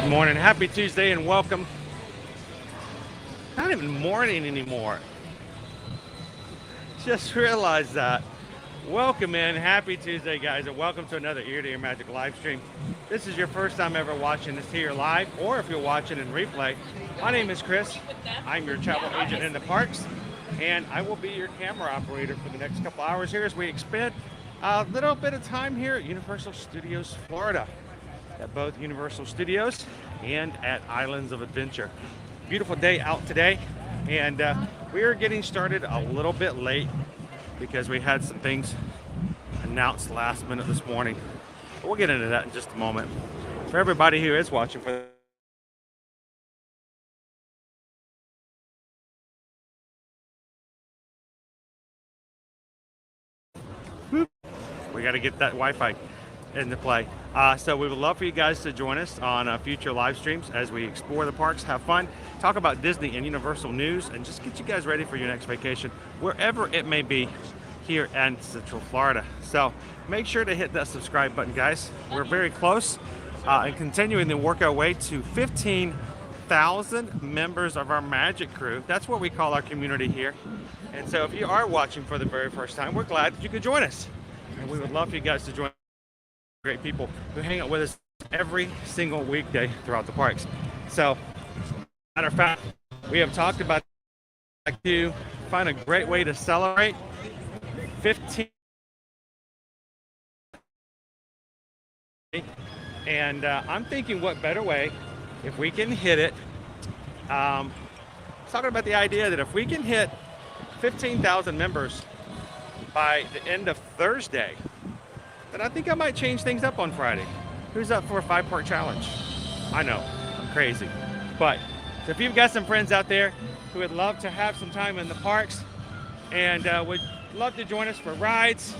morning. Happy Tuesday and welcome. Not even morning anymore. Just realized that. Welcome in. Happy Tuesday, guys, and welcome to another Ear to Ear Magic live stream. This is your first time ever watching this here live, or if you're watching in replay. My name is Chris. I'm your travel agent in the parks, and I will be your camera operator for the next couple hours here as we spend a little bit of time here at Universal Studios Florida, at both Universal Studios and at Islands of Adventure. Beautiful day out today, and we are getting started a little bit late because we had some things announced last minute this morning. But we'll get into that in just a moment. For everybody who is watching for we got to get that Wi-Fi into play. So we would love for you guys to join us on future live streams as we explore the parks, have fun, talk about Disney and Universal news, and just get you guys ready for your next vacation, wherever it may be here in Central Florida. So make sure to hit that subscribe button, guys. We're very close and continuing to work our way to 15,000 members of our Magic Crew. That's what we call our community here. And so if you are watching for the very first time, we're glad that you could join us. And we would love for you guys to join great people who hang out with us every single weekday throughout the parks. So, matter of fact, we have talked about to find a great way to celebrate 15. And I'm thinking, what better way if we can hit it? Talking about the idea that if we can hit 15,000 members by the end of Thursday, then I think I might change things up on Friday. Who's up for a 5-part challenge? I know, I'm crazy. But if you've got some friends out there who would love to have some time in the parks and would love to join us for rides,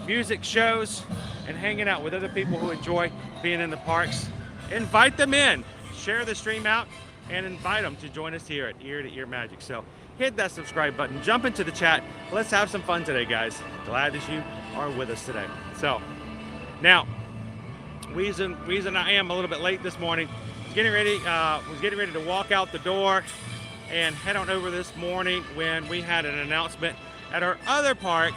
music shows, and hanging out with other people who enjoy being in the parks, invite them in. Share the stream out and invite them to join us here at Ear to Ear Magic. So hit that subscribe button, jump into the chat. Let's have some fun today, guys. Glad that you are with us today. So now, reason I am a little bit late this morning, was getting ready to walk out the door and head on over this morning when we had an announcement at our other park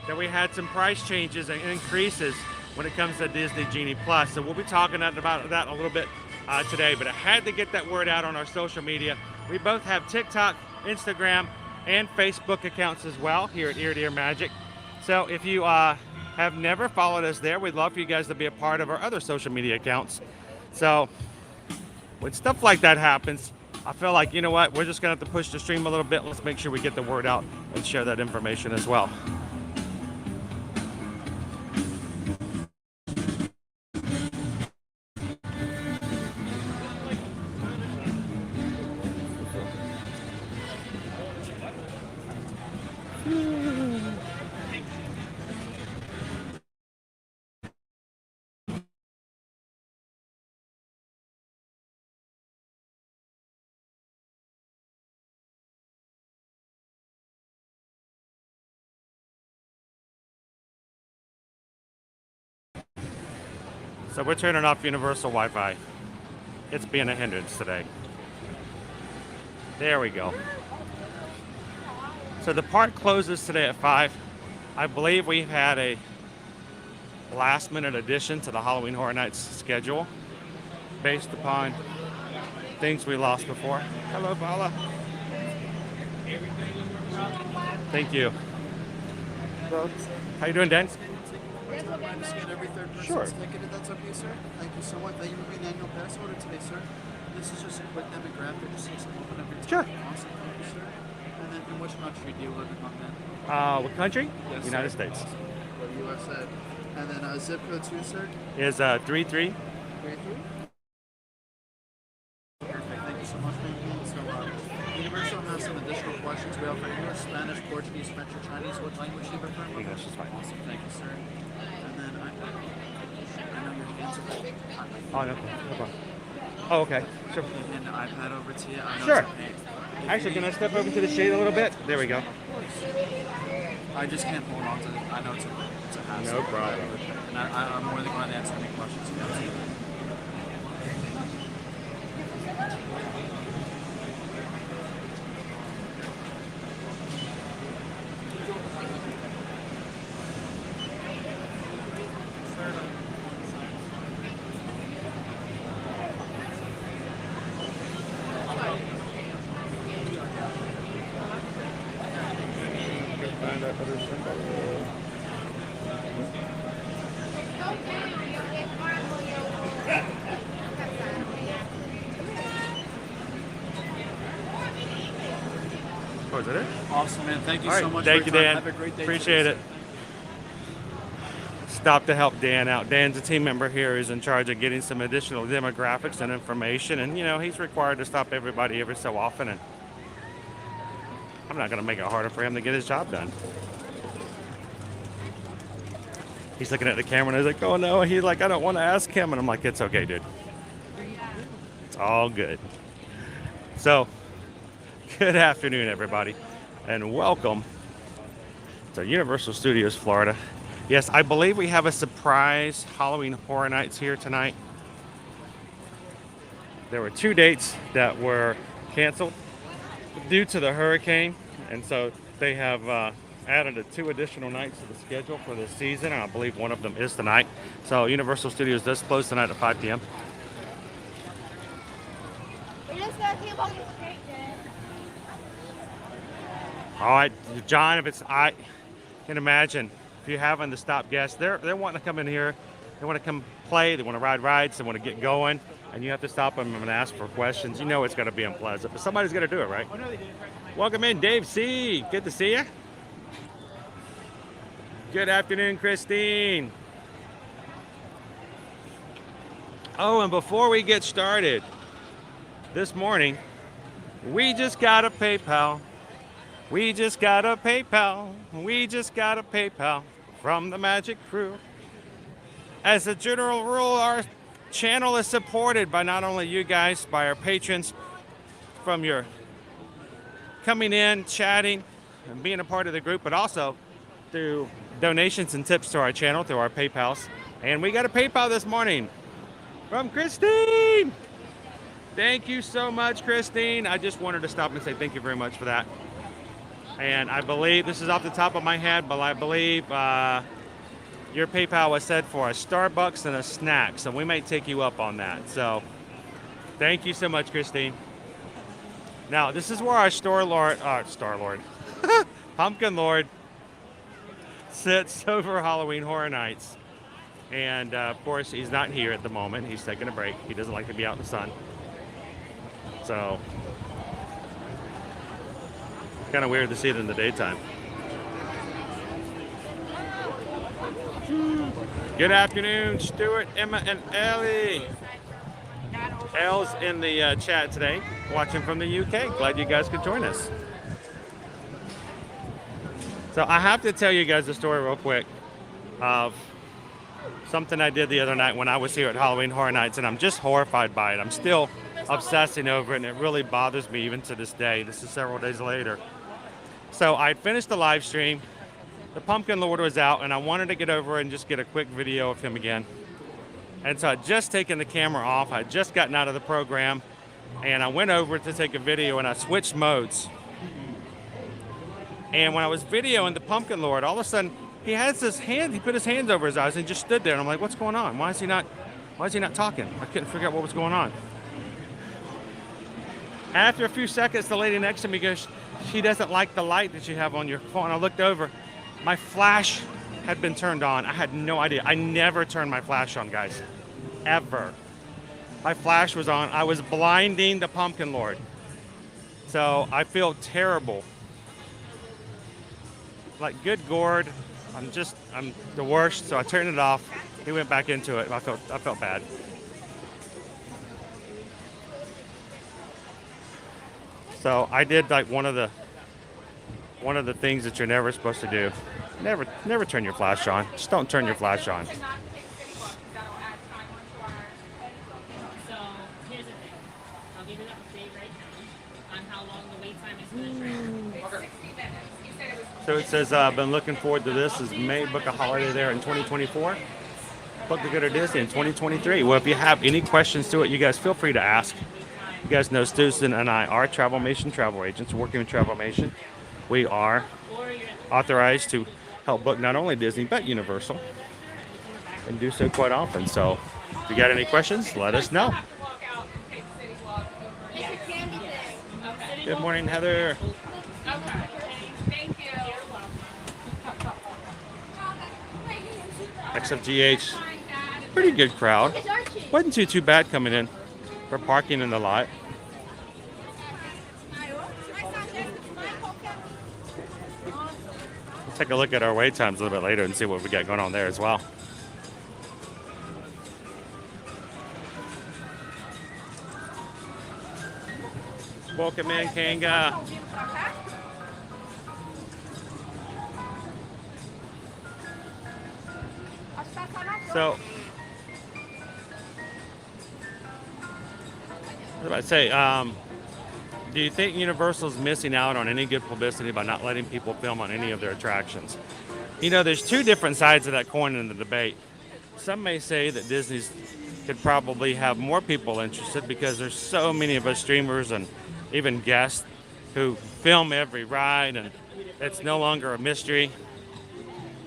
that we had some price changes and increases when it comes to Disney Genie Plus. So we'll be talking about that a little bit today, but I had to get that word out on our social media. We both have TikTok, Instagram, and Facebook accounts as well here at Ear to Ear Magic. So if you have never followed us there, we'd love for you guys to be a part of our other social media accounts. So when stuff like that happens, I feel like, you know what, we're just gonna have to push the stream a little bit. Let's make sure we get the word out and share that information as well. So we're turning off Universal Wi-Fi. It's being a hindrance today. There we go. So the park closes today at 5. I believe we've had a last minute addition to the Halloween Horror Nights schedule based upon things we lost before. Hello, Vala. Thank you. How you doing, Dan? Sure. Ticket, if that's okay, sir. Thank you so much. Thank you for being an annual pass holder today, sir. This is just a quick demographic to see some open up your time. Sure. Awesome, thank you, sir. And then, in which country do you live in, then? What country? Yes, United sir. States. Awesome. USA. And then zip code too, sir. Is 33. 33. Perfect. Thank you so much. Thank you. So, Universal has some additional questions. We offer English, Spanish, Portuguese, French, or Chinese. What language do you prefer? English is fine. Awesome. Thank you, sir. And then I know your hands are full. Oh, no problem. Oh, okay. Sure. And the iPad over to you. I know Sure. it's a pain. Actually, can I step over to the shade a little bit? There we go. I just can't hold on to it. I know it's a hassle. No problem. And I'm more than glad to answer any questions you have. Oh, is that it? Awesome, man. Thank you All right, so much. thank for you, your time. Dan. Have a great day. Appreciate it. Stop to help Dan out. Dan's a team member here who's in charge of getting some additional demographics and information, and you know he's required to stop everybody every so often, and I'm not going to make it harder for him to get his job done. He's looking at the camera and he's like, oh no, he's like, I don't want to ask him, and I'm like, it's okay, dude. It's all good. So, good afternoon, everybody, and welcome to Universal Studios Florida. Yes, I believe we have a surprise Halloween Horror Nights here tonight. There were 2 dates that were canceled due to the hurricane, and so they have added 2 additional nights to the schedule for this season, and I believe one of them is tonight. So Universal Studios does close tonight at 5 p.m. All right, John, I can imagine if you're having to stop guests, they're wanting to come in here, they want to come play, they want to ride rides, they want to get going, and you have to stop them and ask for questions. You know it's going to be unpleasant, but somebody's going to do it, right? Welcome in, Dave C. Good to see you. Good afternoon, Christine. Oh, and before we get started, this morning, we just got a PayPal. We just got a PayPal. We just got a PayPal from the Magic Crew. As a general rule, our channel is supported by not only you guys, by our patrons, from your coming in, chatting, and being a part of the group, but also through donations and tips to our channel, through our PayPals. And we got a PayPal this morning from Christine. Thank you so much, Christine. I just wanted to stop and say thank you very much for that. And I believe, this is off the top of my head, but I believe your PayPal was set for a Starbucks and a snack, so we may take you up on that. So thank you so much, Christine. Now, this is where our Pumpkin Lord sits over Halloween Horror Nights. And of course, he's not here at the moment. He's taking a break. He doesn't like to be out in the sun. So, kind of weird to see it in the daytime. Good afternoon, Stuart, Emma, and Ellie. Elle's in the chat today, watching from the UK. Glad you guys could join us. So I have to tell you guys a story real quick of something I did the other night when I was here at Halloween Horror Nights, and I'm just horrified by it. I'm still obsessing over it, and it really bothers me even to this day. This is several days later. So I finished the live stream. The Pumpkin Lord was out, and I wanted to get over and just get a quick video of him again. And so I'd just taken the camera off. I'd just gotten out of the program, and I went over to take a video, and I switched modes. And when I was videoing the Pumpkin Lord, all of a sudden he has his hand. He put his hands over his eyes and just stood there. And I'm like, "What's going on? Why is he not talking?" I couldn't figure out what was going on. After a few seconds, the lady next to me goes, "She doesn't like the light that you have on your phone." I looked over. My flash had been turned on. I had no idea. I never turn my flash on, guys. Ever. My flash was on. I was blinding the Pumpkin Lord. So I feel terrible. Like, good gourd. I'm the worst. So I turned it off. He went back into it. I felt bad. So I did like one of the things that you're never supposed to do. Never turn your flash on. Just don't turn your flash on. So here's the thing. I'll give you an update right now on how long the wait time is for the train. So it says, I've been looking forward to this. Is May book a holiday there in 2024? Book to go to Disney in 2023. Well, if you have any questions to it, you guys feel free to ask. You guys know Susan and I are Travelmation travel agents working with Travelmation. We are authorized to help book not only Disney but Universal, and do so quite often. So if you got any questions, let us know. Good morning, Heather. XFGH, pretty good crowd. Wasn't too bad coming in for parking in the lot. We'll take a look at our wait times a little bit later and see what we got going on there as well. Welcome in, Kanga. So, what was I about to say? Do you think Universal's missing out on any good publicity by not letting people film on any of their attractions? You know, there's two different sides of that coin in the debate. Some may say that Disney's could probably have more people interested because there's so many of us streamers and even guests who film every ride, and it's no longer a mystery.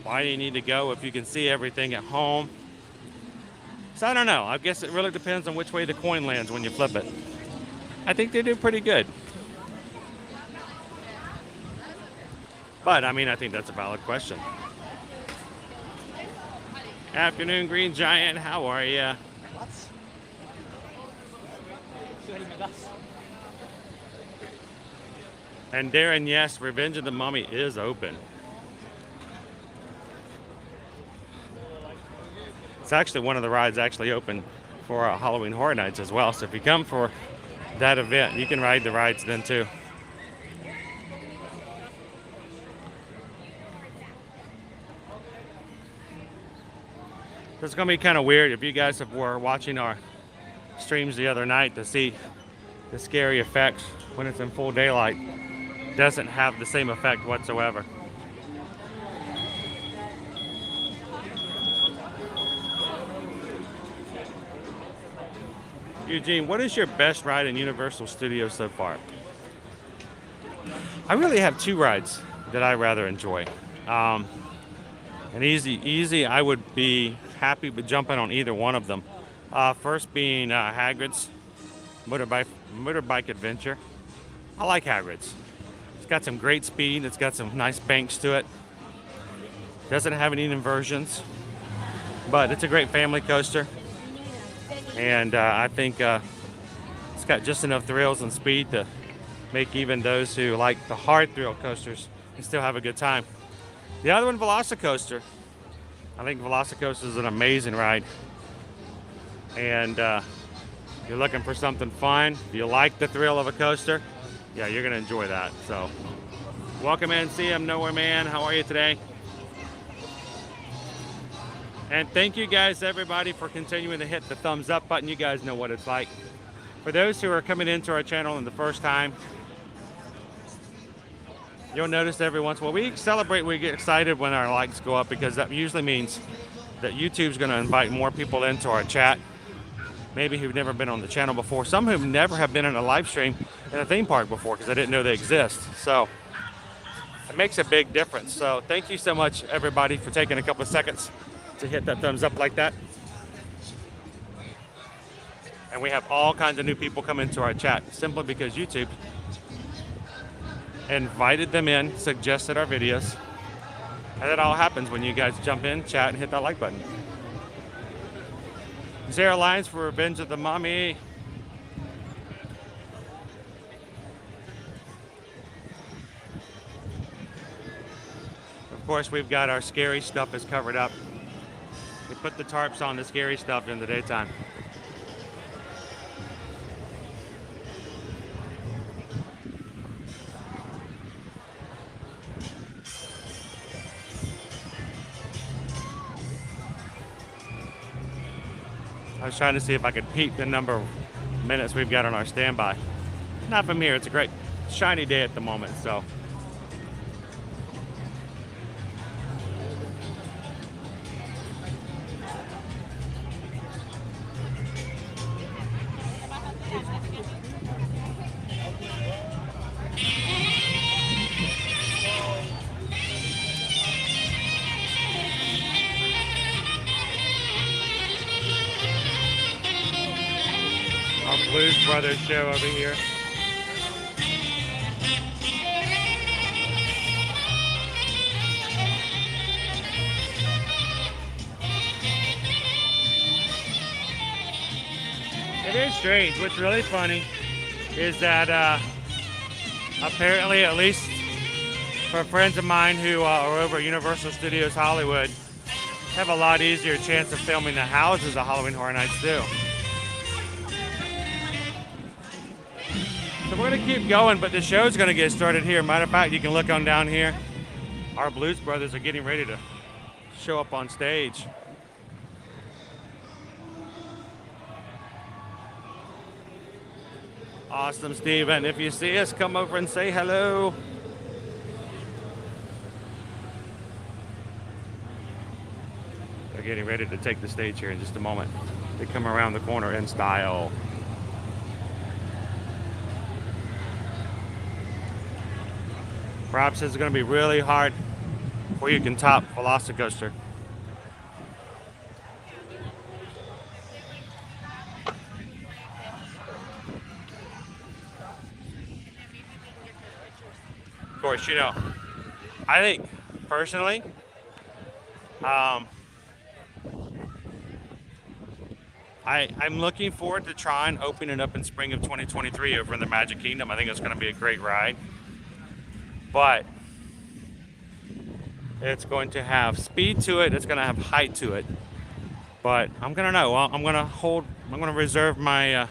Why do you need to go if you can see everything at home? So I don't know. I guess it really depends on which way the coin lands when you flip it. I think they do pretty good. But, I mean, I think that's a valid question. Afternoon, Green Giant. How are you? And Darren, yes, Revenge of the Mummy is open. It's actually one of the rides actually open for Halloween Horror Nights as well. So if you come for that event, you can ride the rides then too. It's going to be kind of weird if you guys were watching our streams the other night to see the scary effects when it's in full daylight. Doesn't have the same effect whatsoever. Eugene, what is your best ride in Universal Studios so far? I really have two rides that I rather enjoy. And easy, I would be happy with jumping on either one of them. First being Hagrid's motorbike adventure. I like Hagrid's. It's got some great speed. It's got some nice banks to it. Doesn't have any inversions, but it's a great family coaster. And I think it's got just enough thrills and speed to make even those who like the hard thrill coasters can still have a good time. The other one, Velocicoaster. I think Velocicoaster is an amazing ride. And you're looking for something fun, if you like the thrill of a coaster, yeah, you're going to enjoy that. So, welcome in, CM Nowhere Man. How are you today? And thank you guys, everybody, for continuing to hit the thumbs up button. You guys know what it's like. For those who are coming into our channel in the first time, you'll notice every once in a while we celebrate, we get excited when our likes go up, because that usually means that YouTube's going to invite more people into our chat, maybe who've never been on the channel before, some who never have been in a live stream in a theme park before because I didn't know they exist. So it makes a big difference. So thank you so much, everybody, for taking a couple of seconds to hit that thumbs up like that. And we have all kinds of new people come into our chat simply because YouTube invited them in, suggested our videos, and that all happens when you guys jump in, chat, and hit that like button. Zero lines for Revenge of the Mummy. Of course, we've got our scary stuff is covered up. We put the tarps on the scary stuff in the daytime. I was trying to see if I could peep the number of minutes we've got on our standby. Not from here, it's a great shiny day at the moment, so. Blues Brothers show over here. It is strange. What's really funny is that apparently, at least for friends of mine who are over at Universal Studios Hollywood, have a lot easier chance of filming the houses of Halloween Horror Nights too. So we're gonna keep going, but the show's gonna get started here. Matter of fact, you can look on down here. Our Blues Brothers are getting ready to show up on stage. Awesome, Steven. If you see us, come over and say hello. They're getting ready to take the stage here in just a moment. They come around the corner in style. Perhaps it's going to be really hard before you can top Velocicoaster. Of course, you know, I think personally, I'm looking forward to trying opening up in spring of 2023 over in the Magic Kingdom. I think it's going to be a great ride, but it's going to have speed to it. It's going to have height to it, but I'm going to know. I'm going to reserve my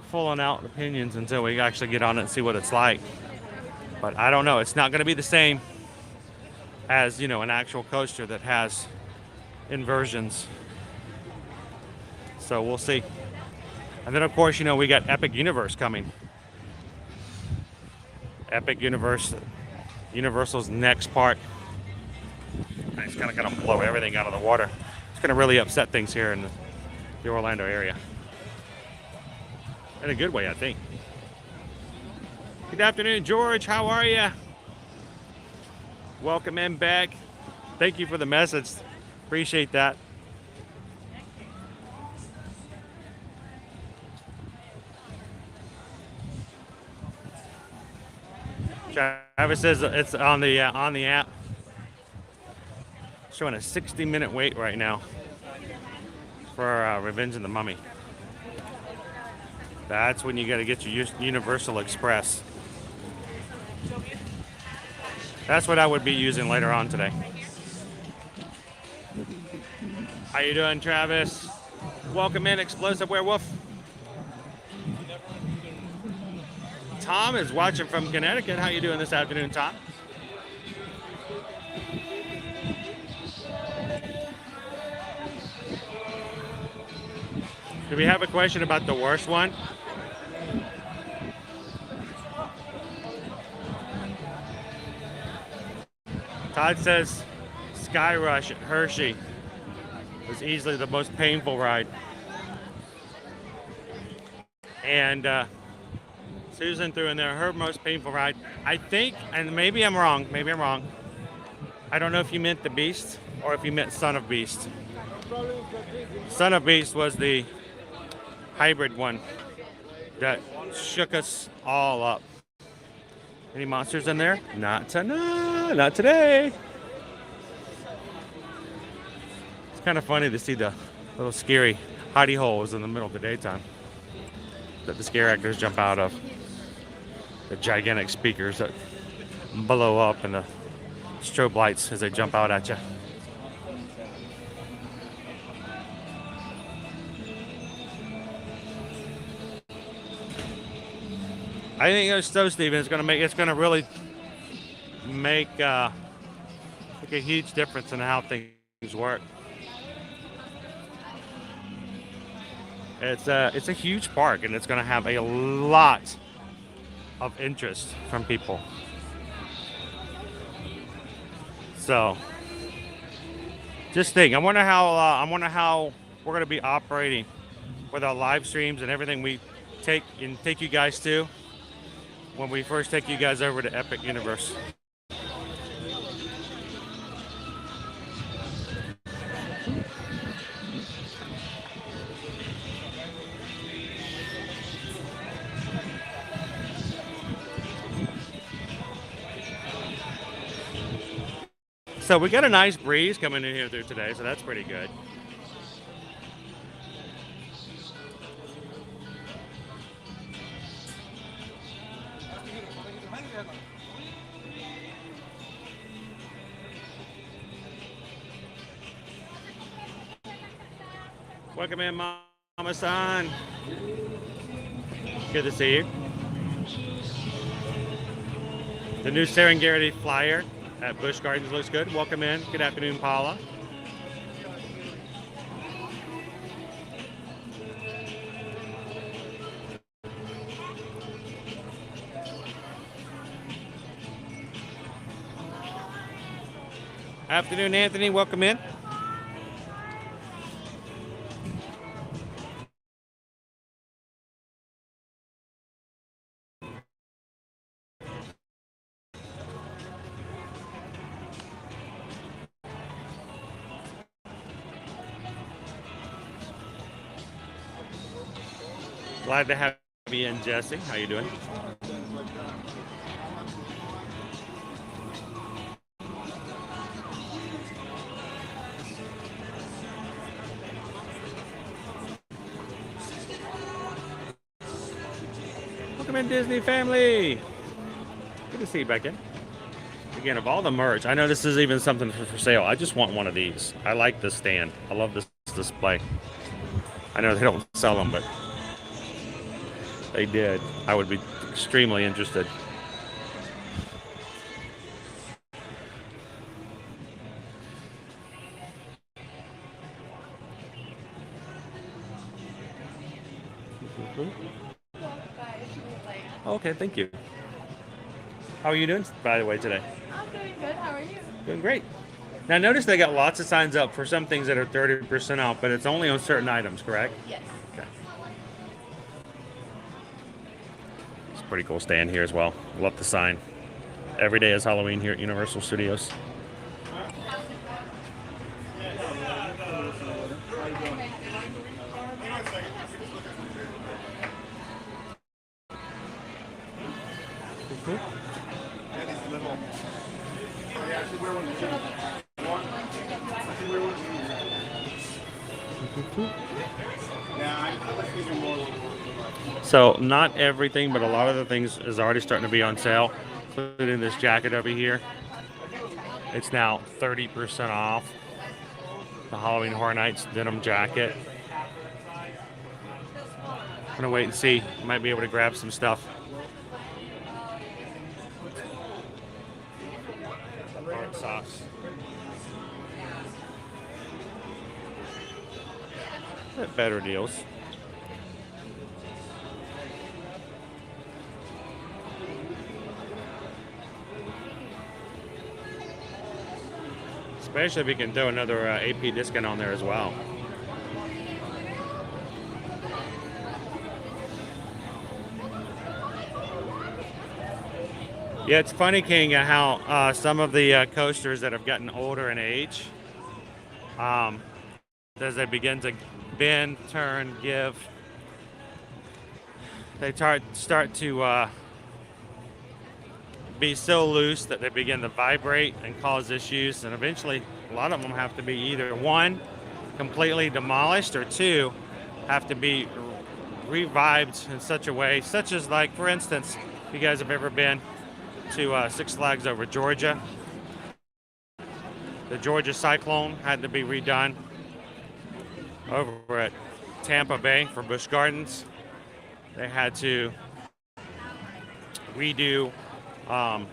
full and out opinions until we actually get on it and see what it's like. But I don't know. It's not going to be the same as, you know, an actual coaster that has inversions. So we'll see. And then, of course, you know, we got Epic Universe coming. Epic Universe, Universal's next park. And it's kind of going to blow everything out of the water. It's going to really upset things here in the Orlando area. In a good way, I think. Good afternoon, George. How are you? Welcome in back. Thank you for the message. Appreciate that. Travis says it's on the app. Showing a 60-minute wait right now for Revenge of the Mummy. That's when you got to get your Universal Express. That's what I would be using later on today. How you doing, Travis? Welcome in, Explosive Werewolf. Tom is watching from Connecticut. How you doing this afternoon, Tom? Do we have a question about the worst one? Todd says Sky Rush at Hershey was easily the most painful ride. And Susan threw in there her most painful ride. I think, and maybe I'm wrong, I don't know if you meant the Beast or if you meant Son of Beast. Son of Beast was the hybrid one that shook us all up. Any monsters in there? Not tonight, not today. It's kind of funny to see the little scary hidey holes in the middle of the daytime that the scare actors jump out of. The gigantic speakers that blow up and the strobe lights as they jump out at you. I think so, Steven. It's going to really make a huge difference in how things work. It's a huge park, and it's going to have a lot of interest from people. So, just think. I wonder how we're going to be operating with our live streams and everything we take you guys to when we first take you guys over to Epic Universe. So we got a nice breeze coming in here through today, so that's pretty good. Welcome in, Mama-san. Good to see you. The new Serengeti flyer at Busch Gardens looks good. Welcome in. Good afternoon, Paula. Afternoon, Anthony. Welcome in. Glad to have you in, Jesse. How you doing? Welcome in, Disney family. Good to see you back in. Again, of all the merch, I know this is even something for sale. I just want one of these. I like this stand. I love this display. I know they don't sell them, but they did. I would be extremely interested. Okay, thank you. How are you doing, by the way, today? I'm doing good. How are you? Doing great. Now, notice they got lots of signs up for some things that are 30% off, but it's only on certain items, correct? Yes. Okay. It's a pretty cool stand here as well. Love the sign. Every day is Halloween here at Universal Studios. So not everything, but a lot of the things is already starting to be on sale, including this jacket over here. It's now 30% off. The Halloween Horror Nights denim jacket. I'm gonna wait and see. Might be able to grab some stuff. Hard socks. Better deals. Especially if you can throw another AP discount on there as well. Yeah, it's funny, King, how some of the coasters that have gotten older in age, as they begin to bend, turn, give, they start to be so loose that they begin to vibrate and cause issues, and eventually a lot of them have to be either one, completely demolished, or two, have to be revived in such a way, such as, like, for instance, if you guys have ever been to Six Flags over Georgia, the Georgia Cyclone had to be redone. Over at Tampa Bay for Busch Gardens, they had to redo a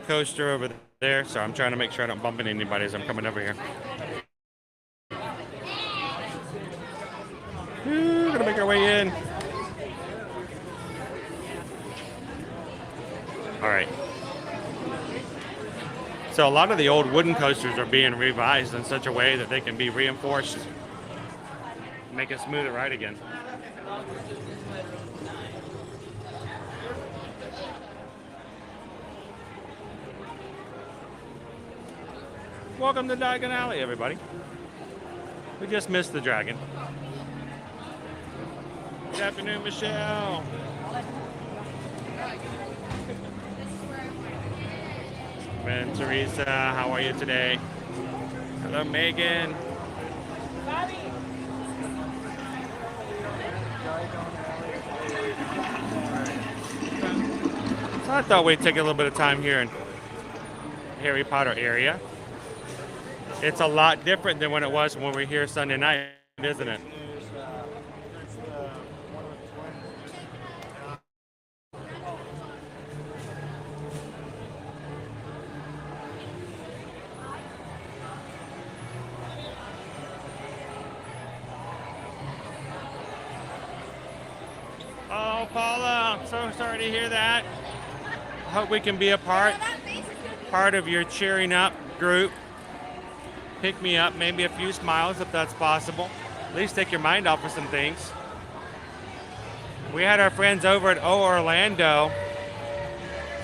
coaster over there. So I'm trying to make sure I don't bump into anybody as I'm coming over here. Ooh, gonna make our way in. All right. So a lot of the old wooden coasters are being revised in such a way that they can be reinforced, make it smoother ride again. Welcome to Diagon Alley, everybody. We just missed the dragon. Good afternoon, Michelle. Welcome in, Teresa. How are you today? Hello, Megan. So I thought we'd take a little bit of time here in Harry Potter area. It's a lot different than when it was when we were here Sunday night, isn't it? Oh, Paula, I'm so sorry to hear that. I hope we can be a part of your cheering up group. Pick me up, maybe a few smiles if that's possible. At least take your mind off of some things. We had our friends over at O Orlando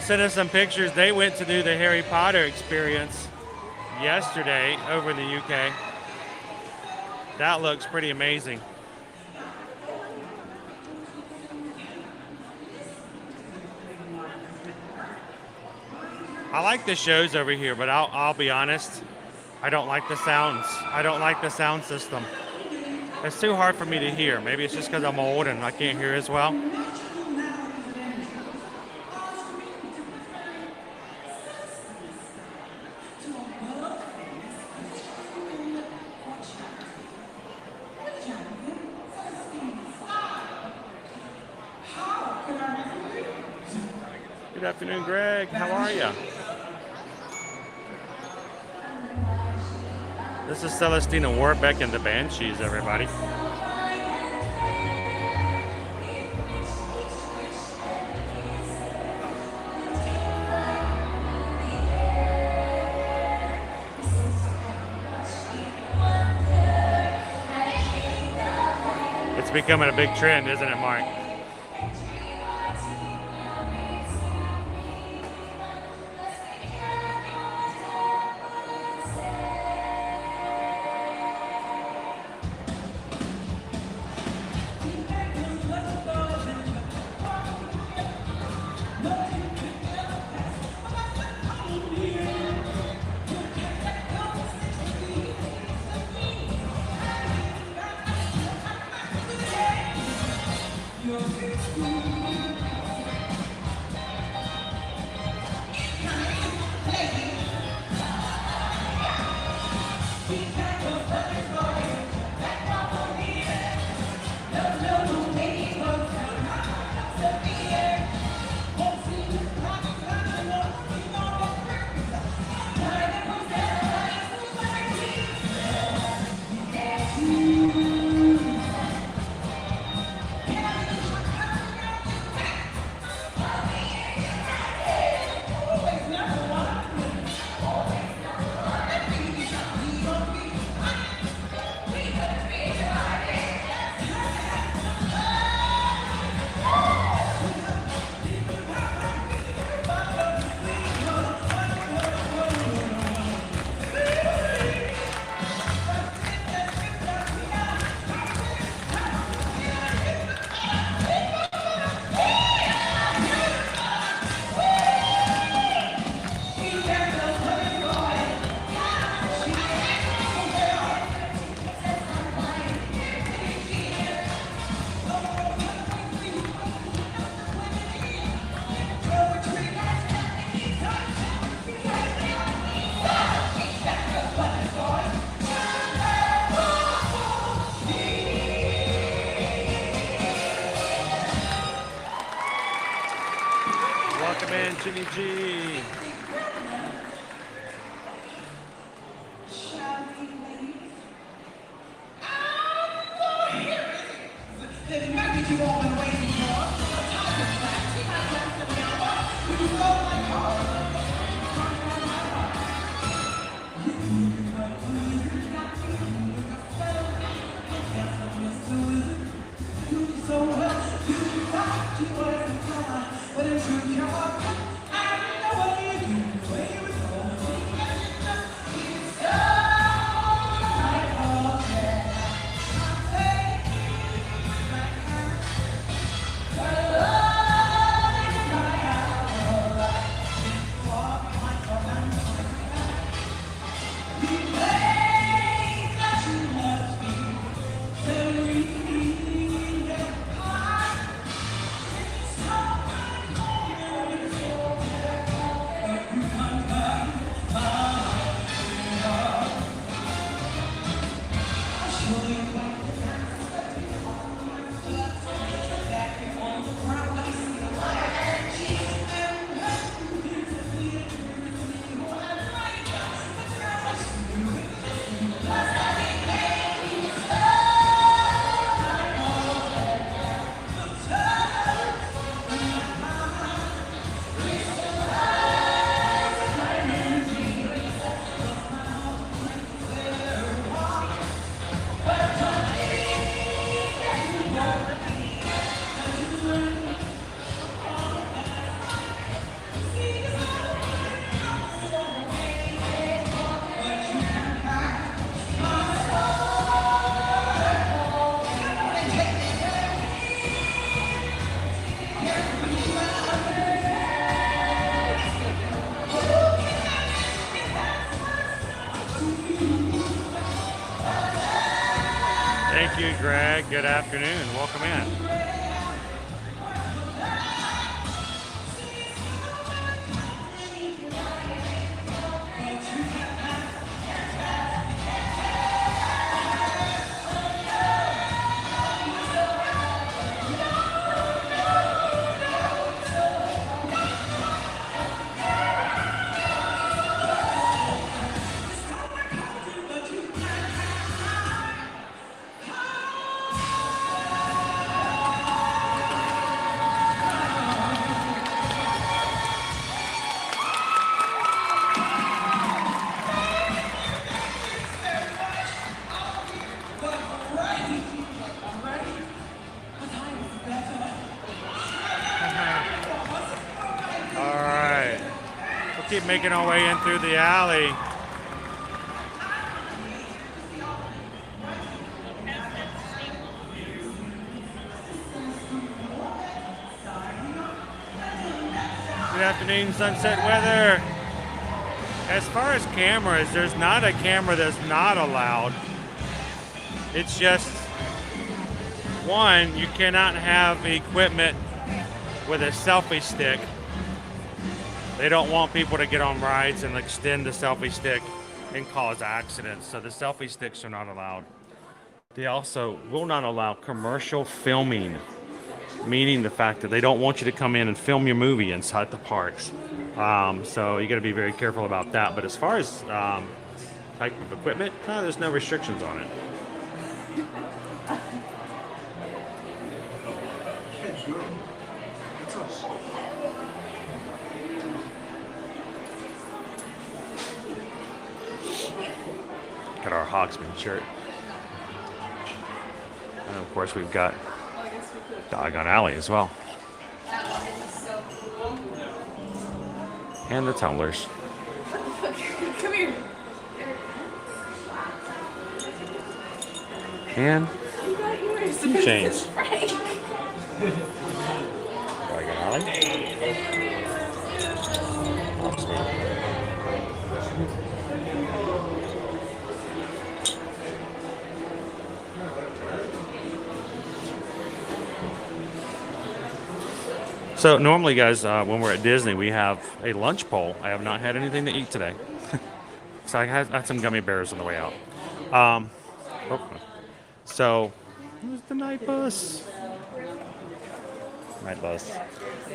send us some pictures. They went to do the Harry Potter experience yesterday over in the UK. That looks pretty amazing. I like the shows over here, but I'll be honest, I don't like the sounds. I don't like the sound system. It's too hard for me to hear. Maybe it's just because I'm old and I can't hear as well. Good afternoon, Greg. How are you? This is Celestina Warbeck and the Banshees, everybody. It's becoming a big trend, isn't it, Mark? Jimmy G. Thank you, Greg. Good afternoon. Welcome in. Keep making our way in through the alley. Good afternoon, sunset weather. As far as cameras, there's not a camera that's not allowed. It's just, one, you cannot have equipment with a selfie stick. They don't want people to get on rides and extend the selfie stick and cause accidents. So the selfie sticks are not allowed. They also will not allow commercial filming, meaning the fact that they don't want you to come in and film your movie inside the parks. So you got to be very careful about that. But as far as type of equipment, there's no restrictions on it. Got our Hawksman shirt. And of course we've got Diagon Alley as well. And the tumblers. Come here. And chains. Diagon Alley. Hawksman. So normally, guys, when we're at Disney, we have a lunch bowl. I have not had anything to eat today. So I had some gummy bears on the way out. So, where's the night bus? Night bus.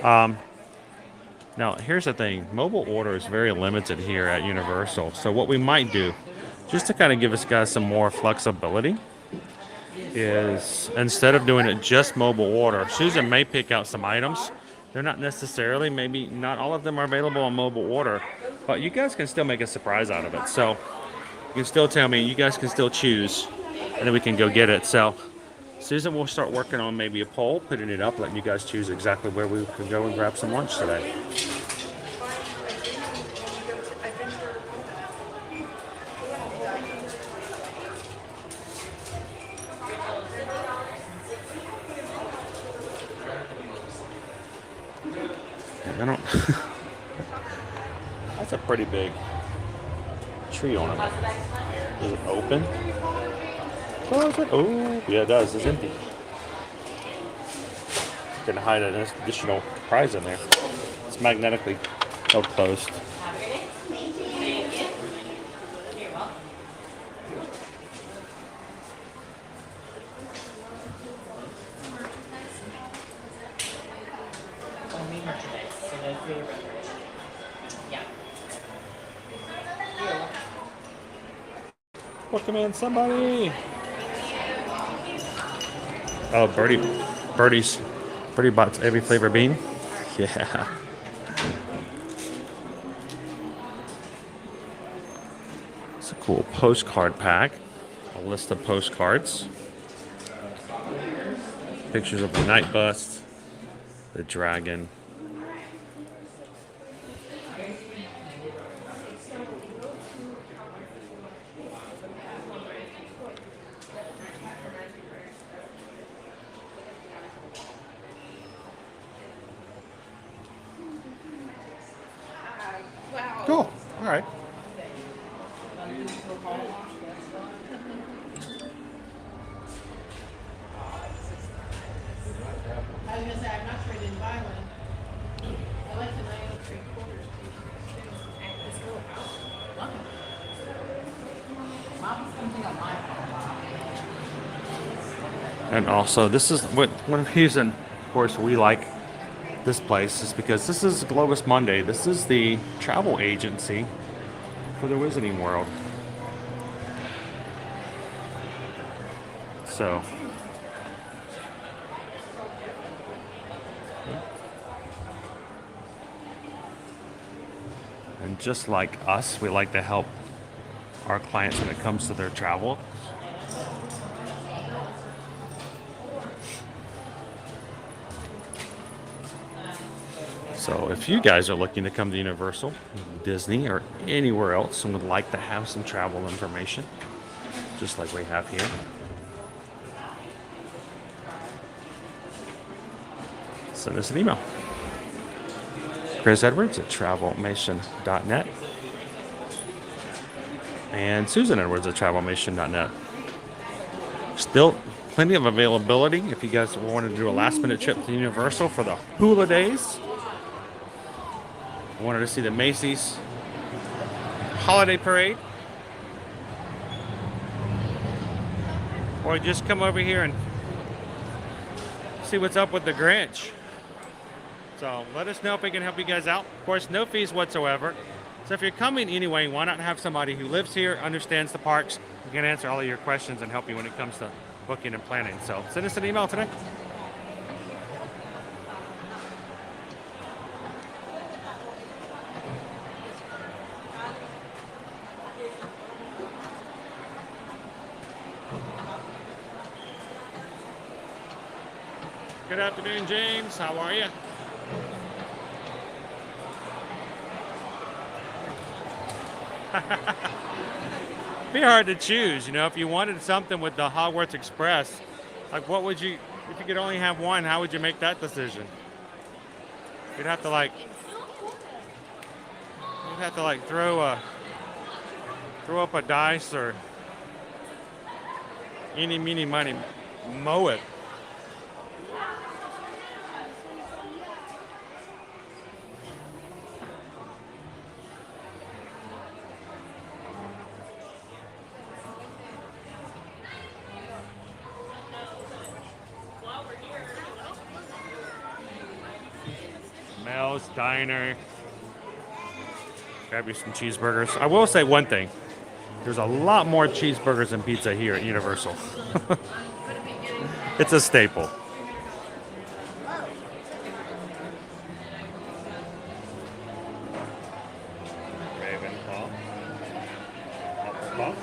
Now, here's the thing. Mobile order is very limited here at Universal. So what we might do, just to kind of give us guys some more flexibility, is instead of doing it just mobile order, Susan may pick out some items. They're not necessarily, maybe not all of them are available on mobile order, but you guys can still make a surprise out of it. So you can still tell me, you guys can still choose, and then we can go get it. So Susan will start working on maybe a poll, putting it up, letting you guys choose exactly where we can go and grab some lunch today. I don't. That's a pretty big tree on it. Is it open? Close it. Oh, yeah, it does. It's empty. Can hide an additional prize in there. It's magnetically held closed. Welcome in, somebody. Oh, Birdie bought every flavor bean. Yeah. It's a cool postcard pack. A list of postcards. Pictures of the night bus, the dragon. Cool. All right. I was gonna say, I'm not sure I didn't buy one. I like the 903 quarters. Let's go out. Mom's something on my phone. And also, this is what one reason, of course, we like this place is because this is Globus Monday. This is the travel agency for the Wizarding World. So, and just like us, we like to help our clients when it comes to their travel. So if you guys are looking to come to Universal, Disney, or anywhere else and would like to have some travel information, just like we have here, send us an email. chrisedwards@travelmation.net and susanedwards@travelmation.net. Still plenty of availability if you guys wanted to do a last minute trip to Universal for the Hula Days. Wanted to see the Macy's Holiday Parade. Or just come over here and see what's up with the Grinch. So let us know if we can help you guys out. Of course, no fees whatsoever. So if you're coming anyway, why not have somebody who lives here, understands the parks, who can answer all of your questions and help you when it comes to booking and planning. So send us an email today. Good afternoon, James. How are you? Be hard to choose, you know, if you wanted something with the Hogwarts Express, like what would you, if you could only have one, how would you make that decision? You'd have to like throw up a dice or eeny, meeny, miny, mow it. Mel's Diner. Grab you some cheeseburgers. I will say one thing. There's a lot more cheeseburgers and pizza here at Universal. It's a staple. Ravenclaw. Hufflepuff.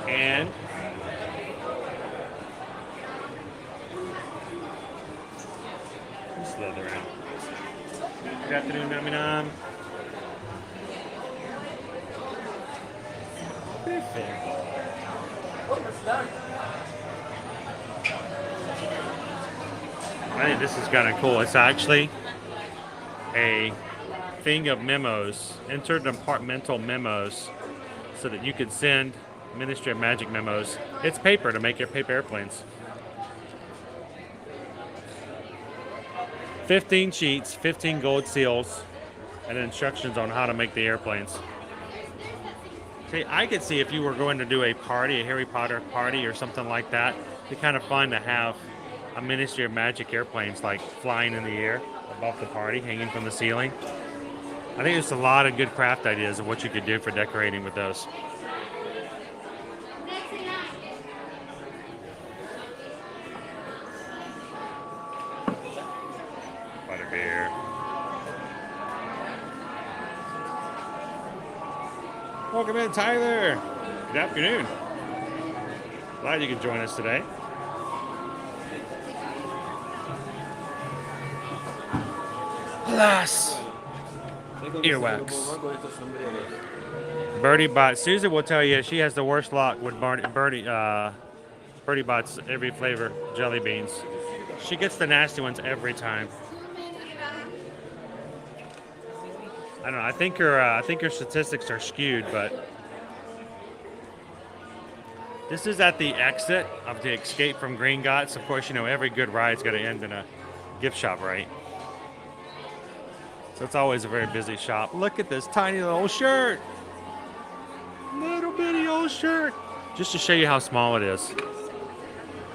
And Slytherin. Good afternoon, Naminam. I think this is kind of cool. It's actually a thing of memos, interdepartmental memos, so that you could send Ministry of Magic memos. It's paper to make your paper airplanes. 15 sheets, 15 gold seals, and instructions on how to make the airplanes. See, I could see if you were going to do a party, a Harry Potter party or something like that, it'd be kind of fun to have a Ministry of Magic airplanes like flying in the air above the party, hanging from the ceiling. I think there's a lot of good craft ideas of what you could do for decorating with those. Butterbeer. Welcome in, Tyler. Good afternoon. Glad you could join us today. Alas. Earwax. Birdie Bot. Susan will tell you she has the worst luck with Birdie Bot's every flavor jelly beans. She gets the nasty ones every time. I don't know. I think your statistics are skewed, but this is at the exit of the Escape from Green Gots. Of course, you know every good ride's got to end in a gift shop, right? So it's always a very busy shop. Look at this tiny little shirt, little bitty old shirt. Just to show you how small it is.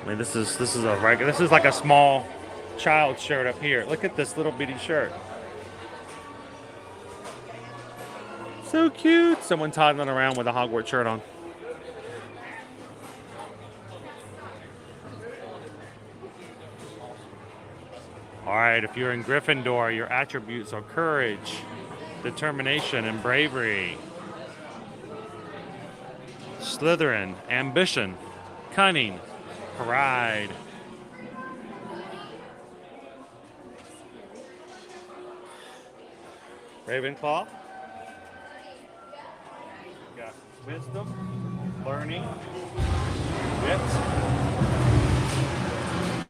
I mean, this is a regular. This is like a small child shirt up here. Look at this little bitty shirt. So cute. Someone toddling around with a Hogwarts shirt on. All right, if you're in Gryffindor, your attributes are courage, determination, and bravery. Slytherin, ambition, cunning, pride. Ravenclaw. Got wisdom, learning, wit,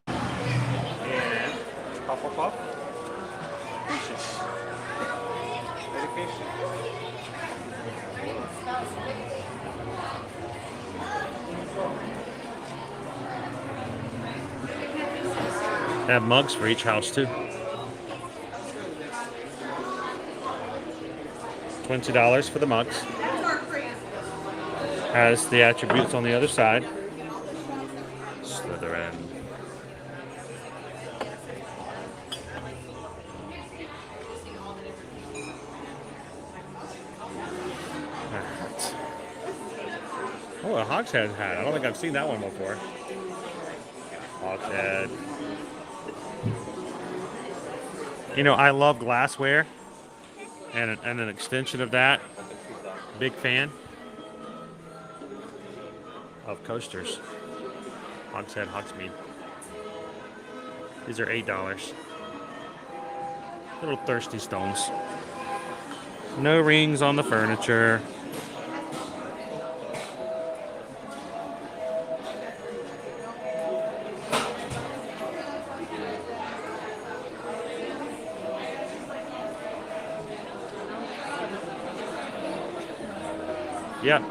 and Hufflepuff. Patience. Dedication. They have mugs for each house too. $20 for the mugs. Has the attributes on the other side. Slytherin. Oh, a Hogshead hat. I don't think I've seen that one before. Hogshead. You know, I love glassware and an extension of that. Big fan of coasters. Hogshead, Hogsmeade. These are $8. Little thirsty stones. No rings on the furniture. Yep.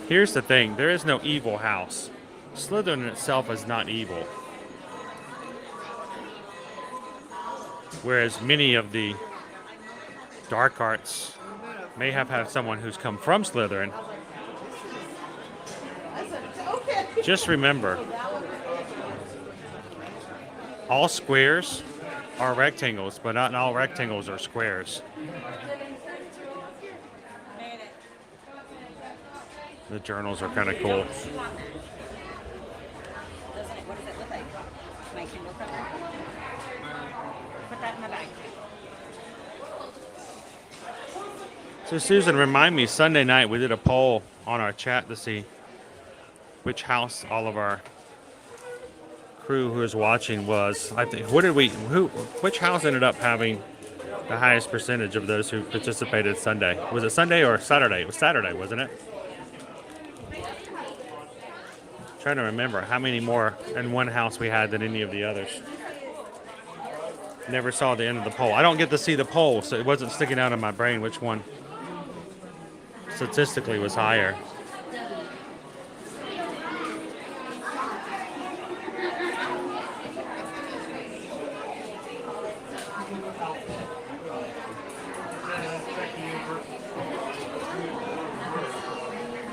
Here's the thing. There is no evil house. Slytherin itself is not evil. Whereas many of the dark arts may have had someone who's come from Slytherin. Just remember, all squares are rectangles, but not all rectangles are squares. The journals are kind of cool. What does it look like? My Kindle cover? Put that in my bag. So Susan, remind me, Sunday night we did a poll on our chat to see which house all of our crew who was watching was. I think which house ended up having the highest percentage of those who participated Sunday? Was it Sunday or Saturday? It was Saturday, wasn't it? Trying to remember how many more in one house we had than any of the others. Never saw the end of the poll. I don't get to see the poll, so it wasn't sticking out in my brain which one statistically was higher.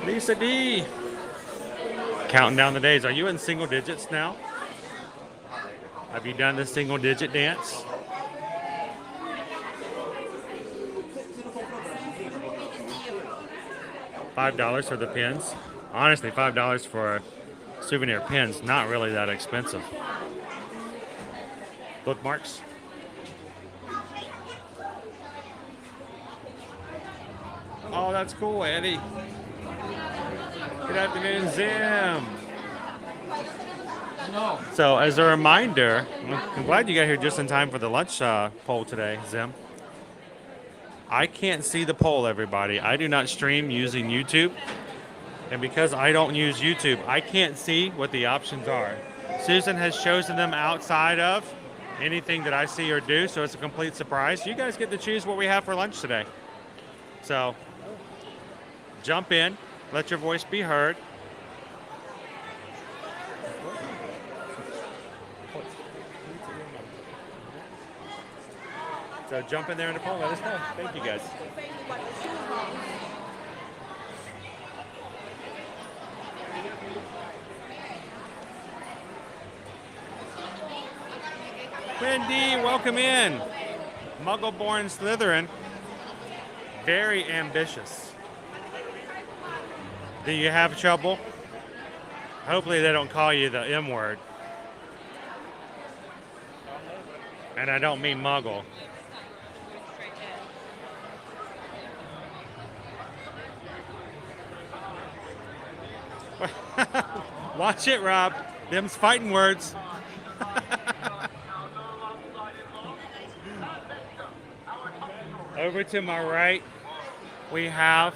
Lisa D. Counting down the days. Are you in single digits now? Have you done the single digit dance? $5 for the pins. Honestly, $5 for souvenir pins, not really that expensive. Bookmarks. Oh, that's cool, Eddie. Good afternoon, Zim. So, as a reminder, I'm glad you got here just in time for the lunch poll today, Zim. I can't see the poll, everybody. I do not stream using YouTube. And because I don't use YouTube, I can't see what the options are. Susan has chosen them outside of anything that I see or do, so it's a complete surprise. You guys get to choose what we have for lunch today. So jump in, let your voice be heard. So jump in there in the poll, let us know. Thank you guys. Wendy, welcome in. Muggle-born Slytherin. Very ambitious. Do you have trouble? Hopefully they don't call you the M word. And I don't mean Muggle. Watch it, Rob. Them's fighting words. Over to my right, we have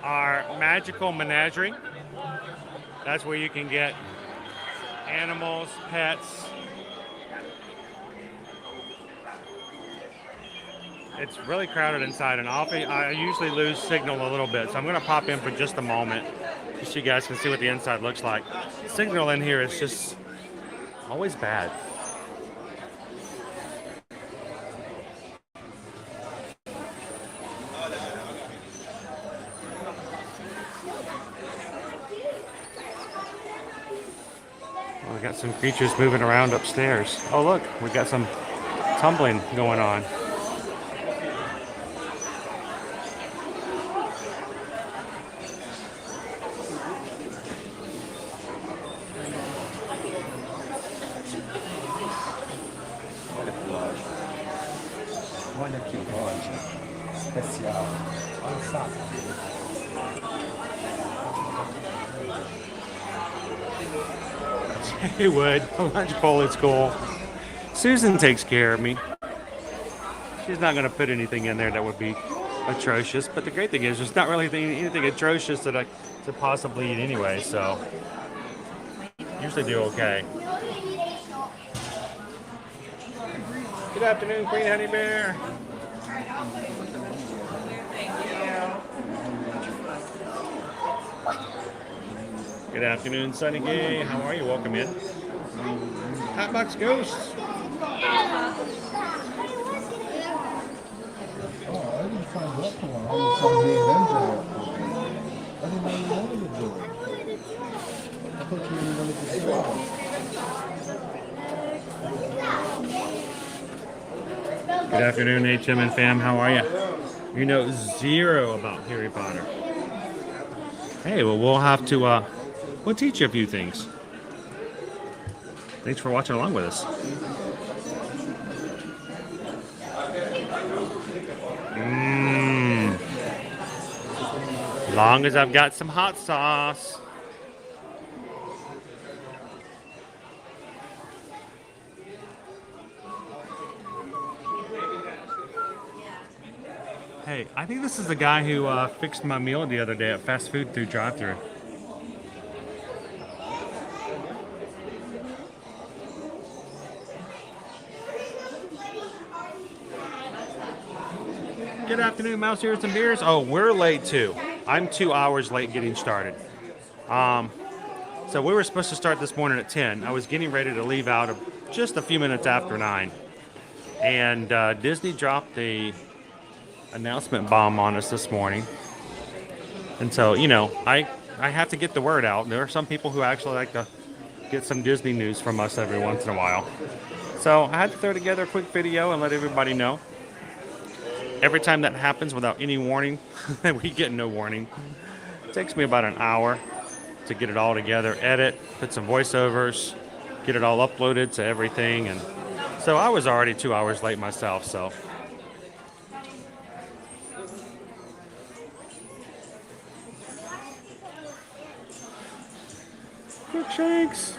our magical menagerie. That's where you can get animals, pets. It's really crowded inside, and I usually lose signal a little bit, so I'm going to pop in for just a moment, just so you guys can see what the inside looks like. Signal in here is just always bad. We got some creatures moving around upstairs. Oh look, we got some tumbling going on. Hey Wood, lunch bowl is cool. Susan takes care of me. She's not going to put anything in there that would be atrocious, but the great thing is there's not really anything atrocious that I could possibly eat anyway, so usually do okay. Good afternoon, Queen Honey Bear. Good afternoon, Sunny Gay. How are you? Welcome in. Hotbox Ghosts. Oh, I didn't find that one. I was on the Avenger. I didn't know you wanted to do it. I thought you really wanted to start. Good afternoon, HM and fam. How are you? You know zero about Harry Potter. Hey, well, we'll have to, we'll teach you a few things. Thanks for watching along with us. Long as I've got some hot sauce. Hey, I think this is the guy who fixed my meal the other day at fast food through drive-thru. Good afternoon, Mouse Ears and Beers. Oh, we're late too. I'm 2 hours late getting started. So we were supposed to start this morning at 10. I was getting ready to leave out of just a few minutes after 9. And Disney dropped the announcement bomb on us this morning. And so, you know, I have to get the word out. There are some people who actually like to get some Disney news from us every once in a while. So I had to throw together a quick video and let everybody know. Every time that happens without any warning, we get no warning. It takes me about an hour to get it all together, edit, put some voiceovers, get it all uploaded to everything. And so I was already 2 hours late myself, so. Quick shakes.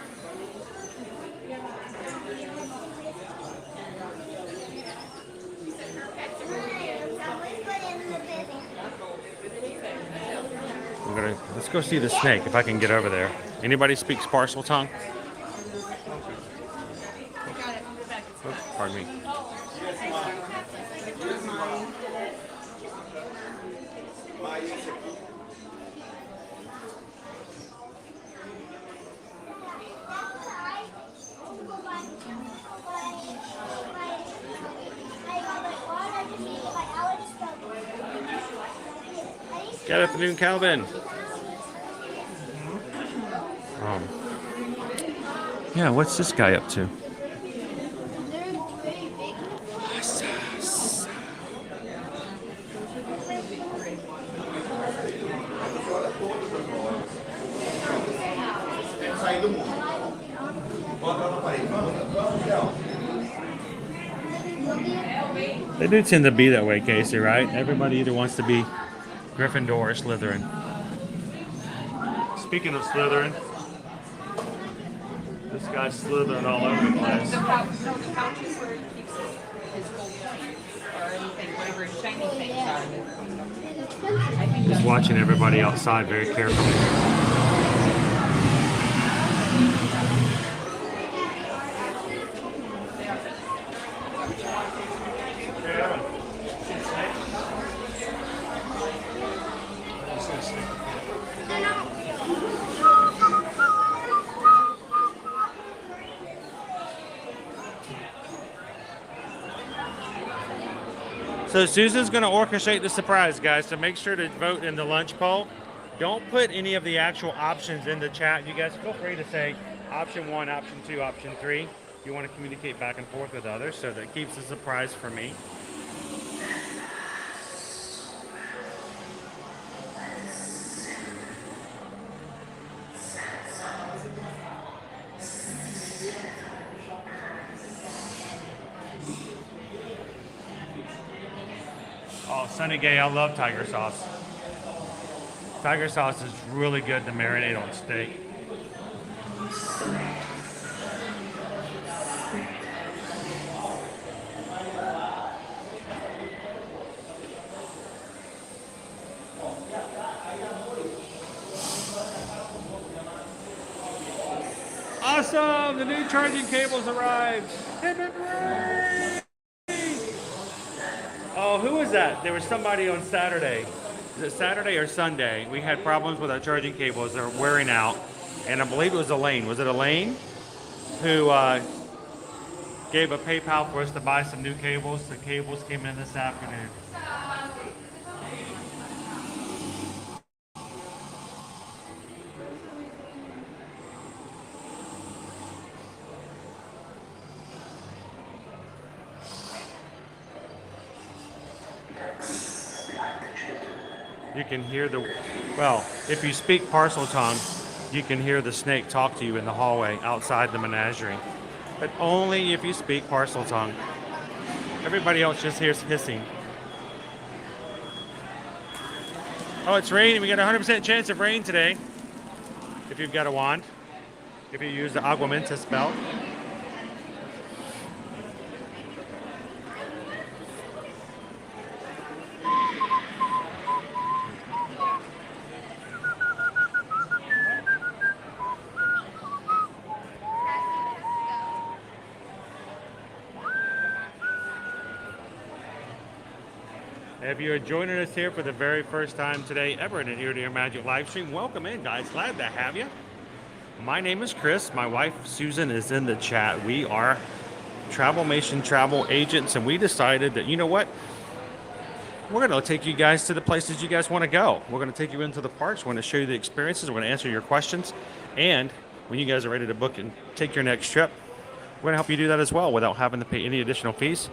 Let's go see the snake if I can get over there. Anybody speaks parcel tongue? Oops, pardon me. Good afternoon, Calvin. Yeah, what's this guy up to? They do tend to be that way, Casey, right? Everybody either wants to be Gryffindor or Slytherin. Speaking of Slytherin, this guy's slithering all over the place. The pouch is where he keeps his gold coins or anything, whatever shiny things are. He's watching everybody outside very carefully. So Susan's going to orchestrate the surprise, guys, so make sure to vote in the lunch poll. Don't put any of the actual options in the chat. You guys feel free to say option 1, option 2, option 3. If you want to communicate back and forth with others, so that keeps the surprise for me. Oh, Sunny Gay, I love tiger sauce. Tiger sauce is really good to marinate on steak. Awesome! The new charging cables arrived. Hip, hip, hooray! Oh, who was that? There was somebody on Saturday. Is it Saturday or Sunday? We had problems with our charging cables. They're wearing out. And I believe it was Elaine. Was it Elaine who gave a PayPal for us to buy some new cables? The cables came in this afternoon. You can hear the, well, if you speak parcel tongue, you can hear the snake talk to you in the hallway outside the menagerie. But only if you speak parcel tongue. Everybody else just hears hissing. Oh, it's raining. We got a 100% chance of rain today. If you've got a wand. If you use the Aguamenta spell. If you're joining us here for the very first time today ever in an Ear to Ear Magic live stream, welcome in, guys. Glad to have you. My name is Chris. My wife, Susan, is in the chat. We are Travelmation travel agents, and we decided that, you know what? We're going to take you guys to the places you guys want to go. We're going to take you into the parks. We're going to show you the experiences. We're going to answer your questions. And when you guys are ready to book and take your next trip, we're going to help you do that as well without having to pay any additional fees.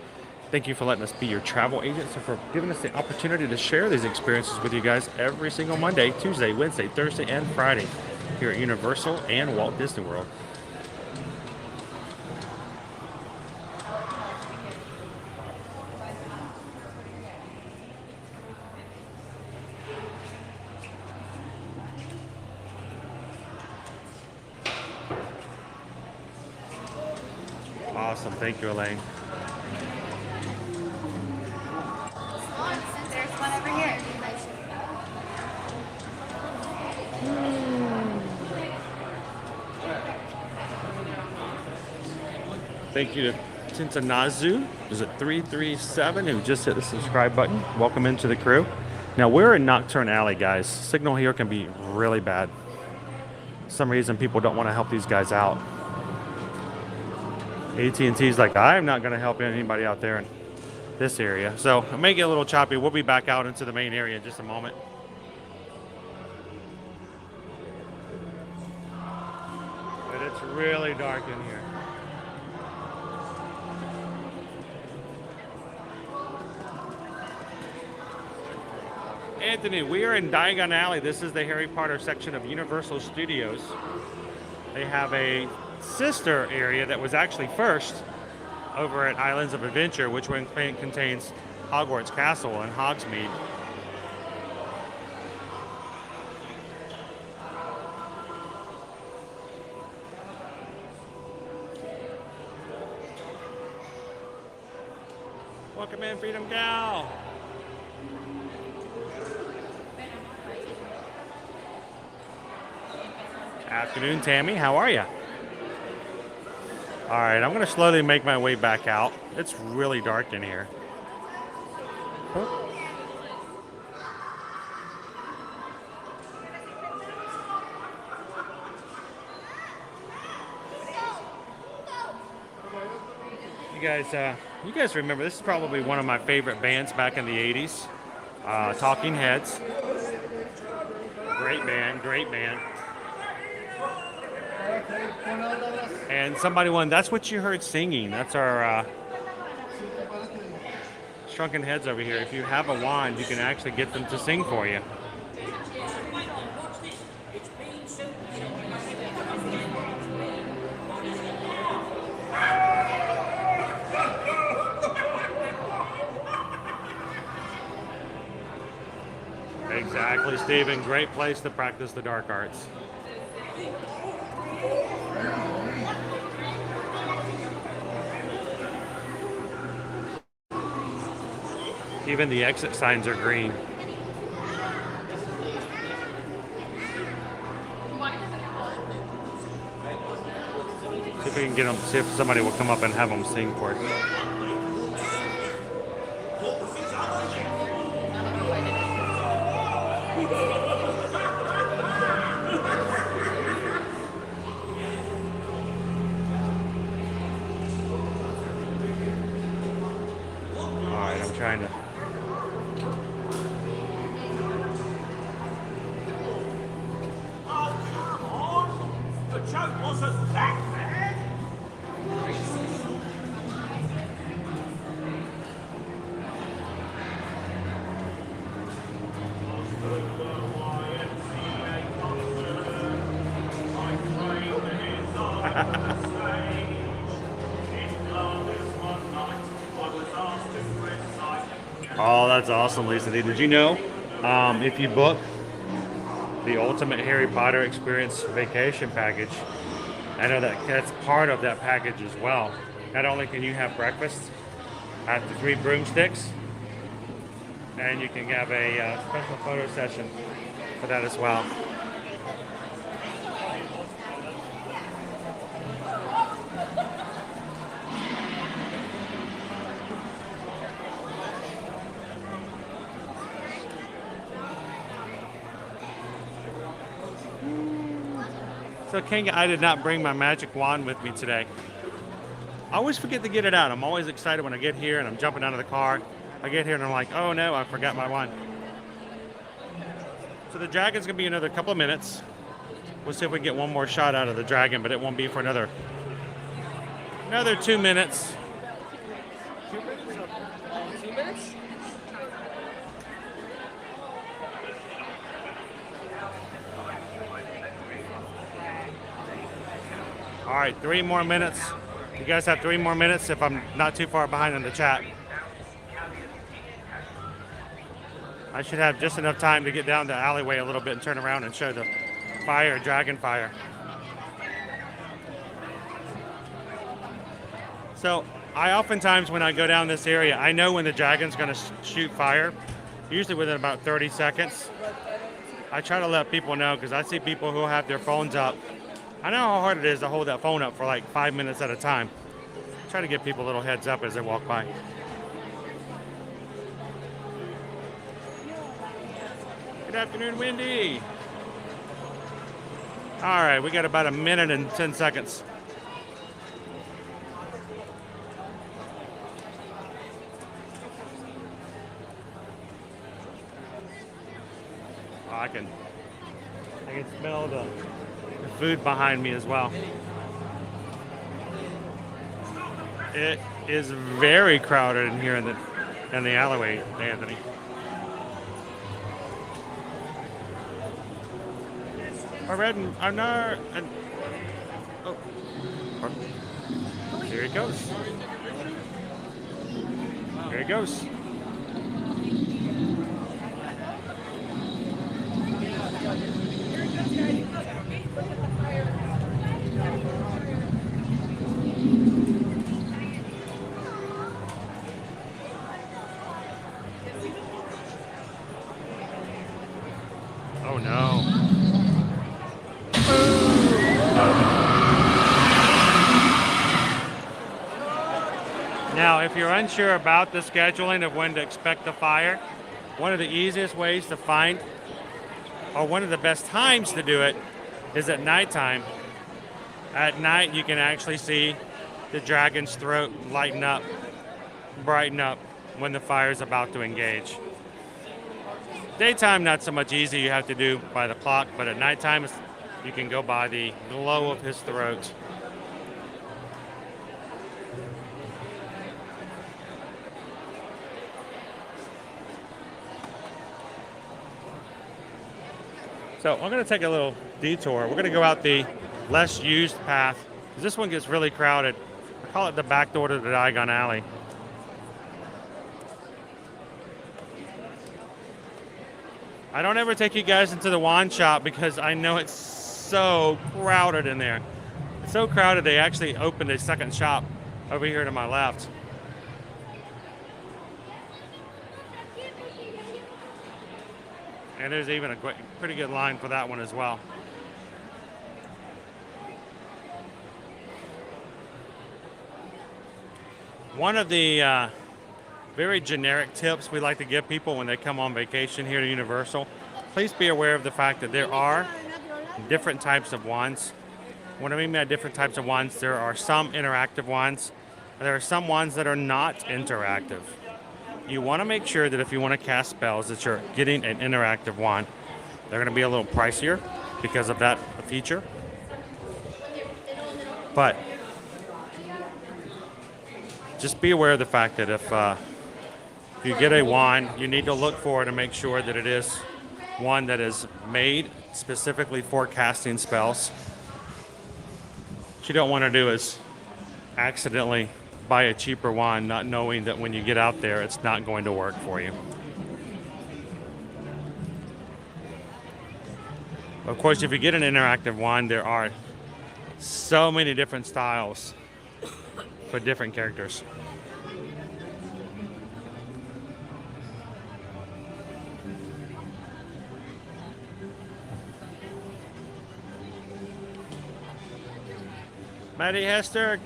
Thank you for letting us be your travel agents and for giving us the opportunity to share these experiences with you guys every single Monday, Tuesday, Wednesday, Thursday, and Friday here at Universal and Walt Disney World. Awesome. Thank you, Elaine. There's one over here. Thank you to Tintanazu, is it 337, who just hit the subscribe button. Welcome into the crew. Now we're in Nocturne Alley, guys. Signal here can be really bad. For some reason people don't want to help these guys out. AT&T's like, I'm not going to help anybody out there in this area. So it may get a little choppy. We'll be back out into the main area in just a moment. But it's really dark in here. Anthony, we are in Diagon Alley. This is the Harry Potter section of Universal Studios. They have a sister area that was actually first over at Islands of Adventure, which one contains Hogwarts Castle and Hogsmeade. Welcome in, Freedom Gal. Afternoon, Tammy. How are you? All right, I'm going to slowly make my way back out. It's really dark in here. You guys remember, this is probably one of my favorite bands back in the 80s. Talking Heads. Great band, great band. And somebody won, that's what you heard singing. That's our Shrunken Heads over here. If you have a wand, you can actually get them to sing for you. Exactly, Stephen. Great place to practice the dark arts. Even the exit signs are green. See if we can get them, see if somebody will come up and have them sing for us. Trying to. Oh, come on! The joke wasn't that bad! Oh, that's awesome, Lisa. Did you know if you book the Ultimate Harry Potter Experience Vacation Package, I know that's part of that package as well. Not only can you have breakfast at the 3 Broomsticks, and you can have a special photo session for that as well. So King, I did not bring my magic wand with me today. I always forget to get it out. I'm always excited when I get here and I'm jumping out of the car. I get here and I'm like, oh no, I forgot my wand. So the dragon's gonna be another couple of minutes. We'll see if we can get one more shot out of the dragon, but it won't be for another 2 minutes. 2 minutes? All right, 3 more minutes. You guys have 3 more minutes if I'm not too far behind in the chat. I should have just enough time to get down the alleyway a little bit and turn around and show the fire, dragon fire. So I oftentimes, when I go down this area, I know when the dragon's gonna shoot fire, usually within about 30 seconds. I try to let people know because I see people who have their phones up. I know how hard it is to hold that phone up for like 5 minutes at a time. Try to give people a little heads up as they walk by. Good afternoon, Wendy. All right, we got about a minute and 10 seconds. Oh, I can smell the food behind me as well. It is very crowded in here in the alleyway, Anthony. I read and oh, here it goes. Here it goes. Oh no. Now, if you're unsure about the scheduling of when to expect the fire, one of the easiest ways to find, or one of the best times to do it, is at nighttime. At night, you can actually see the dragon's throat lighten up, brighten up when the fire is about to engage. Daytime, not so much easy, you have to do by the clock, but at nighttime, you can go by the glow of his throat. So I'm going to take a little detour. We're going to go out the less used path. This one gets really crowded. I call it the back door to the Diagon Alley. I don't ever take you guys into the wand shop because I know it's so crowded in there. It's so crowded they actually opened a second shop over here to my left. And there's even a pretty good line for that one as well. One of the very generic tips we like to give people when they come on vacation here to Universal, please be aware of the fact that there are different types of wands. What I mean by different types of wands, there are some interactive wands, and there are some wands that are not interactive. You want to make sure that if you want to cast spells that you're getting an interactive wand. They're going to be a little pricier because of that feature. But just be aware of the fact that if you get a wand, you need to look for it and make sure that it is one that is made specifically for casting spells. What you don't want to do is accidentally buy a cheaper wand, not knowing that when you get out there, it's not going to work for you. Of course, if you get an interactive wand, there are so many different styles for different characters. Maddie Hester,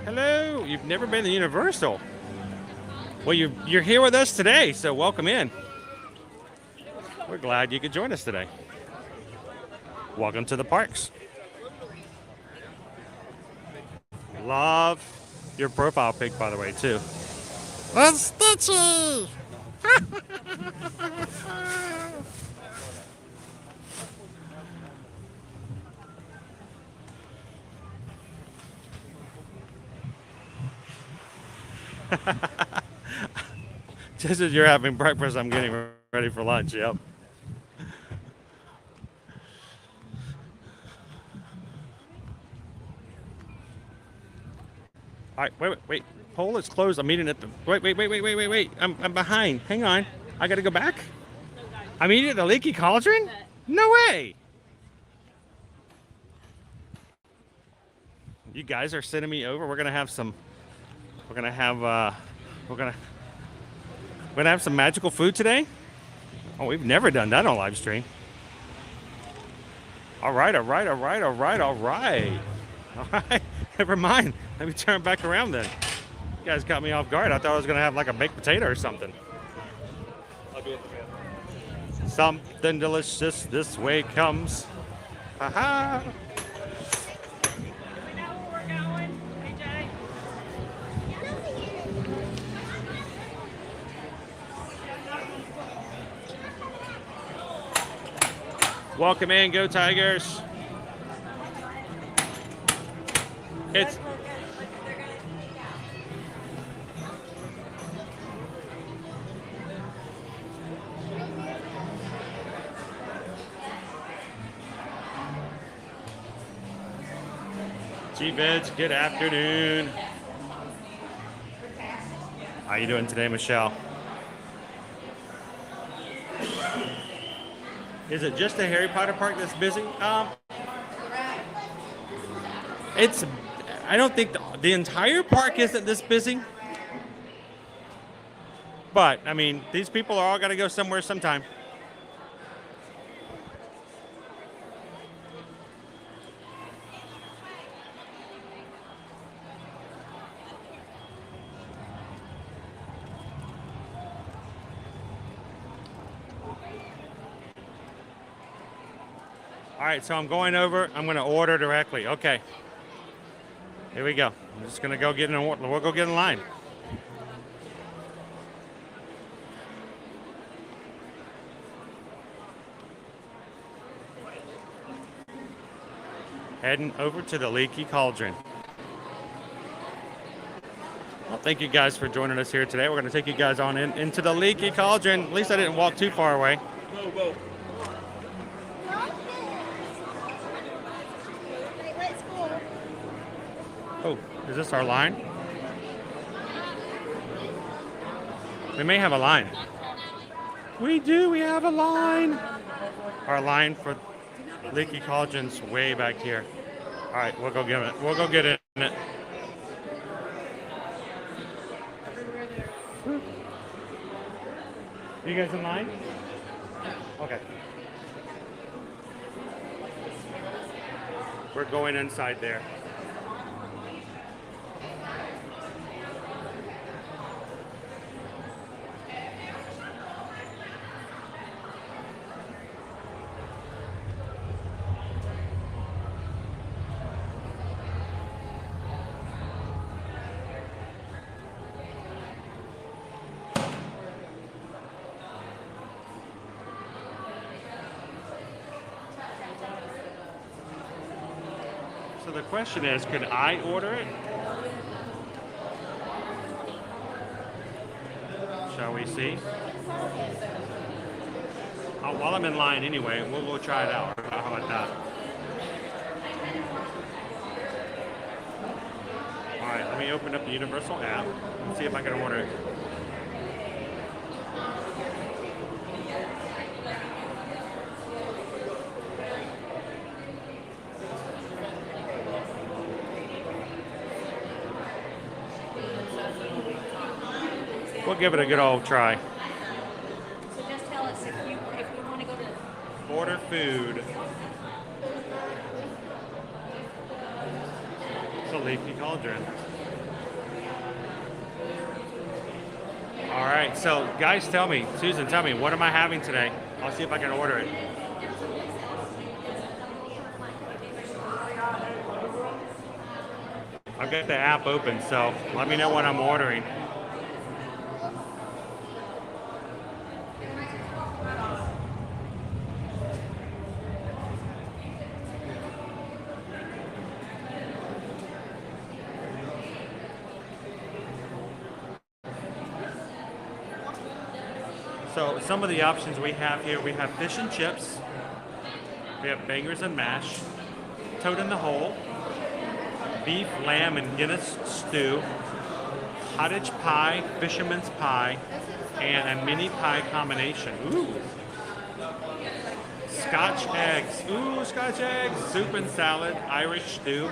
hello. You've never been to Universal. Well, you're here with us today, so welcome in. We're glad you could join us today. Welcome to the parks. Love your profile pic, by the way, too. That's Stitchy! Just as you're having breakfast, I'm getting ready for lunch. Yep. All right, wait. Poll is closed. I'm meeting at the. Wait. I'm behind. Hang on. I got to go back. I'm eating at the Leaky Cauldron? No way. You guys are sending me over. We're gonna have some. We're gonna have some magical food today. Oh, we've never done that on live stream. All right. All right. Never mind. Let me turn back around then. guys caught me off guard. I thought I was gonna have like a baked potato or something. Something delicious this way comes. Haha. We know where we're going. Hey, Jay. Welcome in, go Tigers. It's G-Vids, good afternoon. How you doing today, Michelle? Is it just the Harry Potter park that's busy? It's. I don't think the entire park isn't this busy. But I mean, these people are all got to go somewhere sometime. All right, so I'm going over. I'm going to order directly. Okay. Here we go. I'm just going to go get in. We'll go get in line. Heading over to the Leaky Cauldron. Well, thank you guys for joining us here today. We're going to take you guys on into the Leaky Cauldron. At least I didn't walk too far away. Whoa, whoa. Oh, is this our line? We may have a line. We do, we have a line. Our line for Leaky Cauldron's way back here. All right, we'll go get it. We'll go get it. You guys in line? Okay. We're going inside there. So the question is, could I order it? Shall we see? While I'm in line anyway, we'll try it out. How about that? All right, let me open up the Universal app and see if I can order it. We'll give it a good old try. So just tell us if we want to go to Order food. It's a Leaky Cauldron. All right, so guys, tell me, Susan, tell me, what am I having today? I'll see if I can order it. I've got the app open, so let me know what I'm ordering. So some of the options we have here, we have fish and chips, we have bangers and mash, toad in the hole, beef, lamb, and Guinness stew, cottage pie, fisherman's pie, and a mini pie combination. Ooh. Scotch eggs. Ooh, Scotch eggs. Soup and salad, Irish stew,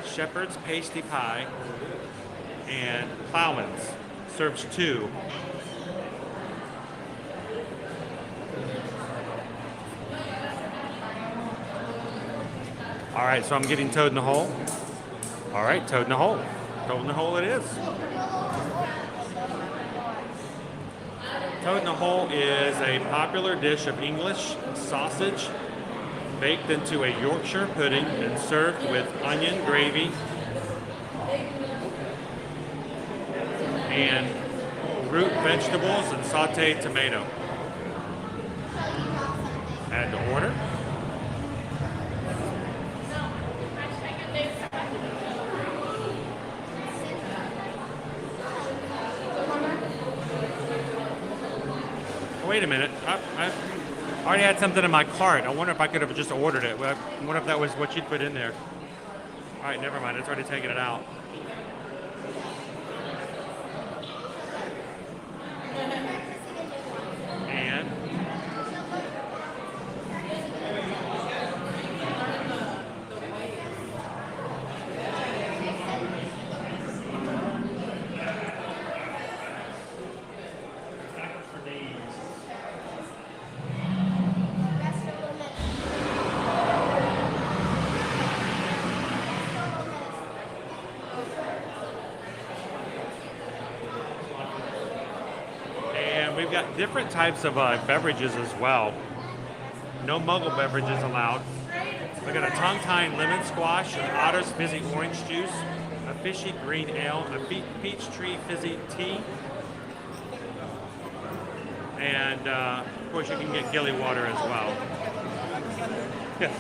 shepherd's pasty pie, and Plowman's. Serves 2. All right, so I'm getting toad in the hole. All right, toad in the hole. Toad in the hole it is. Toad in the hole is a popular dish of English sausage baked into a Yorkshire pudding and served with onion gravy and root vegetables and sauteed tomato. Add to order. Wait a minute. I already had something in my cart. I wonder if I could have just ordered it. I wonder if that was what you'd put in there. All right, never mind. It's already taken it out. And we've got different types of beverages as well. No muggle beverages allowed. We got a tongue-tying lemon squash, an otter's fizzy orange juice, a fishy green ale, a peach tree fizzy tea, and of course you can get gilly water as well. Yes.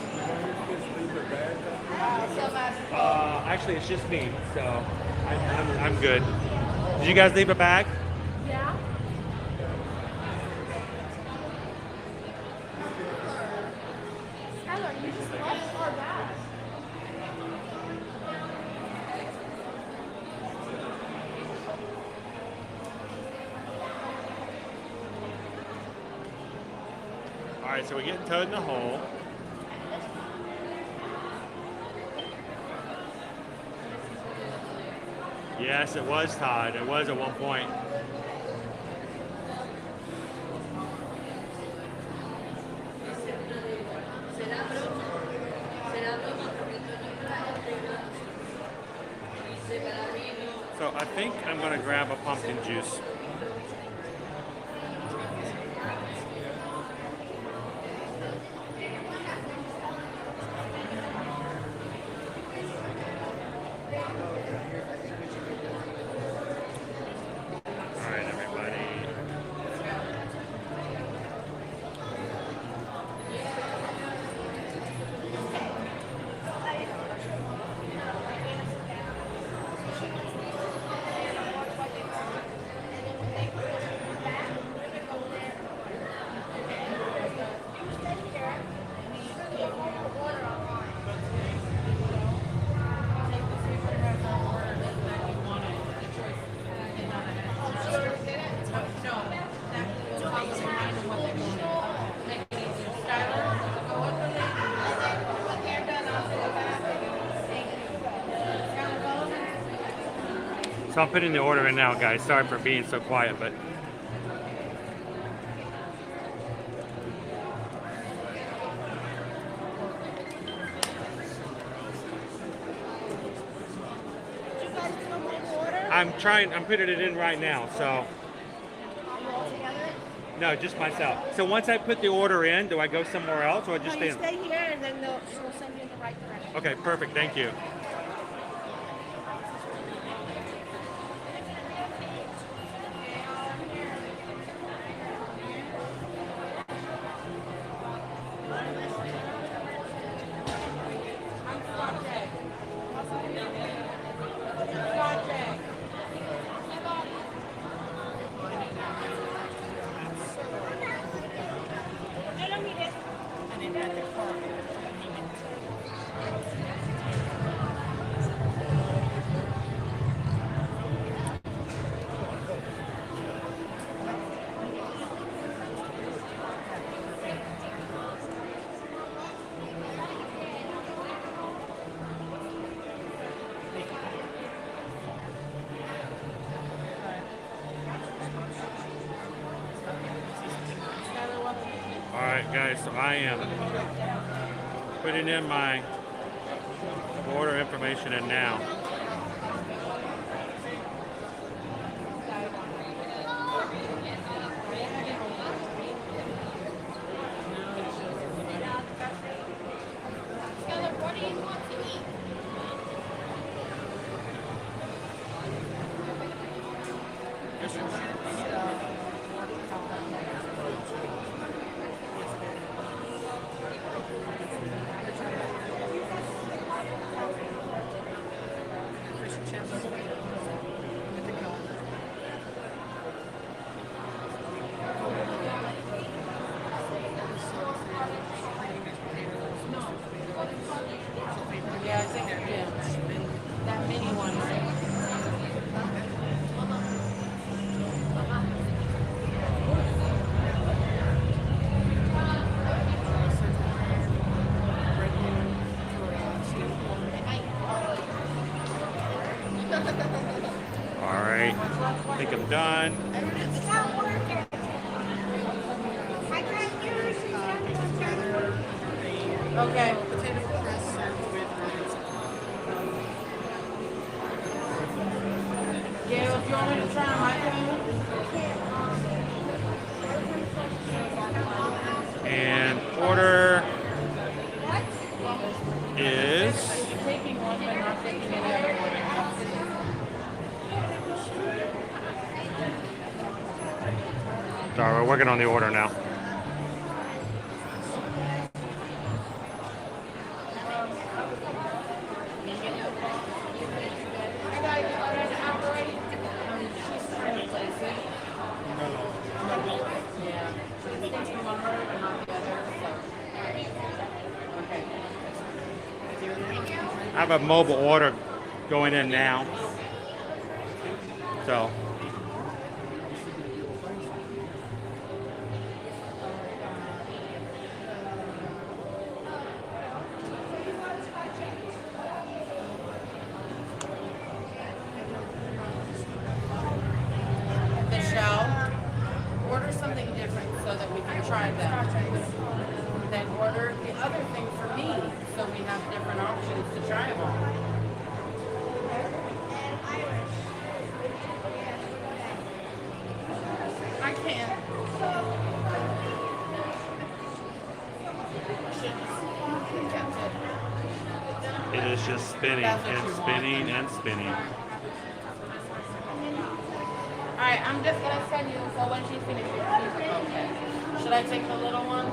Actually, it's just me, so I'm good. Did you guys leave a bag? Yeah. Skylar, you just left our bag. All right, so we're getting Toad in the hole. Yes, it was Todd. It was at one point. So I think I'm going to grab a pumpkin juice. All right, everybody. So I'm putting the order in now, guys. Sorry for being so quiet, but Did you guys do a mobile order? I'm putting it in right now. So Are you all together? no, just myself. So once I put the order in, do I go somewhere else or just No, you stay? stay here and then she'll send you in the right direction. Okay, perfect. Thank you. All right, guys, so I am putting in my order information in now. think I'm done. It's not working. I can't use it. Okay. Gail, do you want me to try my food? And order is Taking one but not taking any other one. sorry, we're working on the order now. I have a mobile order going in now. So Michelle, order something different so that we can try them. Then order the other thing for me so we have different options to try them on. I can't. it is just spinning and spinning and spinning. Alright, I'm just gonna send you, so when she finishes, okay. Should I take the little one?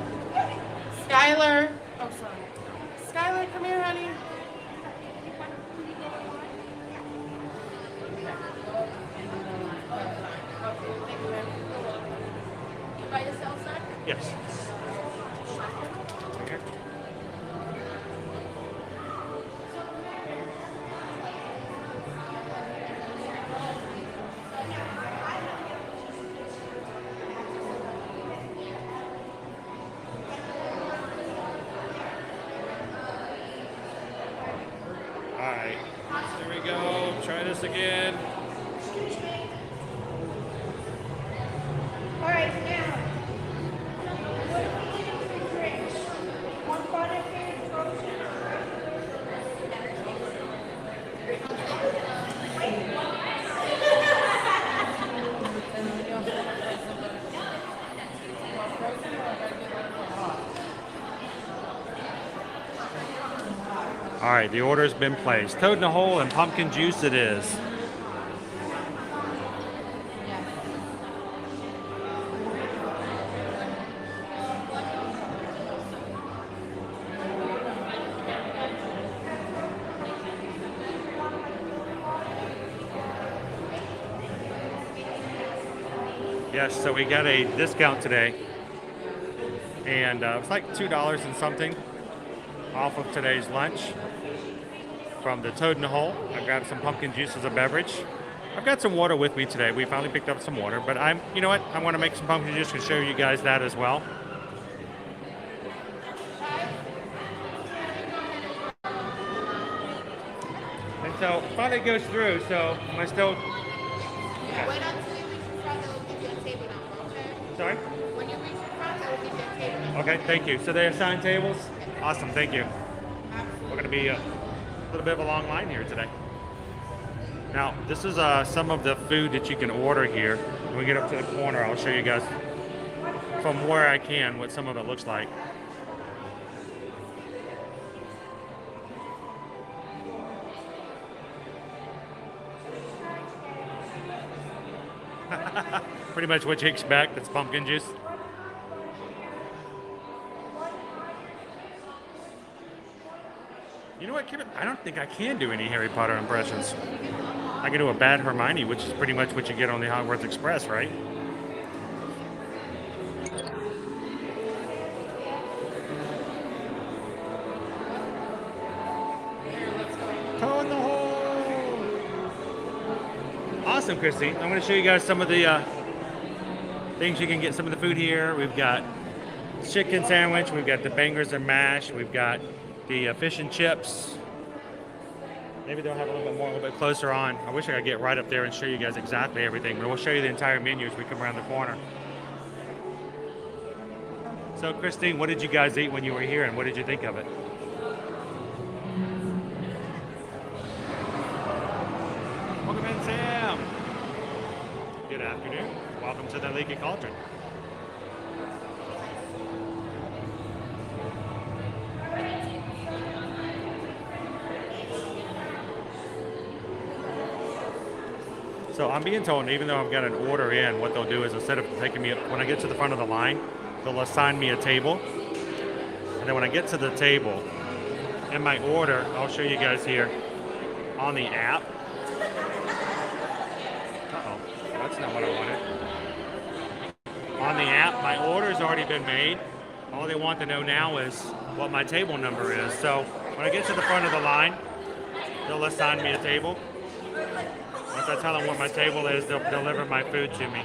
Skylar! Oh, sorry. Skylar, come here, honey. You by yourself, sir? Yes. Alright, there we go. Try this again. All right, now. One product here, All right, the order's been placed. Toad in the hole and pumpkin juice it is. Yes, so we got a discount today, and it was like $2 and something off of today's lunch from the Toad in the Hole. I grabbed some pumpkin juice as a beverage. I've got some water with me today. We finally picked up some water, but you know what? I want to make some pumpkin juice and show you guys that as well. And so finally goes through, so am I still... wait until you reach the front, they'll give you a table number, okay? Sorry? When you reach the front, they'll give you a table number. Okay, thank you. So they assign tables? Awesome, thank you. We're going to be a little bit of a long line here today. Now, this is some of the food that you can order here. When we get up to the corner, I'll show you guys from where I can what some of it looks like. Pretty much what you expect. It's pumpkin juice. You know what, Kevin? I don't think I can do any Harry Potter impressions. I can do a bad Hermione, which is pretty much what you get on the Hogwarts Express, right? Toe in the hole! Awesome, Christy. I'm going to show you guys some of the things you can get. Some of the food here. We've got chicken sandwich. We've got the bangers and mash. We've got the fish and chips. Maybe they'll have a little bit closer on. I wish I could get right up there and show you guys exactly everything, but we'll show you the entire menu as we come around the corner. So, Christine, what did you guys eat when you were here, and what did you think of it? Welcome in, Sam. Good afternoon. Welcome to the Leaky Cauldron. So I'm being told, even though I've got an order in, what they'll do is instead of taking me, when I get to the front of the line, they'll assign me a table. And then when I get to the table, in my order, I'll show you guys here on the app. Uh-oh, that's not what I wanted. On the app, my order's already been made. All they want to know now is what my table number is. So when I get to the front of the line, they'll assign me a table. Once I tell them what my table is, they'll deliver my food to me.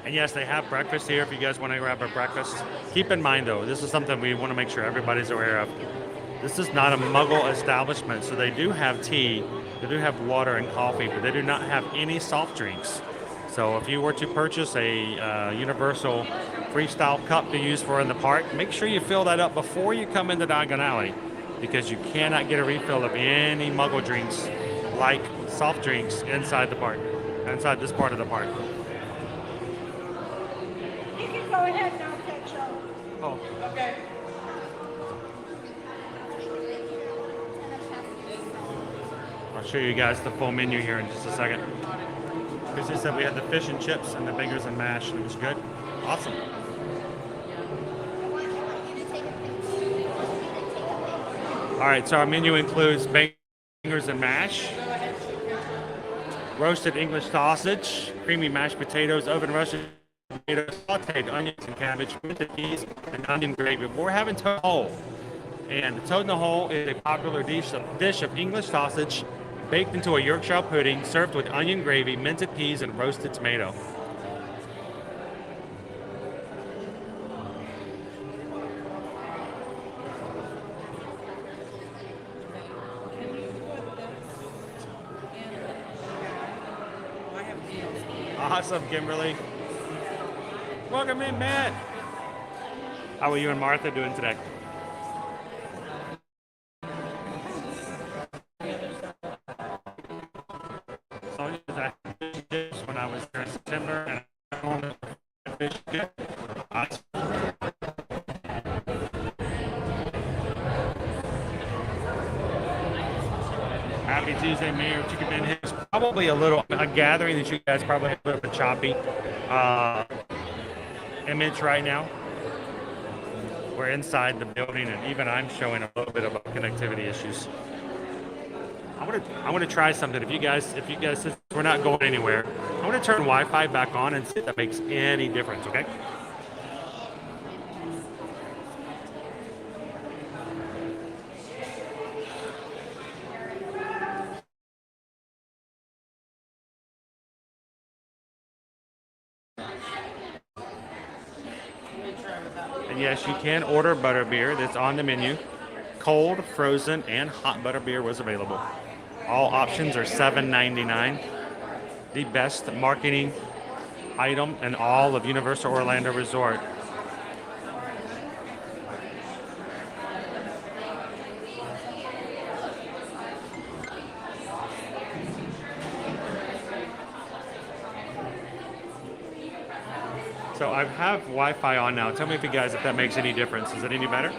And yes, they have breakfast here if you guys want to grab a breakfast. Keep in mind though, this is something we want to make sure everybody's aware of. This is not a Muggle establishment, so they do have tea, they do have water and coffee, but they do not have any soft drinks. So if you were to purchase a universal freestyle cup to use for in the park, make sure you fill that up before you come into Diagon Alley, because you cannot get a refill of any Muggle drinks like soft drinks inside the park, inside this part of the park. You can go ahead now, Ketchup. Oh. Okay. I'll show you guys the full menu here in just a second. Chrissy said we had the fish and chips and the bangers and mash, and it was good. Awesome. All right, so our menu includes bangers and mash, roasted English sausage, creamy mashed potatoes, oven roasted potatoes, sauteed onions and cabbage, minted peas, and onion gravy. But we're having toad in the hole, and the toad in the hole is a popular dish of English sausage baked into a Yorkshire pudding, served with onion gravy, minted peas, and roasted tomato. Awesome, Kimberly. Welcome in, Matt. How are you and Martha doing today? When I was there in September, and Happy Tuesday, Mayor Chicken Man. It's probably a gathering that you guys probably have a bit of a choppy image right now. We're inside the building, and even I'm showing a little bit of connectivity issues. I want to try something. If you guys, since we're not going anywhere, I want to turn Wi-Fi back on and see if that makes any difference. Okay. And yes, you can order butterbeer. That's on the menu. Cold, frozen, and hot butterbeer was available. All options are $7.99. The best marketing item in all of Universal Orlando Resort. So I have Wi-Fi on now. Tell me if that makes any difference. Is it any better?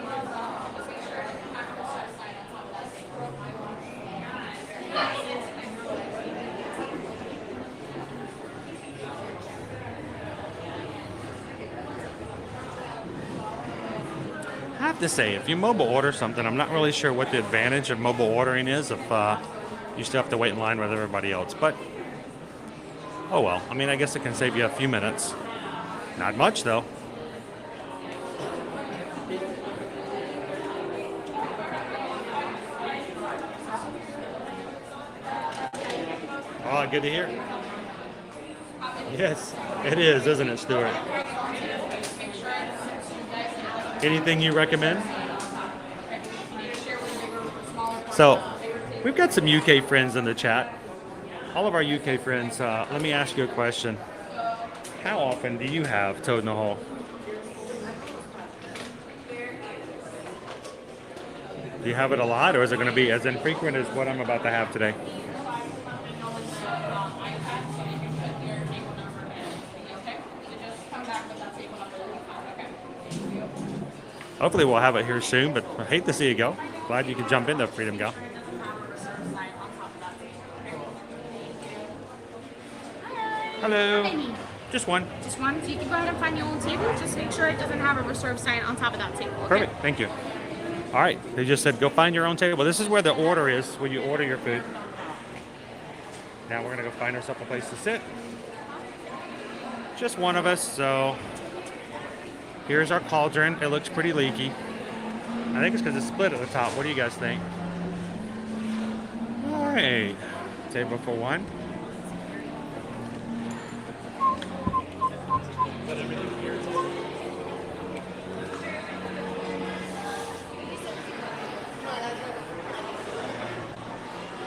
I have to say, if you mobile order something, I'm not really sure what the advantage of mobile ordering is if you still have to wait in line with everybody else. But, oh well. I mean, I guess it can save you a few minutes. Not much, though. Oh, good to hear. Yes, it is, isn't it, Stuart? Anything you recommend? So, we've got some UK friends in the chat. All of our UK friends, let me ask you a question. How often do you have Toad in the Hole? Do you have it a lot, or is it going to be as infrequent as what I'm about to have today? Hopefully we'll have it here soon, but I hate to see you go. Glad you could jump into Freedom Gal. Hello. Just one. Just one. So you can go ahead and find your own table. Just make sure it doesn't have a reserved sign on top of that table. Okay? Perfect. Thank you. All right. They just said go find your own table. This is where the order is when you order your food. Now we're going to go find ourselves a place to sit. Just one of us, so here's our cauldron. It looks pretty leaky. I think it's because it's split at the top. What do you guys think? All right. Table for one.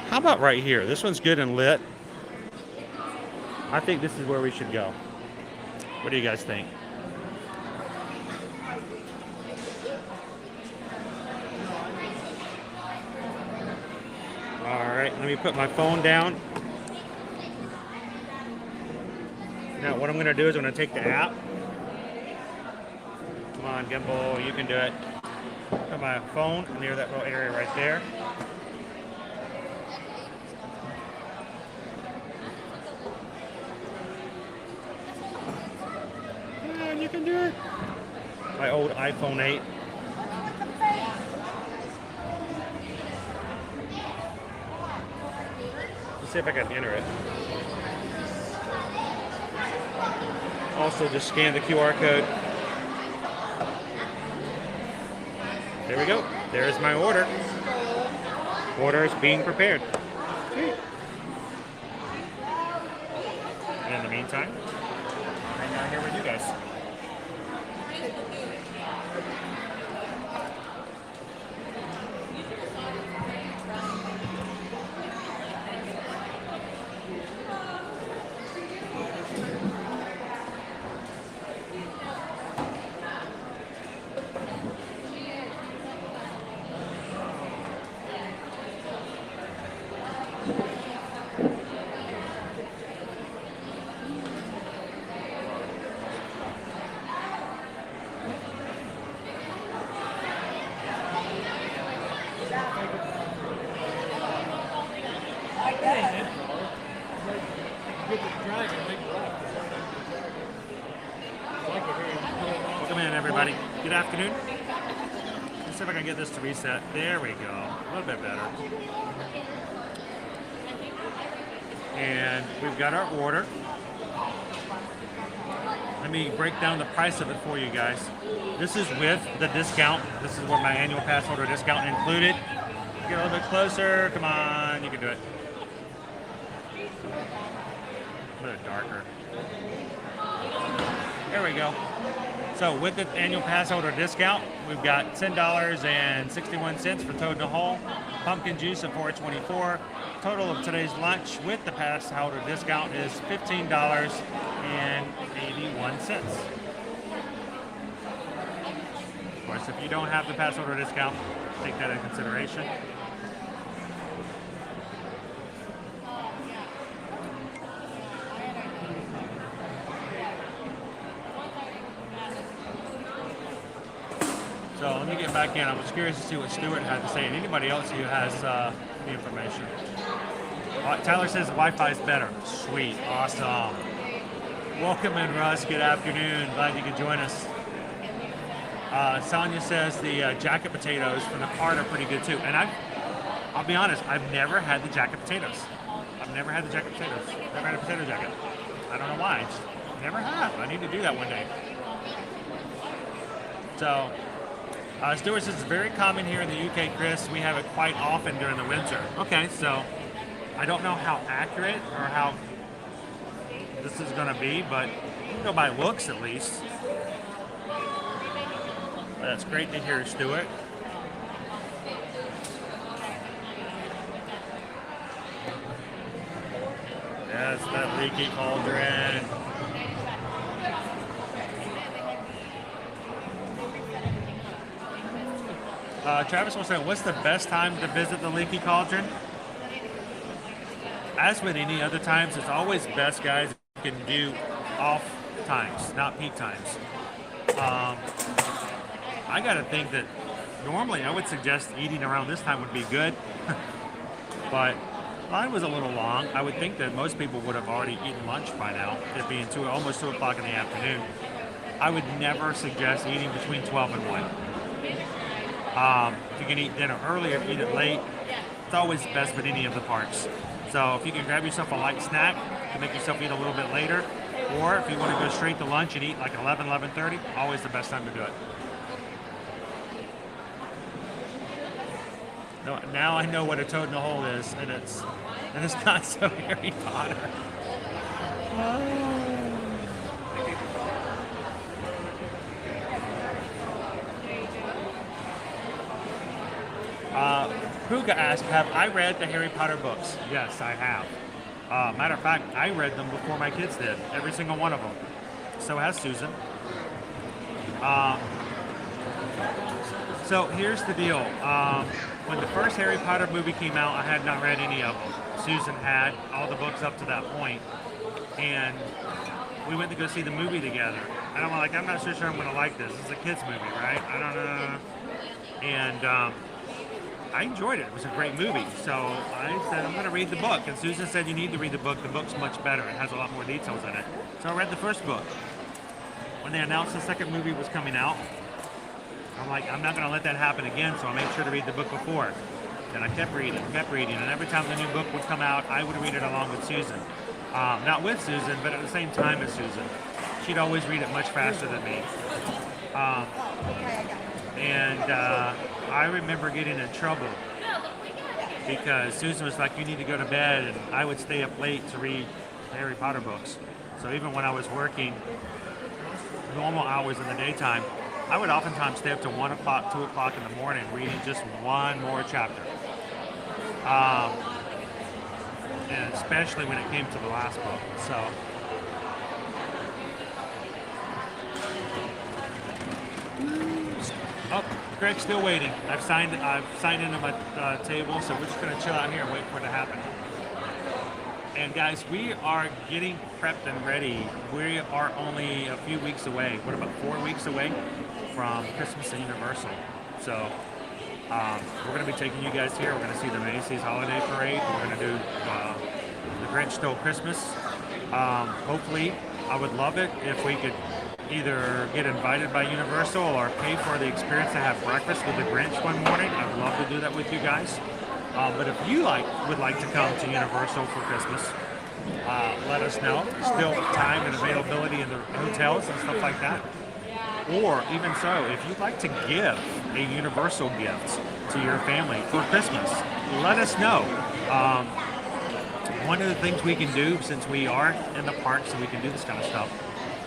How about right here? This one's good and lit. I think this is where we should go. What do you guys think? All right, let me put my phone down. Now what I'm gonna do is I'm gonna take the app. Come on, Gimbal, you can do it. Put my phone near that little area right there. Yeah, you can do it. My old iPhone 8. Let's see if I can enter it. Also, just scan the QR code. There we go. There's my order. Order is being prepared. Sweet. And in the meantime, I'm down here with you guys. Welcome in, everybody. Good afternoon. Let's see if I can get this to reset. There we go. A little bit better. And we've got our order. Let me break down the price of it for you guys. This is with the discount. This is with my annual pass holder discount included. Get a little bit closer. Come on, you can do it. A little darker. There we go. So with the annual pass holder discount, we've got $10.61 for Toad in the Hole, pumpkin juice of $4.24. Total of today's lunch with the pass holder discount is $15.81. Of course, if you don't have the pass holder discount, take that in consideration. So let me get back in. I was curious to see what Stuart had to say and anybody else who has the information. Tyler says Wi-Fi is better. Sweet. Awesome. Welcome in, Russ. Good afternoon. Glad you could join us. Sonia says the jacket potatoes from the cart are pretty good too. And I'll be honest, I've never had the jacket potatoes. I've never had the jacket potatoes. Never had a potato jacket. I don't know why. Just never have. I need to do that one day. So, Stuart says it's very common here in the UK, Chris. We have it quite often during the winter. Okay, so I don't know how accurate or how this is going to be, but you know by looks at least. That's great to hear, Stuart. Yes, that Leaky Cauldron. Travis was saying, what's the best time to visit the Leaky Cauldron? As with any other times, it's always best, guys, if you can do off times, not peak times. I gotta think that normally I would suggest eating around this time would be good, but line was a little long. I would think that most people would have already eaten lunch by now, it being almost 2 o'clock in the afternoon. I would never suggest eating between 12 and 1. If you can eat dinner early or eat it late, it's always best with any of the parks. So if you can grab yourself a light snack to make yourself eat a little bit later, or if you want to go straight to lunch and eat like 11, 11:30, always the best time to do it. Now I know what a toad in the hole is, and it's not so Harry Potter. Puka asked, have I read the Harry Potter books? Yes, I have. Matter of fact, I read them before my kids did, every single one of them. So has Susan. So here's the deal. When the first Harry Potter movie came out, I had not read any of them. Susan had all the books up to that point, and we went to go see the movie together. And I'm like, I'm not so sure I'm going to like this. It's a kids movie, right? I don't know. And I enjoyed it. It was a great movie. So I said, I'm going to read the book. And Susan said, you need to read the book. The book's much better. It has a lot more details in it. So I read the first book. When they announced the second movie was coming out, I'm like, I'm not going to let that happen again, so I made sure to read the book before. Then I kept reading, and every time the new book would come out, I would read it along with Susan. Not with Susan, but at the same time as Susan. She'd always read it much faster than me. I remember getting in trouble because Susan was like, you need to go to bed, and I would stay up late to read Harry Potter books. So even when I was working normal hours in the daytime, I would oftentimes stay up to 1 o'clock, 2 o'clock in the morning reading just one more chapter. And especially when it came to the last book. So, oh, Greg's still waiting. I've signed into my table, so we're just gonna chill out here and wait for it to happen. And guys, we are getting prepped and ready. We are only a few weeks away. What about 4 weeks away from Christmas at Universal? So we're going to be taking you guys here. We're going to see the Macy's Holiday Parade. We're going to do the Grinch Stole Christmas. Hopefully, I would love it if we could either get invited by Universal or pay for the experience to have breakfast with the Grinch one morning. I'd love to do that with you guys. But if you would like to come to Universal for Christmas, let us know. Still time and availability in the hotels and stuff like that. Or even so, if you'd like to give a Universal gift to your family for Christmas, let us know. One of the things we can do, since we are in the parks and we can do this kind of stuff,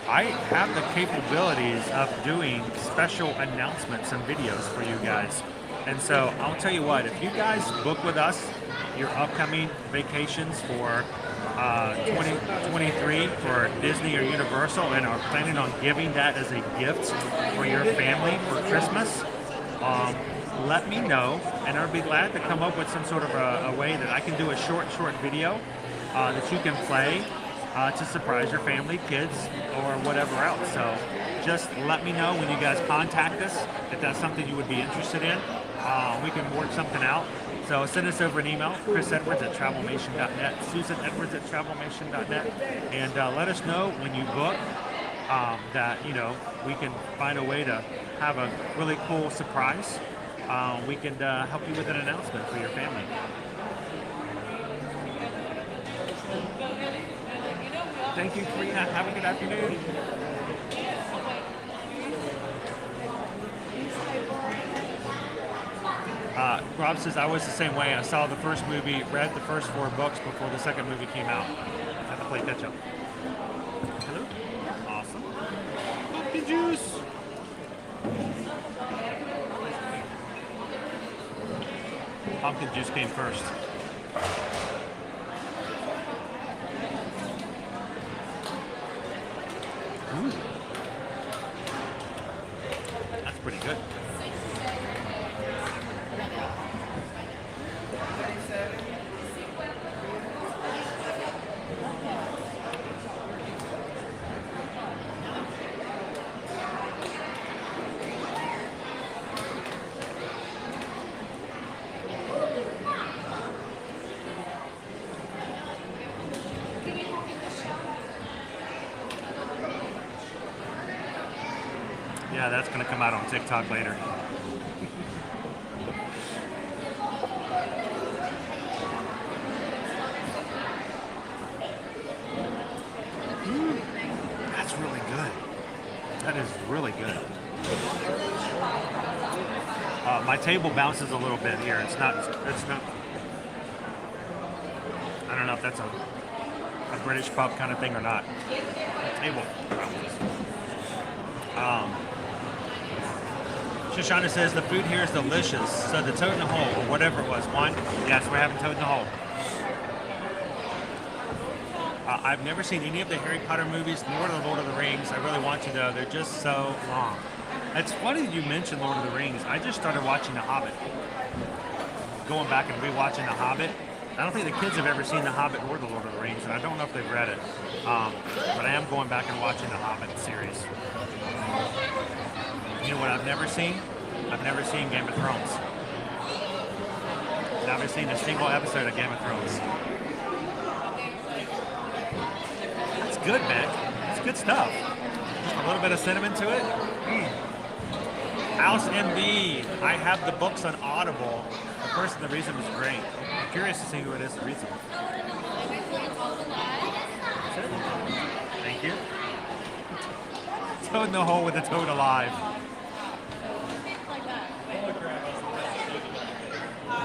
I have the capabilities of doing special announcements and videos for you guys. And so I'll tell you what, if you guys book with us your upcoming vacations for 2023 for Disney or Universal and are planning on giving that as a gift for your family for Christmas, let me know, and I'll be glad to come up with some sort of a way that I can do a short video that you can play to surprise your family, kids, or whatever else. So just let me know when you guys contact us if that's something you would be interested in. We can work something out. So send us over an email, chrisedwards@travelmation.net, susanedwards@travelmation.net, and let us know when you book that, we can find a way to have a really cool surprise. We can help you with an announcement for your family. Thank you, Karina. Have a good afternoon. Rob says, I was the same way. I saw the first movie, read the first 4 books before the second movie came out. I have to play catch up. Hello. Awesome. Pumpkin juice. Pumpkin juice came first. Ooh. That's pretty good. Yeah, that's going to come out on TikTok later. That's really good. That is really good. My table bounces a little bit here. It's not. I don't know if that's a British pub kind of thing or not. Table bounces. Shoshana says the food here is delicious. So the toad in the hole, or whatever it was, one. Yes, we're having toad in the hole. I've never seen any of the Harry Potter movies, nor the Lord of the Rings. I really want to though. They're just so long. It's funny you mentioned Lord of the Rings. I just started watching The Hobbit. Going back and rewatching The Hobbit. I don't think the kids have ever seen The Hobbit or the Lord of the Rings, and I don't know if they've read it. But I am going back and watching The Hobbit series. You know what I've never seen? I've never seen Game of Thrones. Never seen a single episode of Game of Thrones. It's good, man. It's good stuff. Just a little bit of cinnamon to it. House MD. I have the books on Audible. The person that reads them is great. I'm curious to see who it is that reads them. Thank you. Toad in the hole with a toad alive.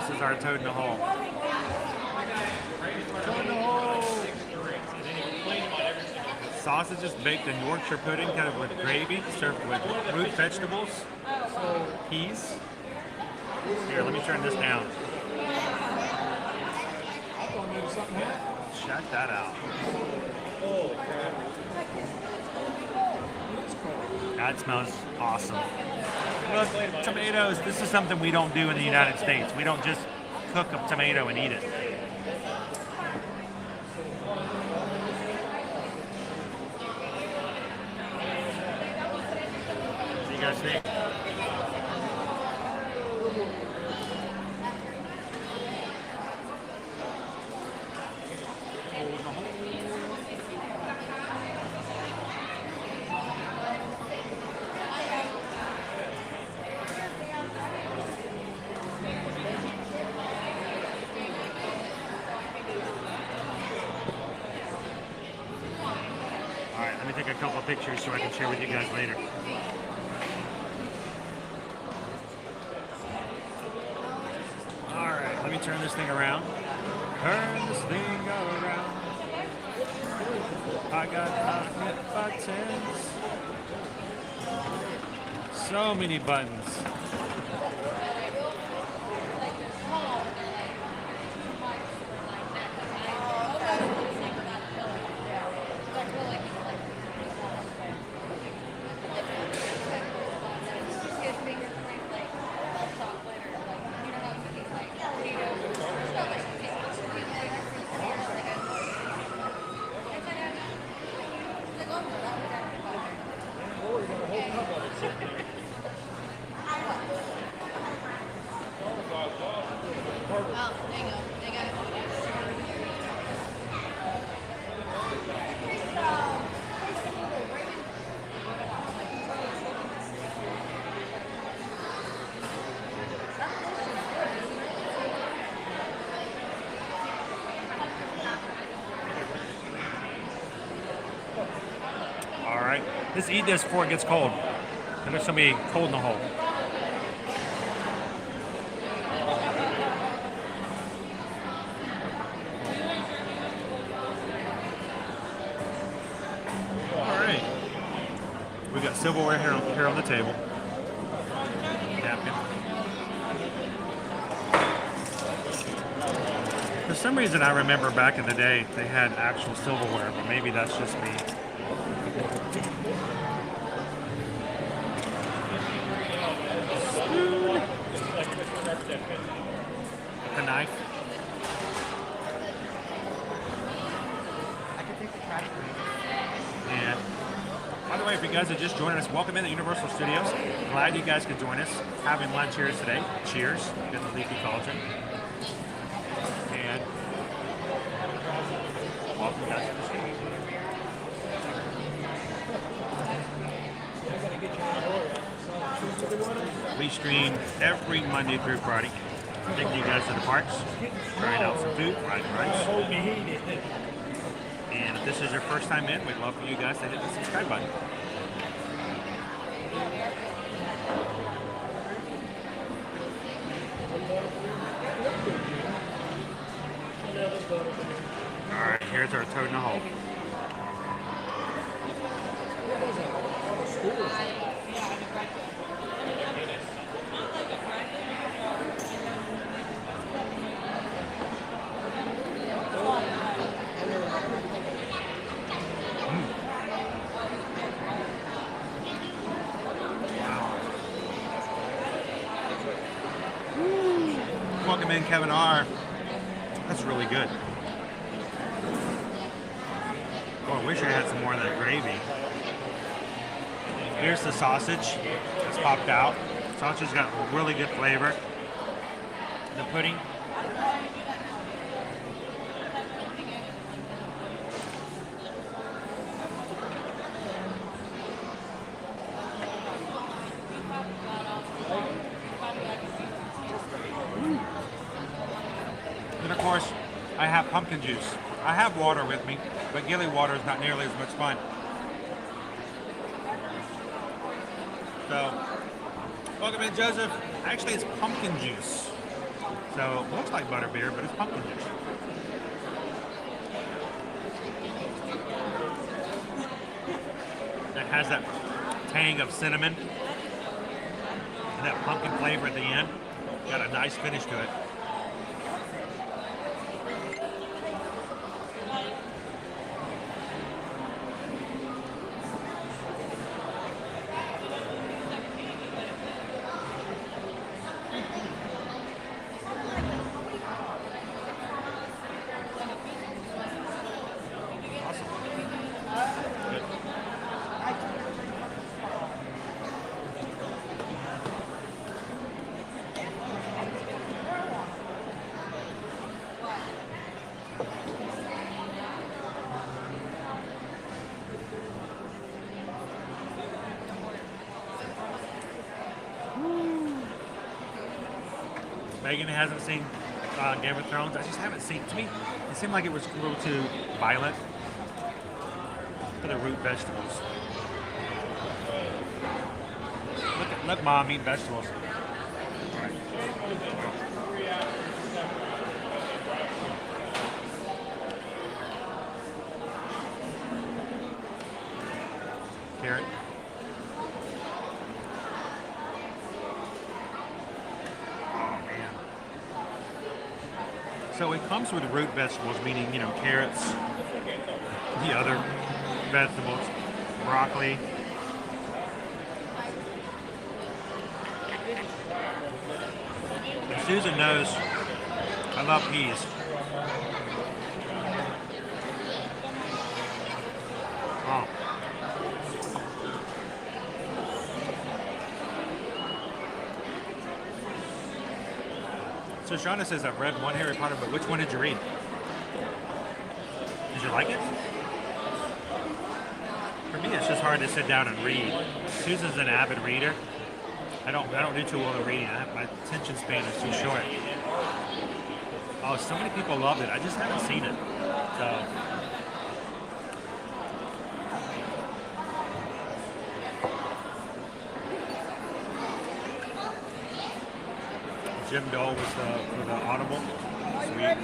This is our toad in the hole. Toad in the hole. Sausage is baked in Yorkshire pudding, kind of with gravy, served with root vegetables, peas. Here, let me turn this down. Check that out. That smells awesome. Look, tomatoes, this is something we don't do in the United States. We don't just cook a tomato and eat it. What do you guys think? Pictures so I can share with you guys later. Alright, let me turn this thing around. Turn this thing around. I got hit buttons. So many buttons. Let's eat this before it gets cold. And there's gonna be cold in the hole. silverware here on the table. Napkin. For some reason, I remember back in the day they had actual silverware, but maybe that's just me. Spoon. A knife. And by the way, if you guys are just joining us, welcome into Universal Studios. Glad you guys could join us. Having lunch here today. Cheers. Get the Leaky Cauldron. And welcome guys to the studio. We stream every Monday through Friday. Taking you guys to the parks, trying out some food, riding rides. And if this is your first time in, we'd love for you guys to hit the subscribe button. Alright, here's our toad in the hole. Welcome in, Kevin R. That's really good. Oh, I wish I had some more of that gravy. Here's the sausage. It's popped out. Sausage's got really good flavor. The pudding. And of course, I have pumpkin juice. I have water with me, but Gilly water is not nearly as much fun. So, welcome in, Joseph. Actually, it's pumpkin juice. So, it looks like butterbeer, but it's pumpkin juice. It has that tang of cinnamon and that pumpkin flavor at the end. Got a nice finish to it. Megan hasn't seen Game of Thrones. I just haven't seen. To me, it seemed like it was a little too violent for the root vegetables. Let Mom eat vegetables. All right. Carrot. So it comes with root vegetables, meaning, you know, carrots, the other vegetables, broccoli. And Susan knows I love peas. Oh. So Shauna says, I've read one Harry Potter, but which one did you read? Did you like it? For me, it's just hard to sit down and read. Susan's an avid reader. I don't do too well at reading. My attention span is too short. Oh, so many people loved it. I just haven't seen it. So. Jim Dole was for the Audible. Sweet.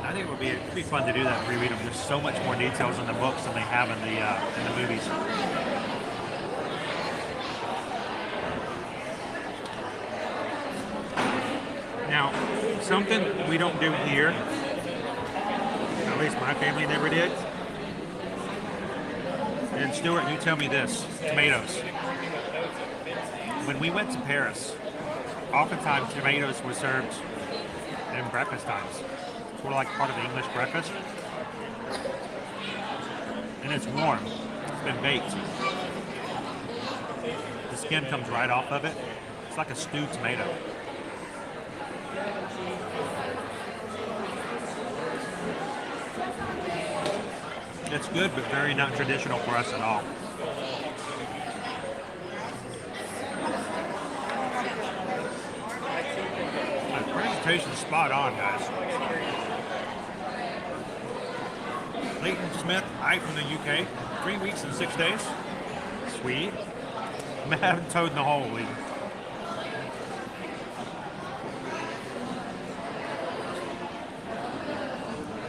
I think it would be fun to do that, reread them. There's so much more details in the books than they have in the movies. something we don't do here, at least my family never did. And Stuart, you tell me this, tomatoes. When we went to Paris, oftentimes tomatoes were served in breakfast times. It's sort of like part of the English breakfast. And it's warm, it's been baked. The skin comes right off of it. It's like a stewed tomato. It's good, but very not traditional for us at all. The presentation's spot on, guys. Leighton Smith, hi from the UK. 3 weeks and 6 days. Sweet. I haven't towed in the hole, Leighton.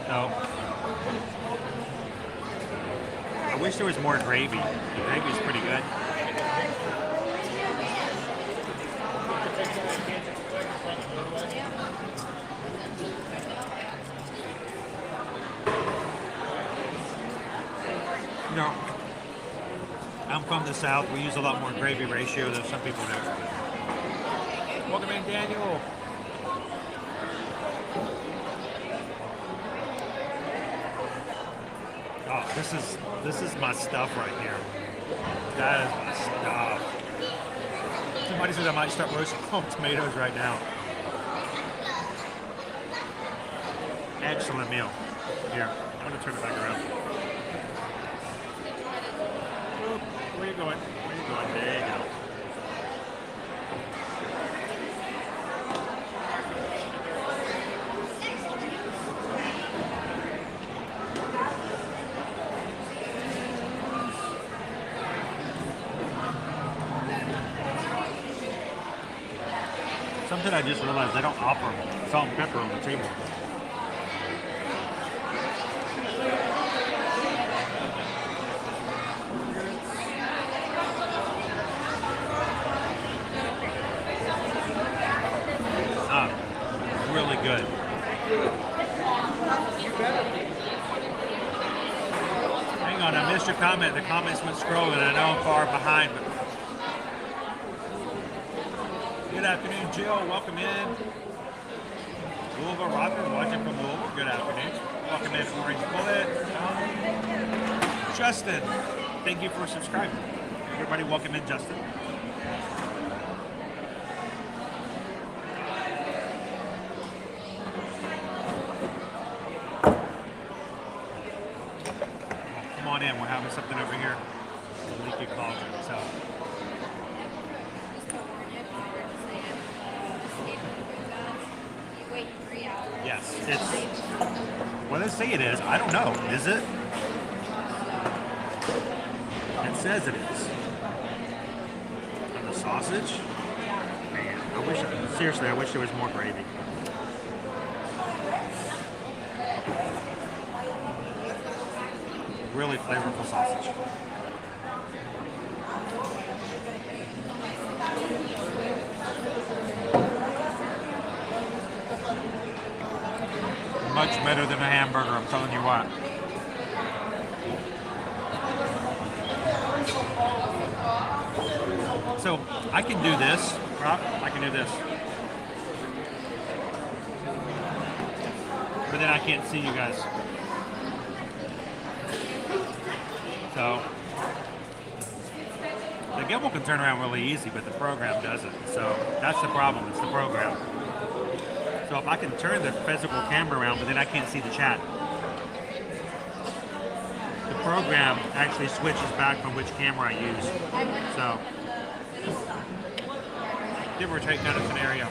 Oh. I wish there was more gravy. The gravy's pretty good. You know, I'm from the South. We use a lot more gravy ratio than some people do. Welcome in, Daniel. Oh, this is my stuff right here. That is my stuff. Somebody said I might start roasting tomatoes right now. Excellent meal. Here, I'm gonna turn it back around. Oop, where you going? Where you going? There you go. Something I just realized, they don't offer salt and pepper on the table. Really good. Hang on, I missed your comment. The comments went scrolling. I know I'm far behind, but good afternoon, Jill. Welcome in. Louisville Robin, watching from Louisville. Good afternoon. Welcome in, Orange Bullet. Justin, thank you for subscribing. Everybody, welcome in, Justin. Come on in. We're having something over here. The Leaky Cauldron. So. Yes, it's what does it say it is? I don't know. Is it? It says it is. And the sausage? Man, seriously, I wish there was more gravy. Really flavorful sausage. Much better than a hamburger, I'm telling you what. So I can do this, right? I can do this. But then I can't see you guys. So the gimbal can turn around really easy, but the program doesn't. So that's the problem, it's the program. So if I can turn the physical camera around, but then I can't see the chat. The program actually switches back from which camera I use. So, give or take kind of scenario.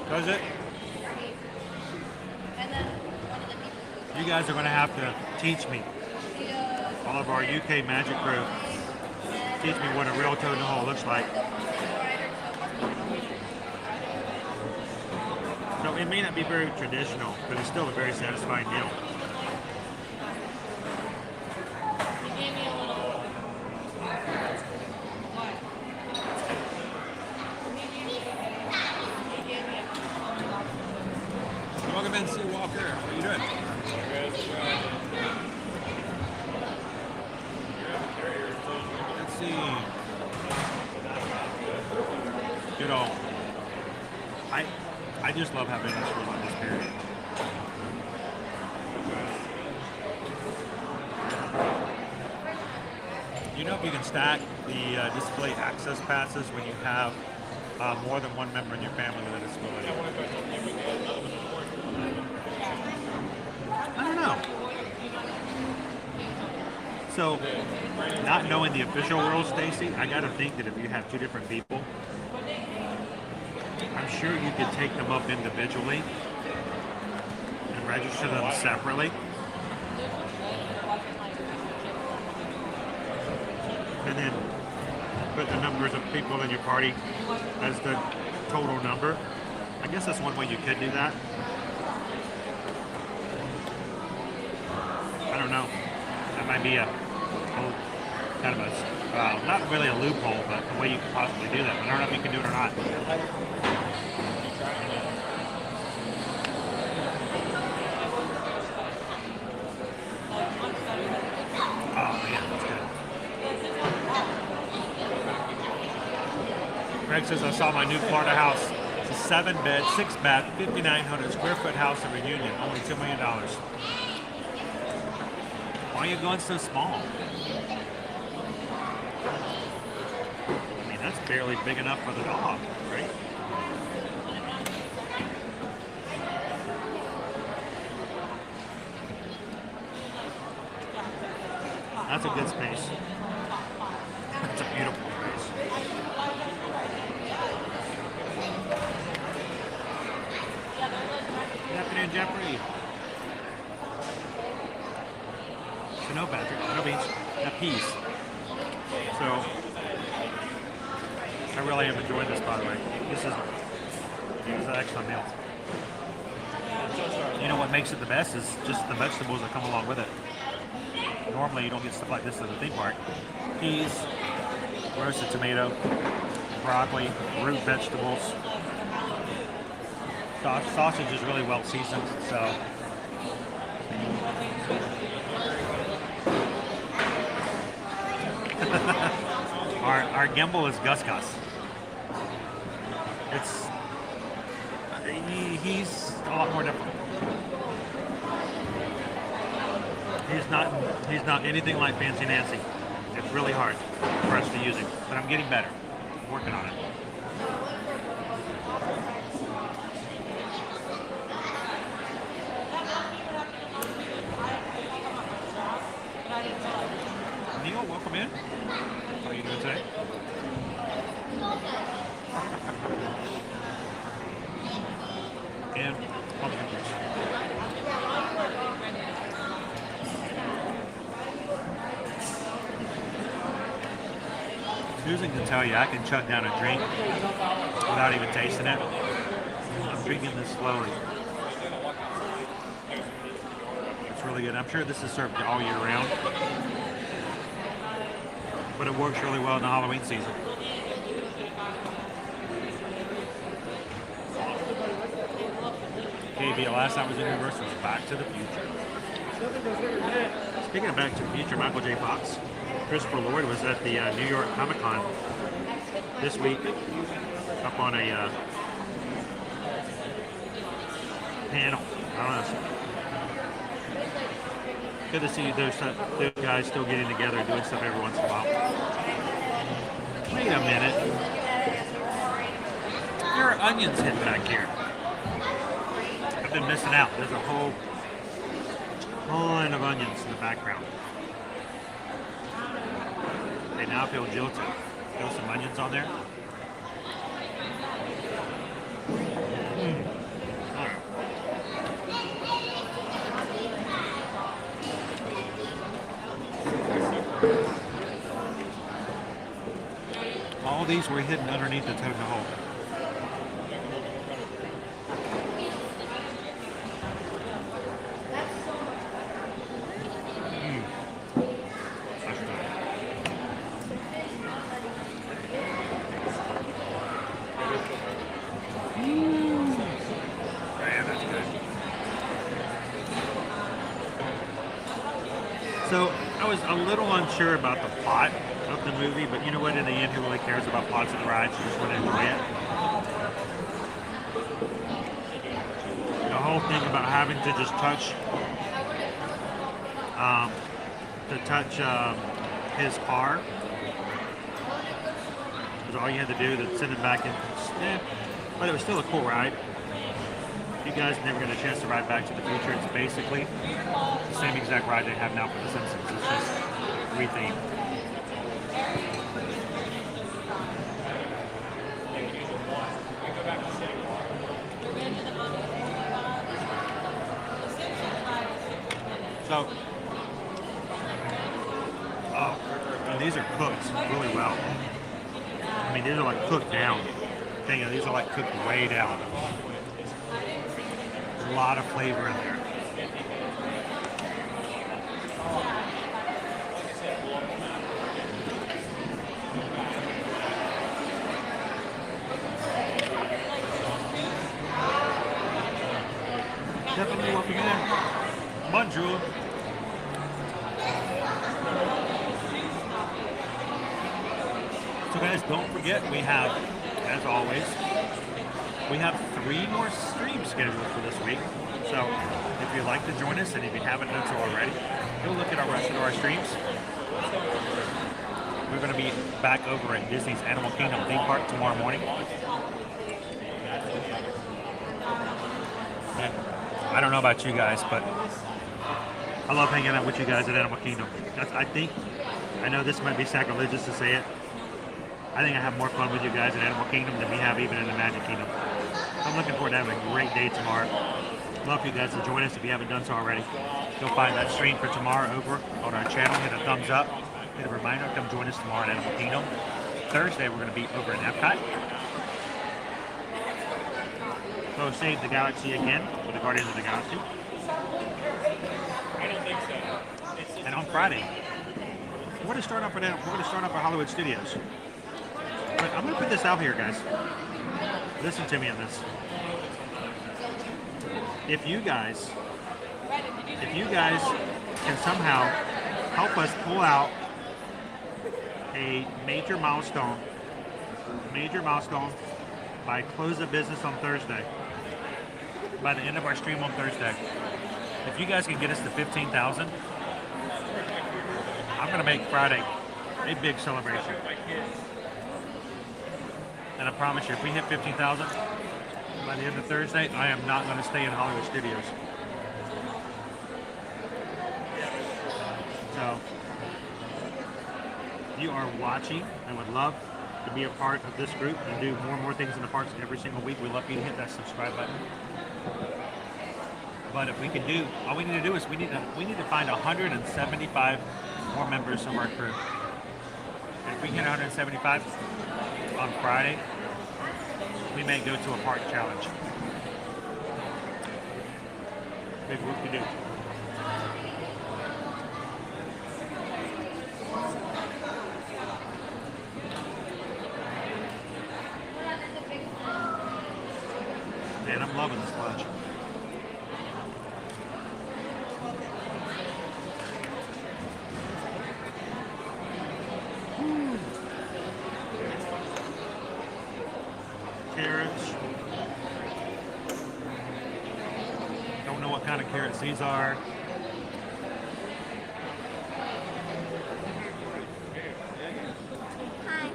Does it? You guys are going to have to teach me. All of our UK magic crew. Teach me what a real toad in the hole looks like. So it may not be very traditional, but it's still a very satisfying meal. Welcome in, Sue Walker. How are you doing? Let's see. You know, I just love having this room on this period. You know, if you can stack the display access passes when you have more than one member in your family with a disability. I don't know. So, not knowing the official rules, Stacy, I gotta think that if you have two different people, I'm sure you could take them up individually and register them separately. And then put the numbers of people in your party as the total number. I guess that's one way you could do that. I don't know. That might be a kind of a, not really a loophole, but a way you could possibly do that. But I don't know if you can do it or not. Oh man, that's good. Greg says, I saw my new Florida house. It's a 7-bed, 6-bath, 5,900 square foot house in Reunion. Only $2 million. Why are you going so small? I mean, that's barely big enough for the dog, right? That's a good space. That's a beautiful space. Good afternoon, Jeffrey. So no, Patrick, no beans, no peas. So, I really am enjoying this, by the way. This is an excellent meal. You know what makes it the best is just the vegetables that come along with it. Normally you don't get stuff like this at the theme park. Peas, roasted tomato, broccoli, root vegetables. Sausage is really well seasoned, so our gimbal is Gus Gus. He's a lot more difficult. He's not anything like Fancy Nancy. It's really hard for us to use him, but I'm getting better. I'm working on it. Neil, welcome in. How are you doing today? And pumpkin juice. Susan can tell you I can chuck down a drink without even tasting it. I'm drinking this slowly. It's really good. I'm sure this is served all year round, but it works really well in the Halloween season. KB, the last time I was in Universal was Back to the Future. Speaking of Back to the Future, Michael J. Fox, Christopher Lloyd was at the New York Comic Con this week, up on a panel. I don't know. Good to see those guys still getting together and doing stuff every once in a while. Wait a minute. There are onions hidden back here. I've been missing out. There's a whole ton of onions in the background. They now feel jilted. Throw some onions on there. All these were hidden underneath the totem hole. Man, that's good. So I was a little unsure about the plot of the movie, but you know what? In the end, who really cares about plots of the rides? You just want to enjoy it. The whole thing about having to just touch, his car, was all you had to do to send it back in. But it was still a cool ride. You guys never get a chance to ride Back to the Future. It's basically the same exact ride they have now for The Simpsons. It's just rethemed. So, and these are cooked really well. I mean, these are like cooked down. These are like cooked way down. A lot of flavor in there. Definitely welcome in. Bonjour. So guys, don't forget we have, as always, we have 3 more streams scheduled for this week. So if you'd like to join us, and if you haven't done so already, go look at our rest of our streams. We're going to be back over at Disney's Animal Kingdom theme park tomorrow morning. And I don't know about you guys, but I love hanging out with you guys at Animal Kingdom. I know this might be sacrilegious to say it. I think I have more fun with you guys at Animal Kingdom than we have even in the Magic Kingdom. I'm looking forward to having a great day tomorrow. Love for you guys to join us if you haven't done so already. Go find that stream for tomorrow over on our channel. Hit a thumbs up. Hit a reminder. Come join us tomorrow at Animal Kingdom. Thursday, we're going to be over in Epcot. Go save the galaxy again with the Guardians of the Galaxy. I don't think so. And on Friday, we're going to start up at Hollywood Studios. But I'm going to put this out here, guys. Listen to me on this. If you guys can somehow help us pull out a major milestone by close of business on Thursday, by the end of our stream on Thursday, if you guys can get us to 15,000, I'm going to make Friday a big celebration. And I promise you, if we hit 15,000 by the end of Thursday, I am not going to stay in Hollywood Studios. So, if you are watching and would love to be a part of this group and do more and more things in the parks every single week, we'd love for you to hit that subscribe button. But if we can do, all we need to do is we need to find 175 more members of our crew. And if we hit 175 on Friday, we may go to a park challenge. Big whoop to do. Man, I'm loving this lunch. Carrots. Don't know what kind of carrots these are. Hi.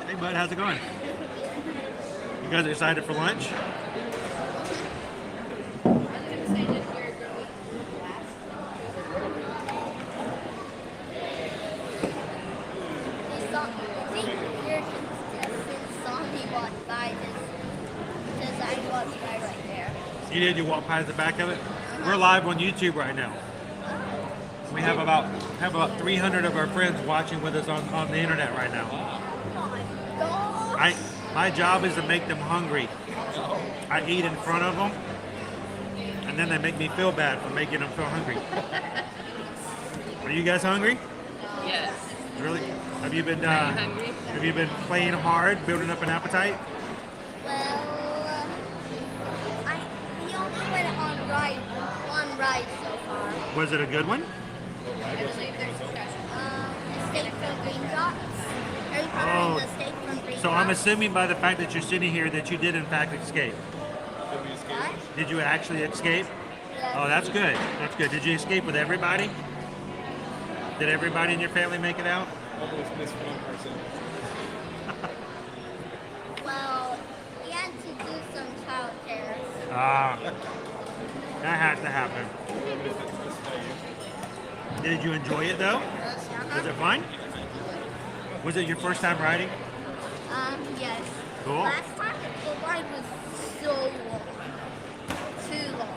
Hey bud, how's it going? You guys excited for lunch? You did? You walk past the back of it? We're live on YouTube right now. We have about 300 of our friends watching with us on the internet right now. My job is to make them hungry. I eat in front of them, and then they make me feel bad for making them feel hungry. Are you guys hungry? Yes. Really? Have you been playing hard, building up an appetite? We only went on ride so far. Was it a good one? believe there's Escape from Green Dots. Harry Potter Oh. and the Escape from Green So I'm Dots. assuming by the fact that you're sitting here that you did in fact escape. What? Did you actually escape? Yes. Oh, that's good. That's good. Did you escape with everybody? Did everybody in your family make it out? Almost missed one person. Well, we had to do some childcare. Ah, that has to happen. Did you enjoy it though? Was it fun? Was it your first time riding? Yes. Cool. Last time the ride was so long. Too long.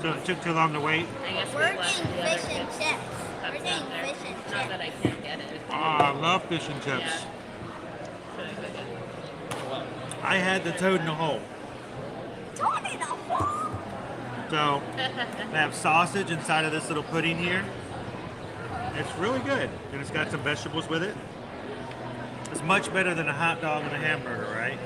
So it took too long to wait? I guess We're we getting left the other fish and kids chips. We're cups getting out there. fish and Not that I chips. can't get it. Oh, I love fish and chips. Yeah. Should I go get it? I had the toad in the hole. Toad in a hole. So they have sausage inside of this little pudding here. It's really good. And it's got some vegetables with it. It's much better than a hot dog and a hamburger, right?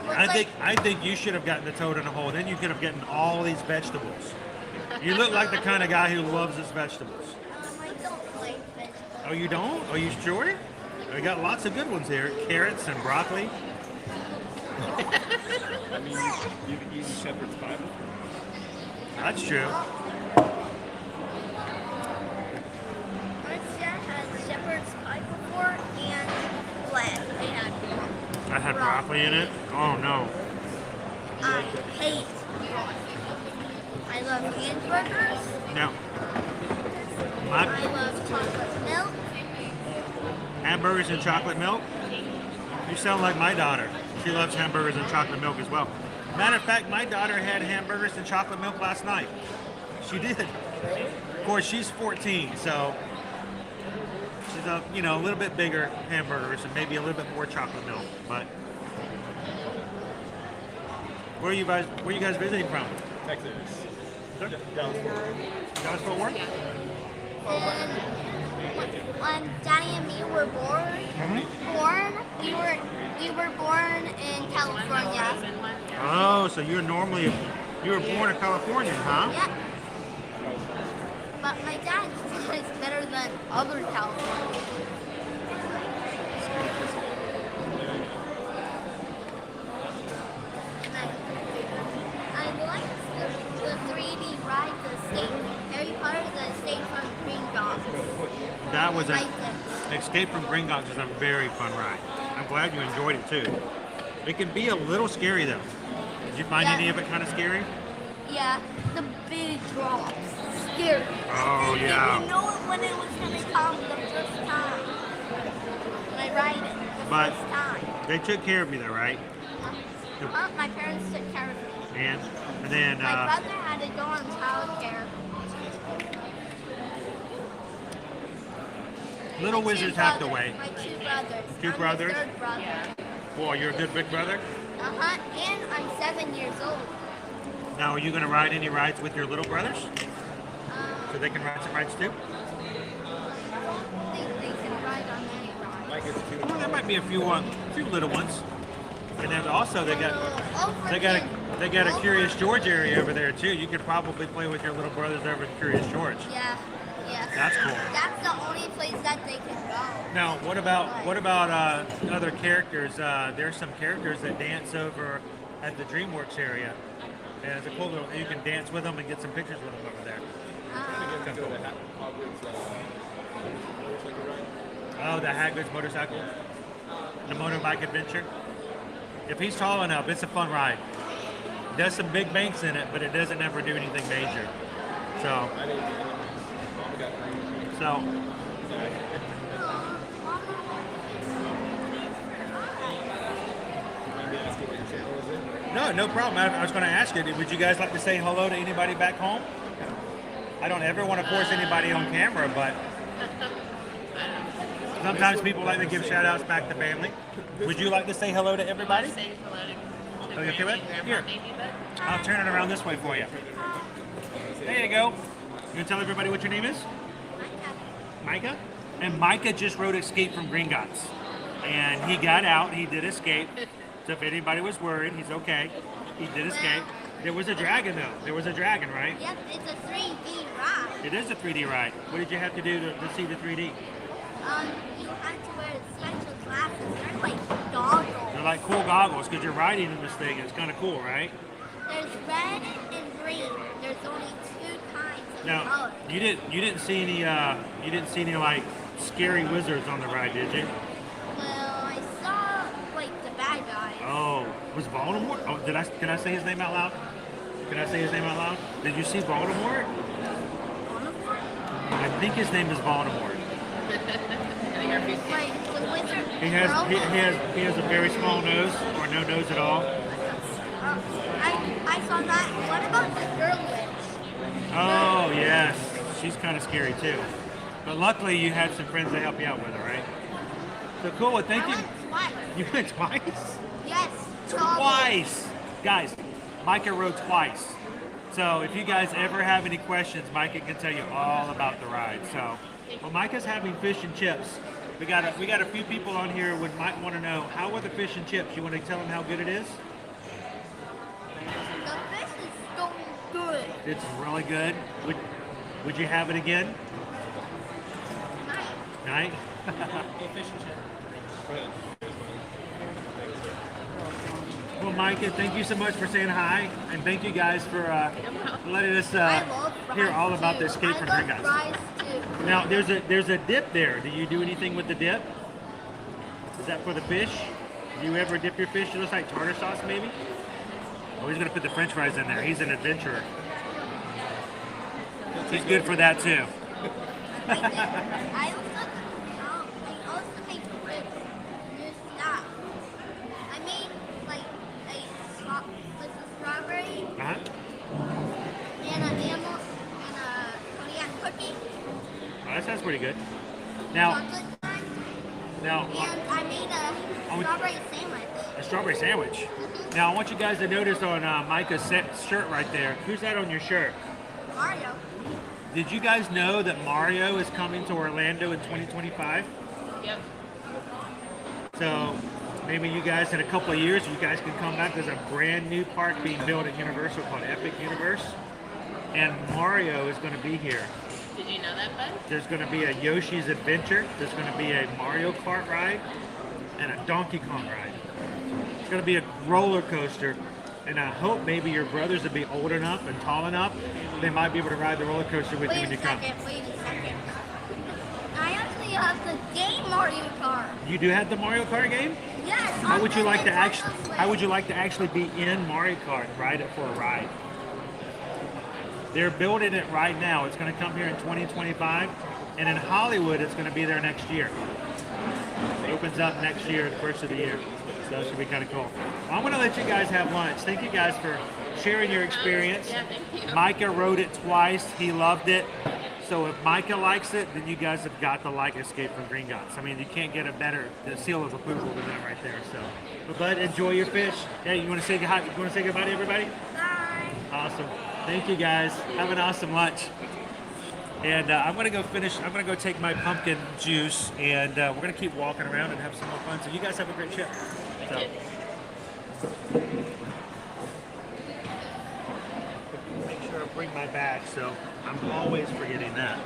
I think you should have gotten the toad in the hole. Then you could have gotten all these vegetables. You look like the kind of guy who loves his vegetables. I don't like vegetables. Oh, you don't? Are you sure? We got lots of good ones here. Carrots and broccoli. I mean, you've eaten shepherd's pie before? That's true. My dad had shepherd's pie before and what? They had I had broccoli in it. Oh no. I hate. I love hamburgers. No. I love chocolate milk. Hamburgers and chocolate milk? You sound like my daughter. She loves hamburgers and chocolate milk as well. Matter of fact, my daughter had hamburgers and chocolate milk last night. She did. Of course, she's 14, so she's a little bit bigger hamburgers and maybe a little bit more chocolate milk. But where are you guys visiting from? Texas. Sir? Dallas Fort Worth? And when Daddy and me were born, we were born in California. Oh, so you were born in California, huh? Yeah. But my dad is better than other Californians. I liked the 3D ride, the Escape, Harry Potter, the Escape from Green Dogs. That was Liked a it. Escape from Green Dogs is a very fun ride. I'm glad you enjoyed it too. It can be a little scary though. Did you find Yeah. any of it kind of scary? Yeah, the big drops. Scary. Oh, I yeah. didn't know it when it was going to come the first time. When I ride it the But- first time. They took care of me though, right? My parents took care of me. And then My brother had to go on childcare. little My two wizards have to brothers- wait. My two brothers. Two I'm the brothers? third brother. Boy, you're a good big brother. And I'm 7 years old. Now, are you going to ride any rides with your little brothers? Um, So they can ride some rides too? I don't think they can ride on any ride. Mike is too. Well, there might be a few little ones. And then also they got a Curious George area over there too. You could probably play with your little brothers over at Curious George. Yeah. That's cool. That's the only place that they can go. Now, what about other characters? There's some characters that dance over at the DreamWorks area, and it's a cool little. You can dance with them and get some pictures with them over there. Oh, the Hagrid's motorcycle, the motorbike adventure. If he's tall enough, it's a fun ride. Does some big banks in it, but it doesn't ever do anything major. So. No problem. I was going to ask you, would you guys like to say hello to anybody back home? I don't ever want to force anybody on camera, but sometimes people like to give shout outs back to family. Would you like to say hello to everybody? Say hello to Okay, okay, Granny, here. Grandma, maybe, but I'll turn it around this way for you. There you go. You want to tell everybody what your name is? Micah? And Micah just wrote Escape from Green Dots. And he got out, he did escape. So if anybody was worried, he's okay. He did escape. There was a dragon though. There was a dragon, right? Yep, it's a 3D ride. It is a 3D ride. What did you have to do to see the 3D? You have to wear special glasses. They're like goggles. They're like cool goggles because you're riding in this thing. It's kind of cool, right? There's red and green. There's only 2 kinds of Now colors. you didn't see any like scary wizards on the ride, did you? Well, I saw like the bad guys. Oh, was Voldemort? Oh, can I say his name out loud? Can I say his name out loud? Did you see Voldemort? I think his name is Voldemort. Like the wizard. He has a very small nose or no nose at all. I saw that. What about the girl witch? Oh yes, she's kind of scary too. But luckily you had some friends to help you out with her, right? So cool. Well, thank I you. went twice. You went twice? Yes. Twice! Guys, Micah rode twice. So if you guys ever have any questions, Micah can tell you all about the ride. So, well, Micah's having fish and chips. We got a few people on here who might want to know, how are the fish and chips? You want to tell them how good it is? The fish is so good. It's really good. Would you have it again? Night? Well, Micah, thank you so much for saying hi, and thank you guys for letting us I love hear fries all about too. the escape from I here, love guys. fries too. Now, there's a dip there. Do you do anything with the dip? Is that for the fish? Do you ever dip your fish? It looks like tartar sauce, maybe? Oh, he's gonna put the French fries in there. He's an adventurer. He's good for that too. I also make ribs. New stuff. I made like with a strawberry Uh-huh. and an animal and a cognac cookie. Oh, that sounds pretty good. Now, Chocolate time. now And I made a strawberry sandwich. a strawberry sandwich. Now, I want you guys to notice on Micah's shirt right there. Who's that on your shirt? Mario. Did you guys know that Mario is coming to Orlando in 2025? Yep. So maybe you guys in a couple of years, you guys can come back. There's a brand new park being built at Universal called Epic Universe, and Mario is going to be here. Did you know that, bud? There's going to be a Yoshi's Adventure. There's going to be a Mario Kart ride and a Donkey Kong ride. It's going to be a roller coaster, and I hope maybe your brothers will be old enough and tall enough. They might be able to ride the roller coaster with you when you come. Wait a second. I actually have the game Mario Kart. You do have the Mario Kart game? Yes. How would you like to actually? How would you like to actually be in Mario Kart, ride it for a ride? They're building it right now. It's going to come here in 2025, and in Hollywood, it's going to be there next year. It opens up next year, the first of the year. So it should be kind of cool. Well, I'm going to let you guys have lunch. Thank you guys for sharing your experience. Yeah, thank you. Micah rode it twice. He loved it. So if Micah likes it, then you guys have got to like Escape from Green Gots. I mean, you can't get a better seal of approval than that right there. So, but bud, enjoy your fish. Hey, you want to say hi? You want to say goodbye to everybody? Bye. Awesome. Thank you guys. Have an awesome lunch. And I'm gonna go finish. I'm gonna go take my pumpkin juice, and we're gonna keep walking around and have some more fun. So you guys have a great trip. So. Make sure I bring my bag, so I'm always forgetting that.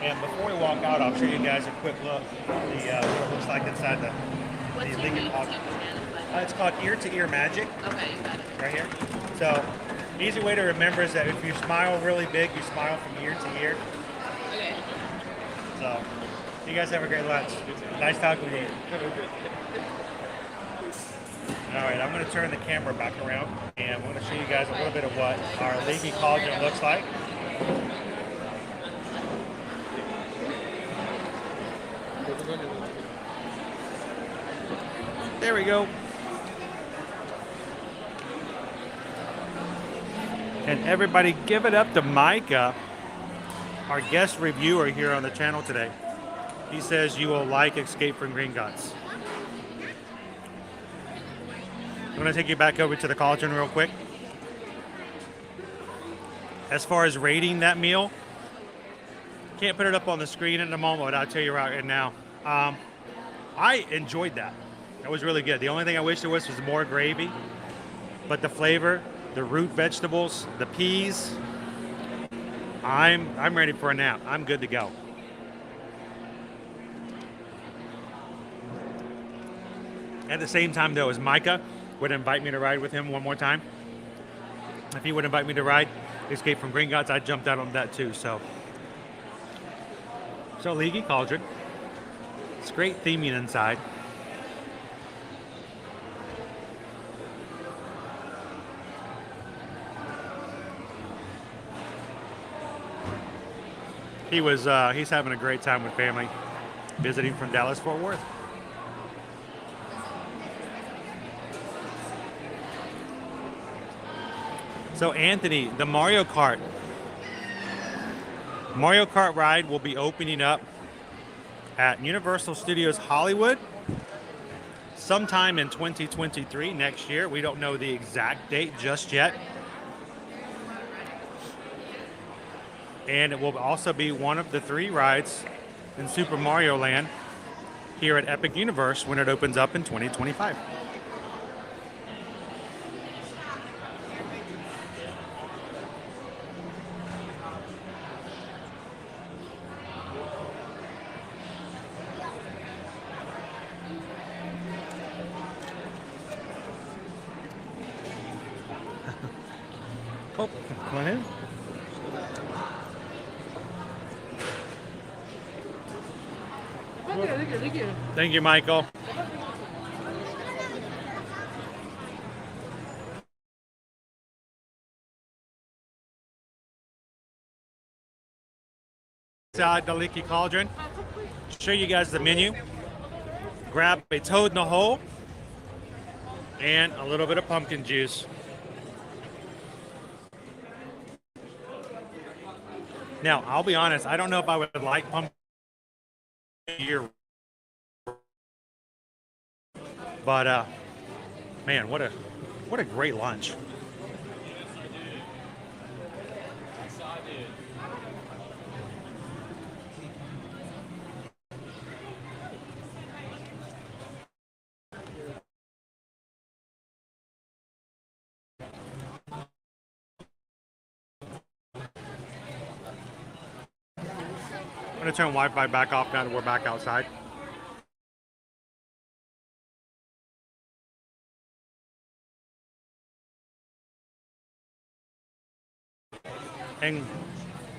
And before we walk out, I'll show you guys a quick look at what it looks like inside the What's your Leaky YouTube Cauldron. channel? It's called Ear to Ear Magic. Okay, got it. Right here. So, easy way to remember is that if you smile really big, you smile from ear to ear. Okay. So, you guys have a great lunch. Nice talking with you. All right, I'm going to turn the camera back around, and we're going to show you guys a little bit of what our Leaky Cauldron looks like. There we go. And everybody give it up to Micah, our guest reviewer here on the channel today. He says you will like Escape from Green Gots. I'm going to take you back over to the Cauldron real quick. As far as rating that meal, can't put it up on the screen at the moment, but I'll tell you right now. I enjoyed that. That was really good. The only thing I wish there was more gravy, but the flavor, the root vegetables, the peas, I'm ready for a nap. I'm good to go. At the same time, though, as Micah would invite me to ride with him one more time, if he would invite me to ride Escape from Green Gods, I jumped out on that too. So Leaky Cauldron. It's great theming inside. He's having a great time with family, visiting from Dallas Fort Worth. So Anthony, the Mario Kart ride will be opening up at Universal Studios Hollywood sometime in 2023, next year. We don't know the exact date just yet. And it will also be one of the 3 rides in Super Mario Land here at Epic Universe when it opens up in 2025. Oh, come on in. Thank you, Michael. Inside the Leaky Cauldron. Show you guys the menu. Grab a toad in the hole and a little bit of pumpkin juice. Now, I'll be honest, I don't know if I would like pumpkin year, but man, what a great lunch. I'm going to turn Wi-Fi back off now that we're back outside. And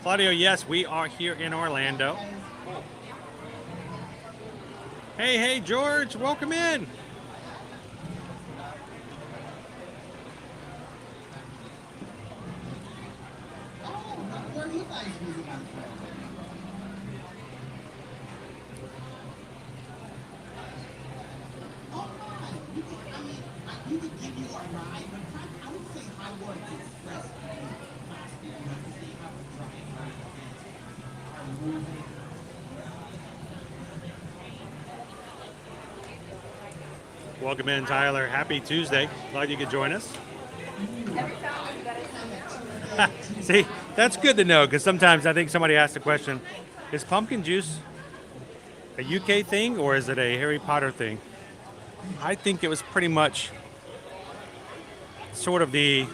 Claudio, yes, we are here in Orlando. Hey, George, welcome in. Welcome in, Tyler. Happy Tuesday. Glad you could join us. See, that's good to know, because sometimes I think somebody asked the question, is pumpkin juice a UK thing or is it a Harry Potter thing? I think it was pretty much sort of the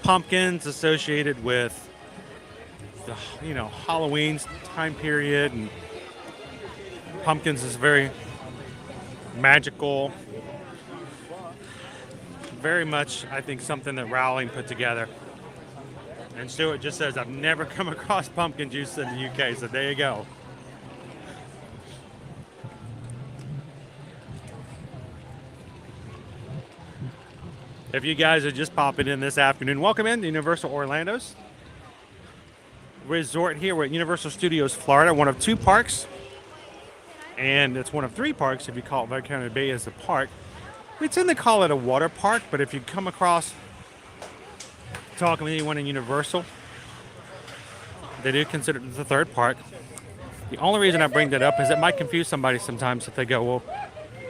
pumpkins associated with the, Halloween time period, and pumpkins is very magical. Very much, I think, something that Rowling put together. And Stuart just says, I've never come across pumpkin juice in the UK, so there you go. If you guys are just popping in this afternoon, welcome in to Universal Orlando's resort here. We're at Universal Studios Florida, one of 2 parks. And it's one of 3 parks if you call it Victoria Bay as a park. We tend to call it a water park, but if you come across talking with anyone in Universal, they do consider it the 3rd park. The only reason I bring that up is it might confuse somebody sometimes if they go, well,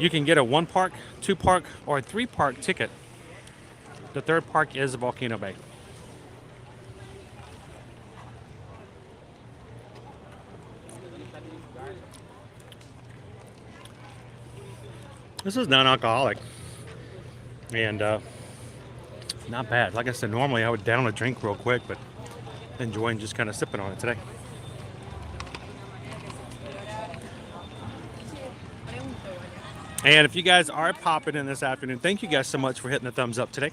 you can get a 1 park, 2 park, or a 3 park ticket. The 3rd park is Volcano Bay. This is non-alcoholic. And not bad. Like I said, normally I would down a drink real quick, but enjoying just kind of sipping on it today. And if you guys are popping in this afternoon, thank you guys so much for hitting the thumbs up today.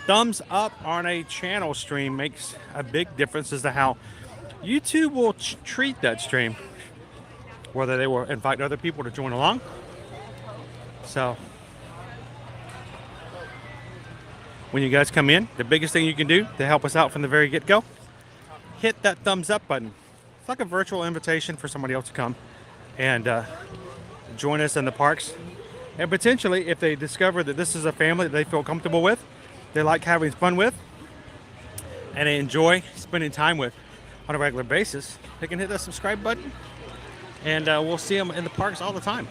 Thumbs up on a channel stream makes a big difference as to how YouTube will treat that stream, whether they will invite other people to join along. So when you guys come in, the biggest thing you can do to help us out from the very get-go, hit that thumbs up button. It's like a virtual invitation for somebody else to come and join us in the parks. And potentially, if they discover that this is a family that they feel comfortable with, they like having fun with, and they enjoy spending time with on a regular basis, they can hit that subscribe button, and we'll see them in the parks all the time.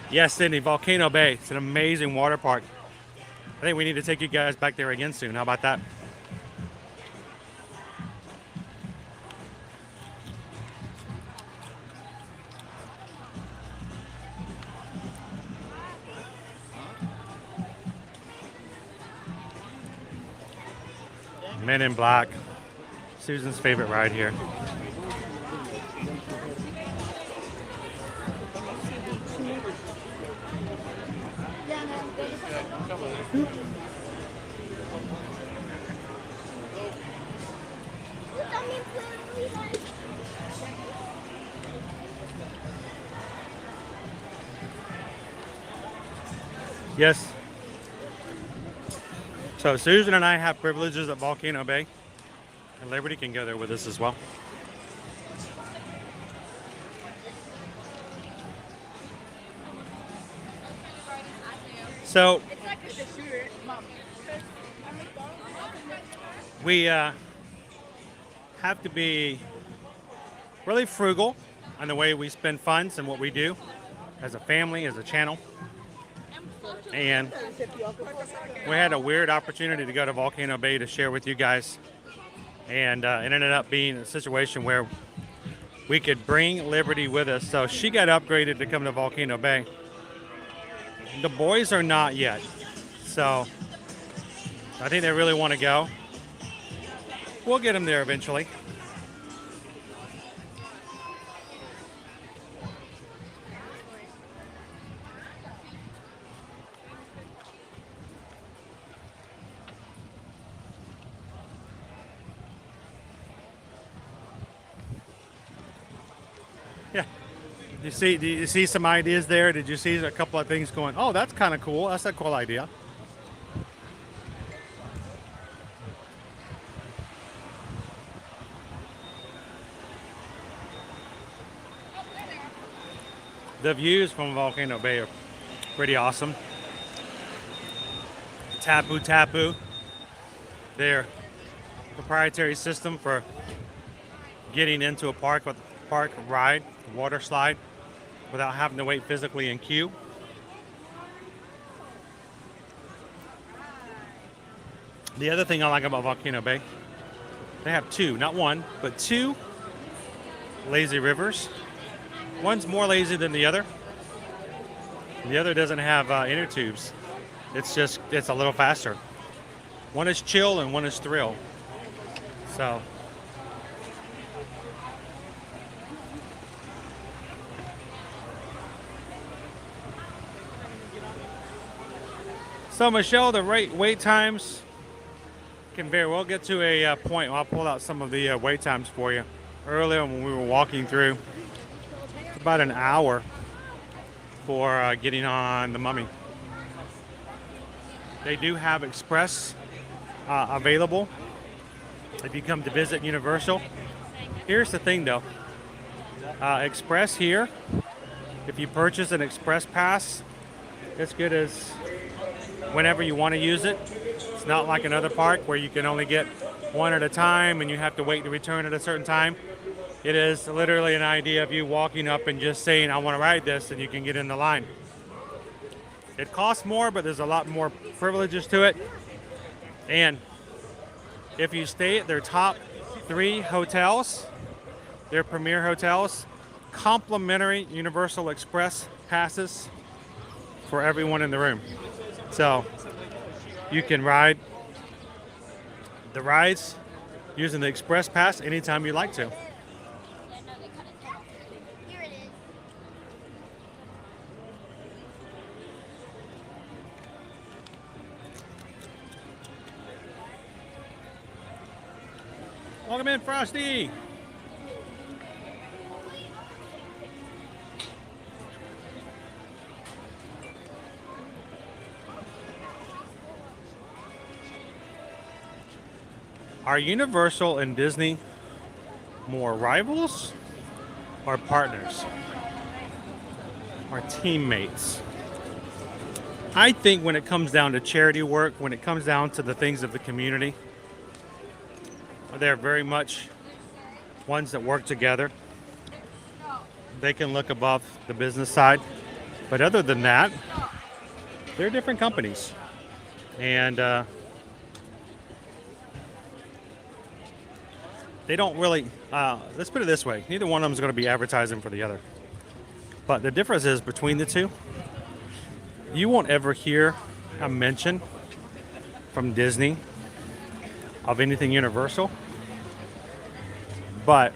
Yes, Sydney, Volcano Bay. It's an amazing water park. I think we need to take you guys back there again soon. How about that? Men in Black. Susan's favorite ride here. Yes. So Susan and I have privileges at Volcano Bay, and Liberty can go there with us as well. So we have to be really frugal on the way we spend funds and what we do as a family, as a channel. And we had a weird opportunity to go to Volcano Bay to share with you guys. And it ended up being a situation where we could bring Liberty with us. So she got upgraded to come to Volcano Bay. The boys are not yet. So I think they really want to go. We'll get them there eventually. Yeah. Do you see some ideas there? Did you see a couple of things going, oh, that's kind of cool. That's a cool idea. The views from Volcano Bay are pretty awesome. Tapu Tapu, their proprietary system for getting into a park ride, water slide, without having to wait physically in queue. The other thing I like about Volcano Bay, they have two, not one, but two lazy rivers. One's more lazy than the other. The other doesn't have inner tubes. It's a little faster. One is chill and one is thrill. So. So Michelle, the wait times can vary. We'll get to a point. I'll pull out some of the wait times for you. Earlier when we were walking through, it's about an hour for getting on the Mummy. They do have Express available if you come to visit Universal. Here's the thing though. Express here, if you purchase an Express pass, it's good as whenever you want to use it. It's not like another park where you can only get one at a time and you have to wait to return at a certain time. It is literally an idea of you walking up and just saying, I want to ride this, and you can get in the line. It costs more, but there's a lot more privileges to it. And if you stay at their top 3 hotels, their premier hotels, complimentary Universal Express passes for everyone in the room. So you can ride the rides using the Express Pass anytime you like to. Here it is. Welcome in, Frosty. Are Universal and Disney more rivals or partners or teammates? I think when it comes down to charity work, when it comes down to the things of the community, they're very much ones that work together. They can look above the business side. But other than that, they're different companies. And they don't really, let's put it this way, neither one of them is going to be advertising for the other. But the difference is between the two, you won't ever hear a mention from Disney of anything Universal. But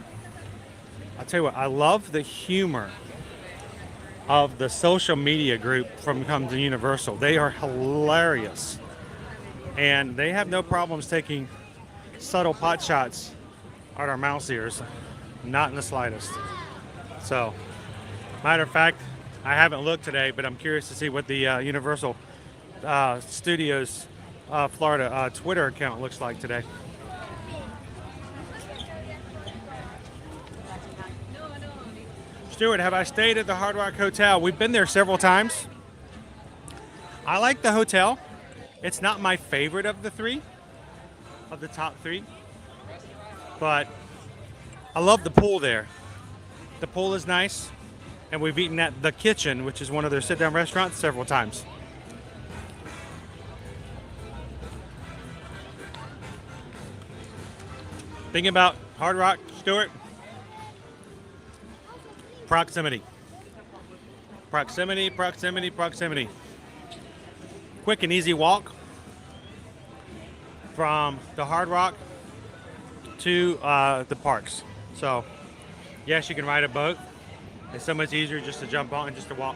I'll tell you what, I love the humor of the social media group from Come to Universal. They are hilarious. And they have no problems taking subtle pot shots at our mouse ears. Not in the slightest. So, matter of fact, I haven't looked today, but I'm curious to see what the Universal Studios Florida Twitter account looks like today. Stuart, have I stayed at the Hard Rock Hotel? We've been there several times. I like the hotel. It's not my favorite of the three, of the top three, but I love the pool there. The pool is nice, and we've eaten at The Kitchen, which is one of their sit-down restaurants, several times. Thinking about Hard Rock, Stuart? Proximity. Proximity, proximity, proximity. Quick and easy walk from the Hard Rock to the parks. So, yes, you can ride a boat. It's so much easier just to jump on and just to walk.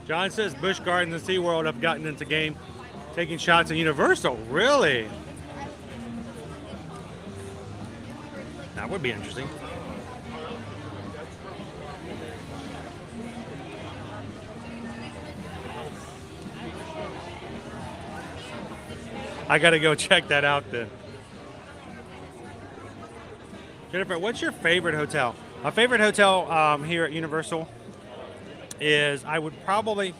John says Busch Gardens and SeaWorld have gotten into game taking shots at Universal. Really? That would be interesting. I gotta go check that out then. Jennifer, what's your favorite hotel? My favorite hotel here at Universal is, I would probably...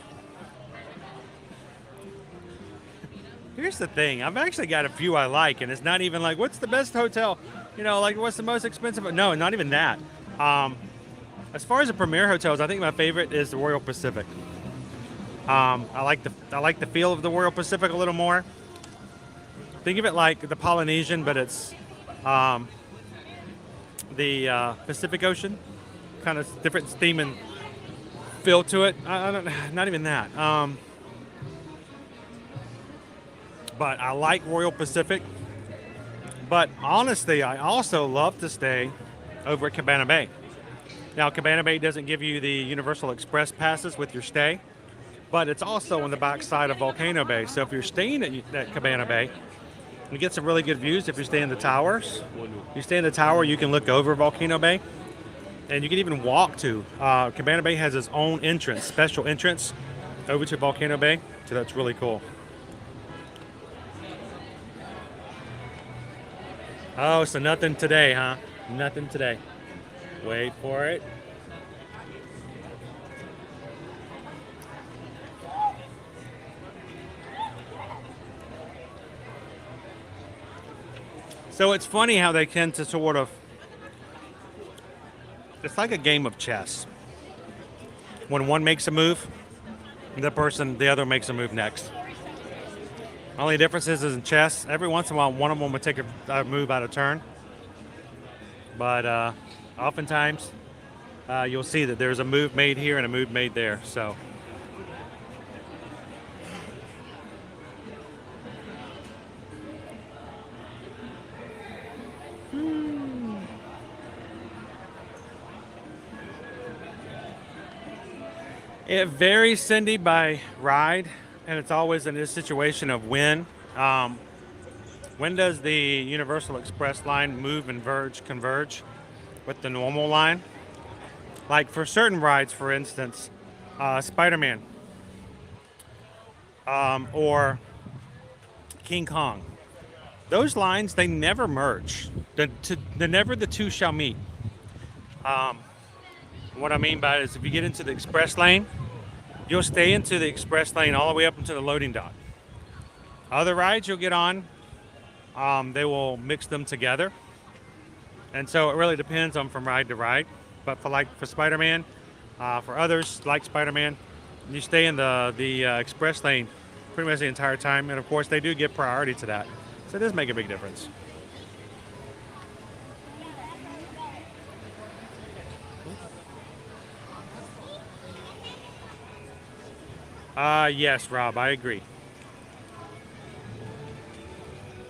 Here's the thing, I've actually got a few I like, and it's not even like, what's the best hotel? You know, like, what's the most expensive? No, not even that. As far as the premier hotels, I think my favorite is the Royal Pacific. I like the feel of the Royal Pacific a little more. Think of it like the Polynesian, but it's the Pacific Ocean, kind of different theme and feel to it. Not even that. But I like Royal Pacific. But honestly, I also love to stay over at Cabana Bay. Now, Cabana Bay doesn't give you the Universal Express passes with your stay, but it's also on the back side of Volcano Bay. So if you're staying at Cabana Bay, you get some really good views. If you stay in the towers, you stay in the tower, you can look over Volcano Bay, and you can even walk to. Cabana Bay has its own entrance, special entrance over to Volcano Bay, so that's really cool. Oh, so nothing today, huh? Nothing today. Wait for it. So it's funny how they tend to sort of, it's like a game of chess. When one makes a move, the other makes a move next. Only difference is in chess. Every once in a while, one of them would take a move out of turn. But oftentimes, you'll see that there's a move made here and a move made there. So. It varies, Cindy, by ride, and it's always in this situation of when. When does the Universal Express line move and converge with the normal line? Like for certain rides, for instance, Spider-Man or King Kong. Those lines, they never merge. Never the two shall meet. What I mean by it is if you get into the express lane, you'll stay into the express lane all the way up into the loading dock. Other rides you'll get on, they will mix them together. And so it really depends on from ride to ride. But for Spider-Man, for others like Spider-Man, you stay in the express lane pretty much the entire time. And of course they do give priority to that. So it does make a big difference. Yes, Rob, I agree.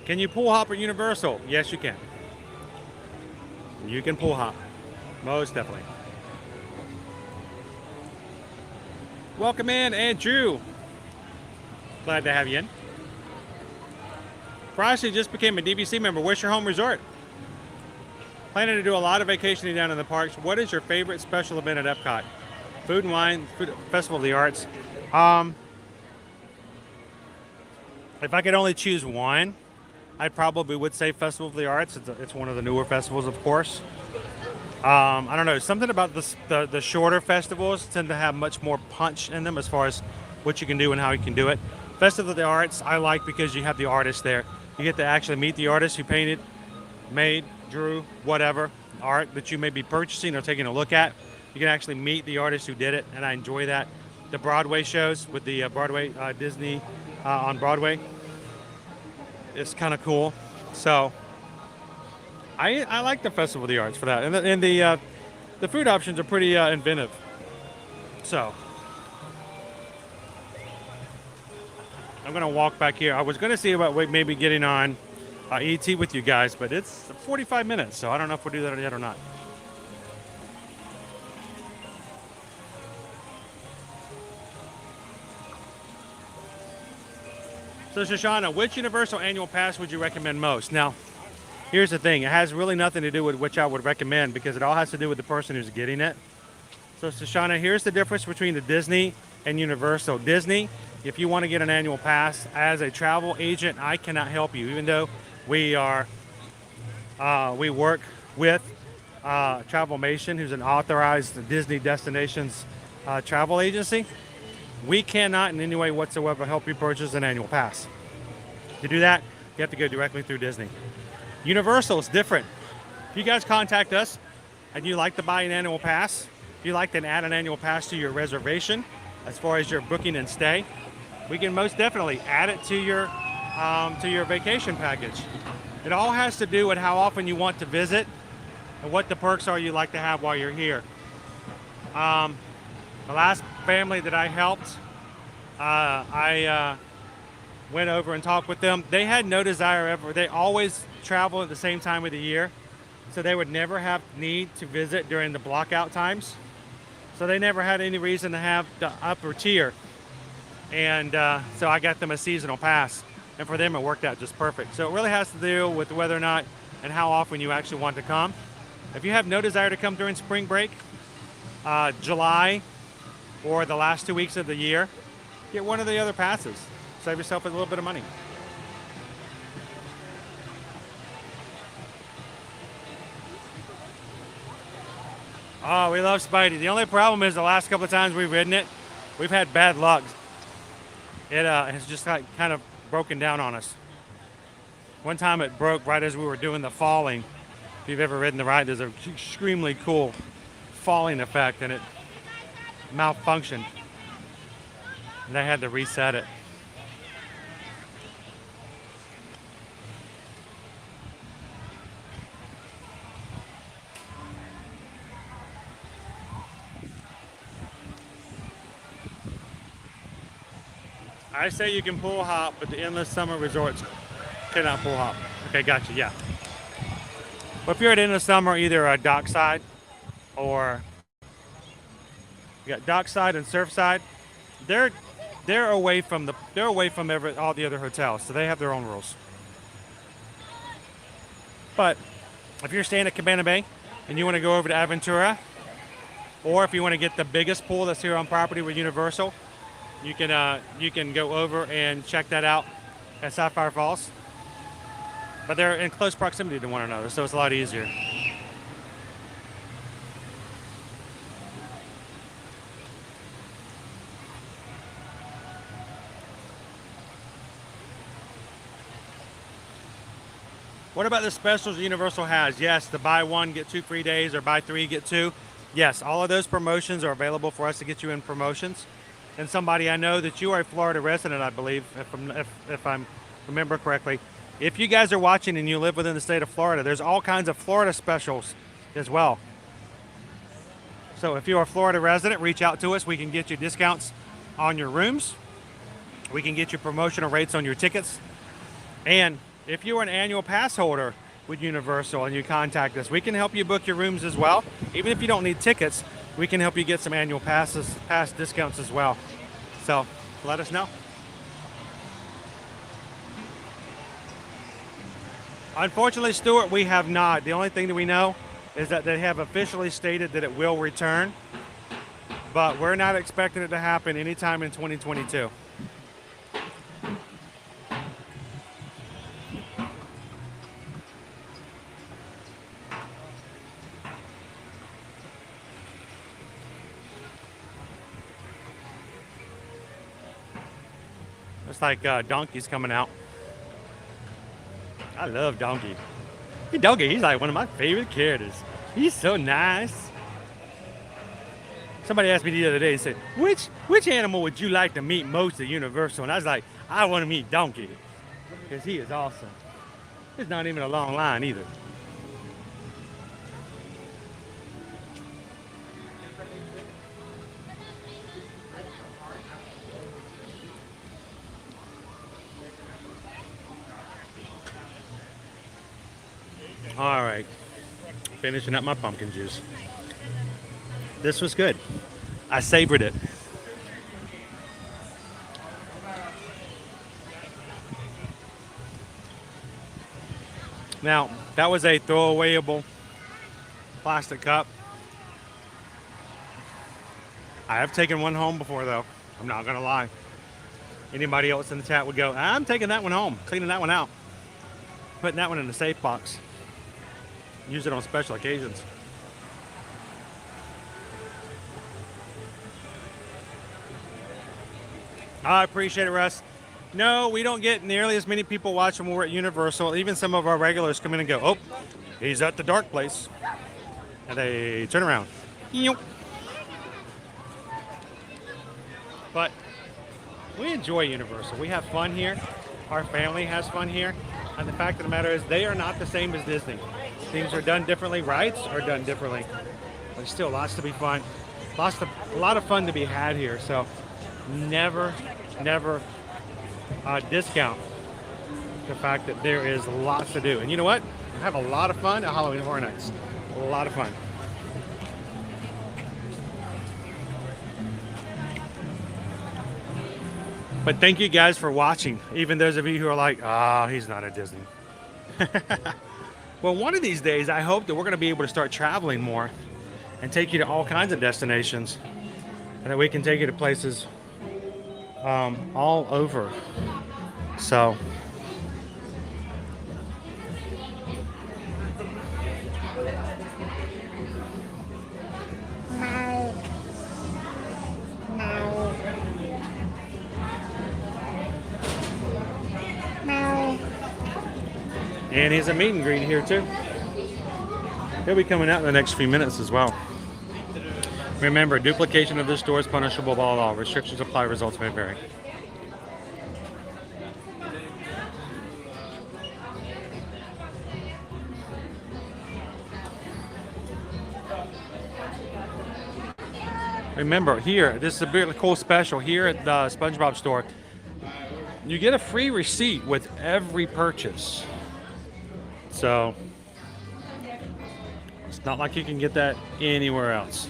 Can you pool hop at Universal? Yes, you can. You can pool hop. Most definitely. Welcome in, Andrew. Glad to have you in. Frosty just became a DVC member. Where's your home resort? Planning to do a lot of vacationing down in the parks. What is your favorite special event at Epcot? Food and wine, Festival of the Arts. If I could only choose one, I probably would say Festival of the Arts. It's one of the newer festivals, of course. I don't know, something about the shorter festivals tend to have much more punch in them as far as what you can do and how you can do it. Festival of the Arts I like because you have the artists there. You get to actually meet the artists who painted, made, drew, whatever art that you may be purchasing or taking a look at. You can actually meet the artists who did it, and I enjoy that. The Broadway shows with the Broadway Disney on Broadway, it's kind of cool. So I like the Festival of the Arts for that, and the food options are pretty inventive. So I'm gonna walk back here. I was gonna see about maybe getting on ET with you guys, but it's 45 minutes, so I don't know if we'll do that yet or not. So Shoshana, which Universal Annual Pass would you recommend most? Now, here's the thing. It has really nothing to do with which I would recommend because it all has to do with the person who's getting it. So Shoshana, here's the difference between the Disney and Universal. Disney, if you want to get an annual pass, as a travel agent, I cannot help you. Even though we work with Travelmation, who's an authorized Disney Destinations travel agency, we cannot in any way whatsoever help you purchase an annual pass. To do that, you have to go directly through Disney. Universal is different. If you guys contact us and you like to buy an annual pass, if you like to add an annual pass to your reservation as far as your booking and stay, we can most definitely add it to your vacation package. It all has to do with how often you want to visit and what the perks are you like to have while you're here. The last family that I helped, I went over and talked with them. They had no desire ever. They always travel at the same time of the year, so they would never have need to visit during the blockout times. So they never had any reason to have the upper tier. And so I got them a seasonal pass. And for them, it worked out just perfect. So it really has to do with whether or not and how often you actually want to come. If you have no desire to come during spring break, July, or the last 2 weeks of the year, get one of the other passes. Save yourself a little bit of money. Oh, we love Spidey. The only problem is the last couple of times we've ridden it, we've had bad luck. It has just kind of broken down on us. One time it broke right as we were doing the falling. If you've ever ridden the ride, there's an extremely cool falling effect, and it malfunctioned. And I had to reset it. I say you can pool hop, but the endless summer resorts cannot pool hop. Okay, gotcha. Yeah. But if you're at endless summer, either a dockside or you got dockside and surfside, they're away from all the other hotels, so they have their own rules. But if you're staying at Cabana Bay and you want to go over to Aventura, or if you want to get the biggest pool that's here on property with Universal, you can go over and check that out at Sapphire Falls. But they're in close proximity to one another, so it's a lot easier. What about the specials Universal has? Yes, the buy one, get 2 free days, or buy 3, get 2. Yes, all of those promotions are available for us to get you in promotions. And somebody, I know that you are a Florida resident, I believe, if I remember correctly. If you guys are watching and you live within the state of Florida, there's all kinds of Florida specials as well. So if you're a Florida resident, reach out to us. We can get you discounts on your rooms. We can get you promotional rates on your tickets. And if you're an annual pass holder with Universal and you contact us, we can help you book your rooms as well. Even if you don't need tickets, we can help you get some annual pass discounts as well. So let us know. Unfortunately, Stuart, we have not. The only thing that we know is that they have officially stated that it will return, but we're not expecting it to happen anytime in 2022. It's like Donkey's coming out. I love Donkey. Donkey, he's like one of my favorite characters. He's so nice. Somebody asked me the other day, said, which animal would you like to meet most at Universal? And I was like, I want to meet Donkey, because he is awesome. It's not even a long line either. All right, finishing up my pumpkin juice. This was good. I savored it. Now, that was a throwawayable plastic cup. I have taken one home before, though. I'm not gonna lie. Anybody else in the chat would go, I'm taking that one home, cleaning that one out, putting that one in the safe box. Use it on special occasions. I appreciate it, Russ. No, we don't get nearly as many people watching when we're at Universal. Even some of our regulars come in and go, oh, he's at the dark place. And they turn around. But we enjoy Universal. We have fun here. Our family has fun here. And the fact of the matter is they are not the same as Disney. Things are done differently. Rides are done differently. There's still lots to be fun. A lot of fun to be had here. So never discount the fact that there is lots to do. And you know what? I have a lot of fun at Halloween Horror Nights. A lot of fun. But thank you guys for watching. Even those of you who are like, he's not at Disney. Well, one of these days, I hope that we're going to be able to start traveling more and take you to all kinds of destinations, and that we can take you to places all over. So and he's a meet and greet here too. He'll be coming out in the next few minutes as well. Remember, duplication of this store is punishable by law. Restrictions apply, results may vary. Remember, here, this is a really cool special here at the SpongeBob store. you get a free receipt with every purchase. So it's not like you can get that anywhere else.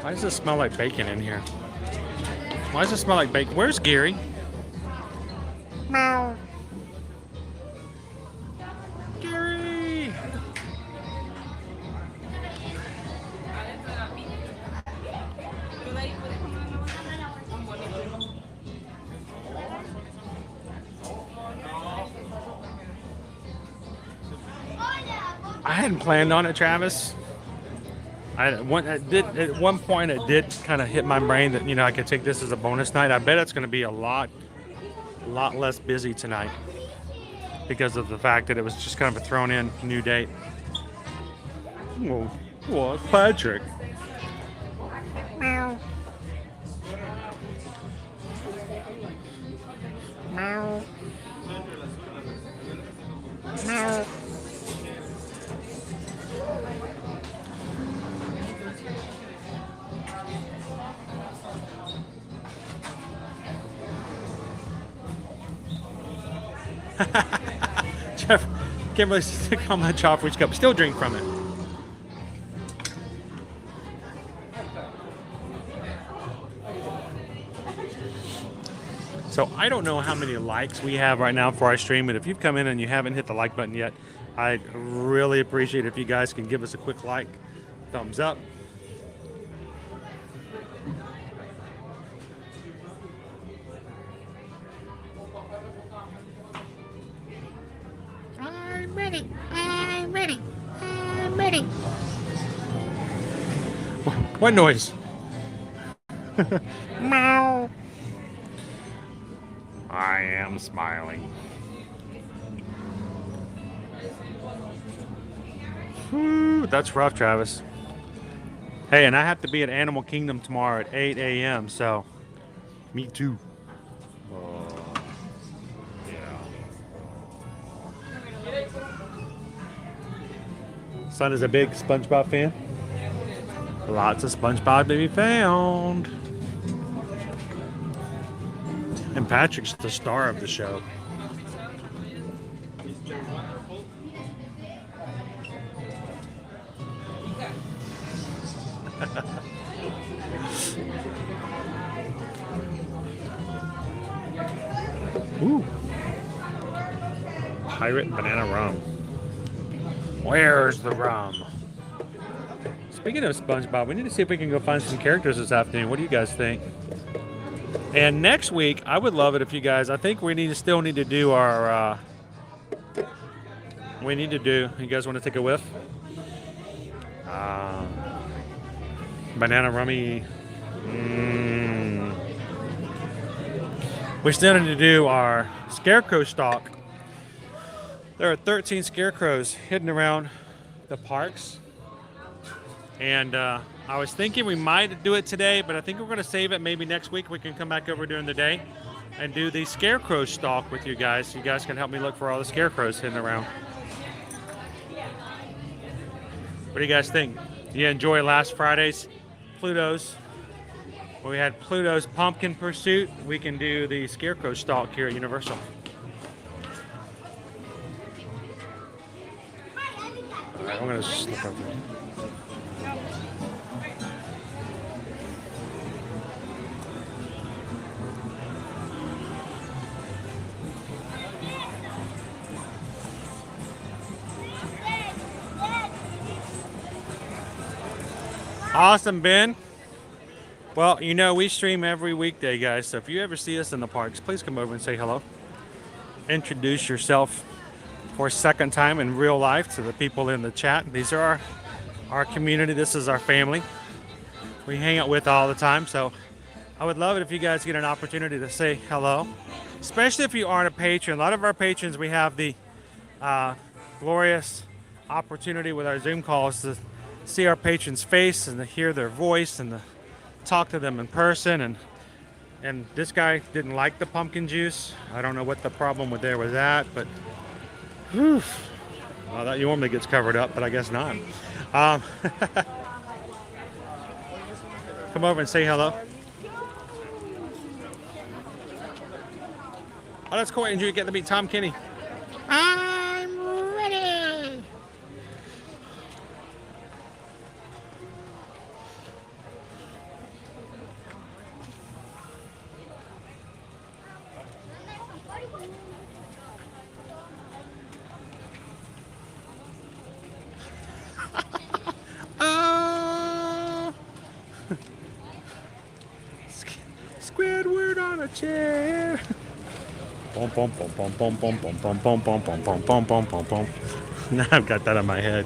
Why does it smell like bacon in here? Why does it smell like bacon? Where's Gary? Meow. Gary! I hadn't planned on it, Travis. At one point it did kind of hit my brain that, you know, I could take this as a bonus night. I bet it's going to be a lot less busy tonight because of the fact that it was just kind of a thrown in new date. What, Patrick? Meow. Meow. Meow. Jeff, can't really stick on my Chopper's cup. Still drink from it. So I don't know how many likes we have right now for our stream, but if you've come in and you haven't hit the like button yet, I'd really appreciate it if you guys can give us a quick like, thumbs up. I'm ready. I'm ready. I'm ready. What noise? Meow. I am smiling. Whew, that's rough, Travis. Hey, and I have to be at Animal Kingdom tomorrow at 8 a.m., so me too. Son is a big SpongeBob fan. Lots of SpongeBob to be found. And Patrick's the star of the show. Ooh. Pirate banana rum. Where's the rum? Speaking of SpongeBob, we need to see if we can go find some characters this afternoon. What do you guys think? And next week, I would love it if you guys, I think we still need to do our, you guys want to take a whiff? Banana rummy. We still need to do our scarecrow stalk. There are 13 scarecrows hidden around the parks. And I was thinking we might do it today, but I think we're going to save it. Maybe next week we can come back over during the day and do the scarecrow stalk with you guys. You guys can help me look for all the scarecrows hidden around. What do you guys think? You enjoy last Friday's Pluto's? When we had Pluto's Pumpkin Pursuit, we can do the scarecrow stalk here at Universal. All right, I'm going to slip over there. Awesome, Ben. Well, you know, we stream every weekday, guys. So if you ever see us in the parks, please come over and say hello. Introduce yourself for a second time in real life to the people in the chat. These are our community. This is our family. We hang out with all the time. So I would love it if you guys get an opportunity to say hello, especially if you aren't a patron. A lot of our patrons, we have the glorious opportunity with our Zoom calls to see our patrons' face and to hear their voice and to talk to them in person. And this guy didn't like the pumpkin juice. I don't know what the problem with that, but whew, well, that normally gets covered up, but I guess not. Come over and say hello. Oh, that's cool, Andrew. You get to meet Tom Kenny. I'm ready. Oh. Squidward on a chair. Bum, bum, bum, bum, bum, bum, bum, bum, bum, bum, bum, bum, bum, bum, bum, bum. Now I've got that in my head.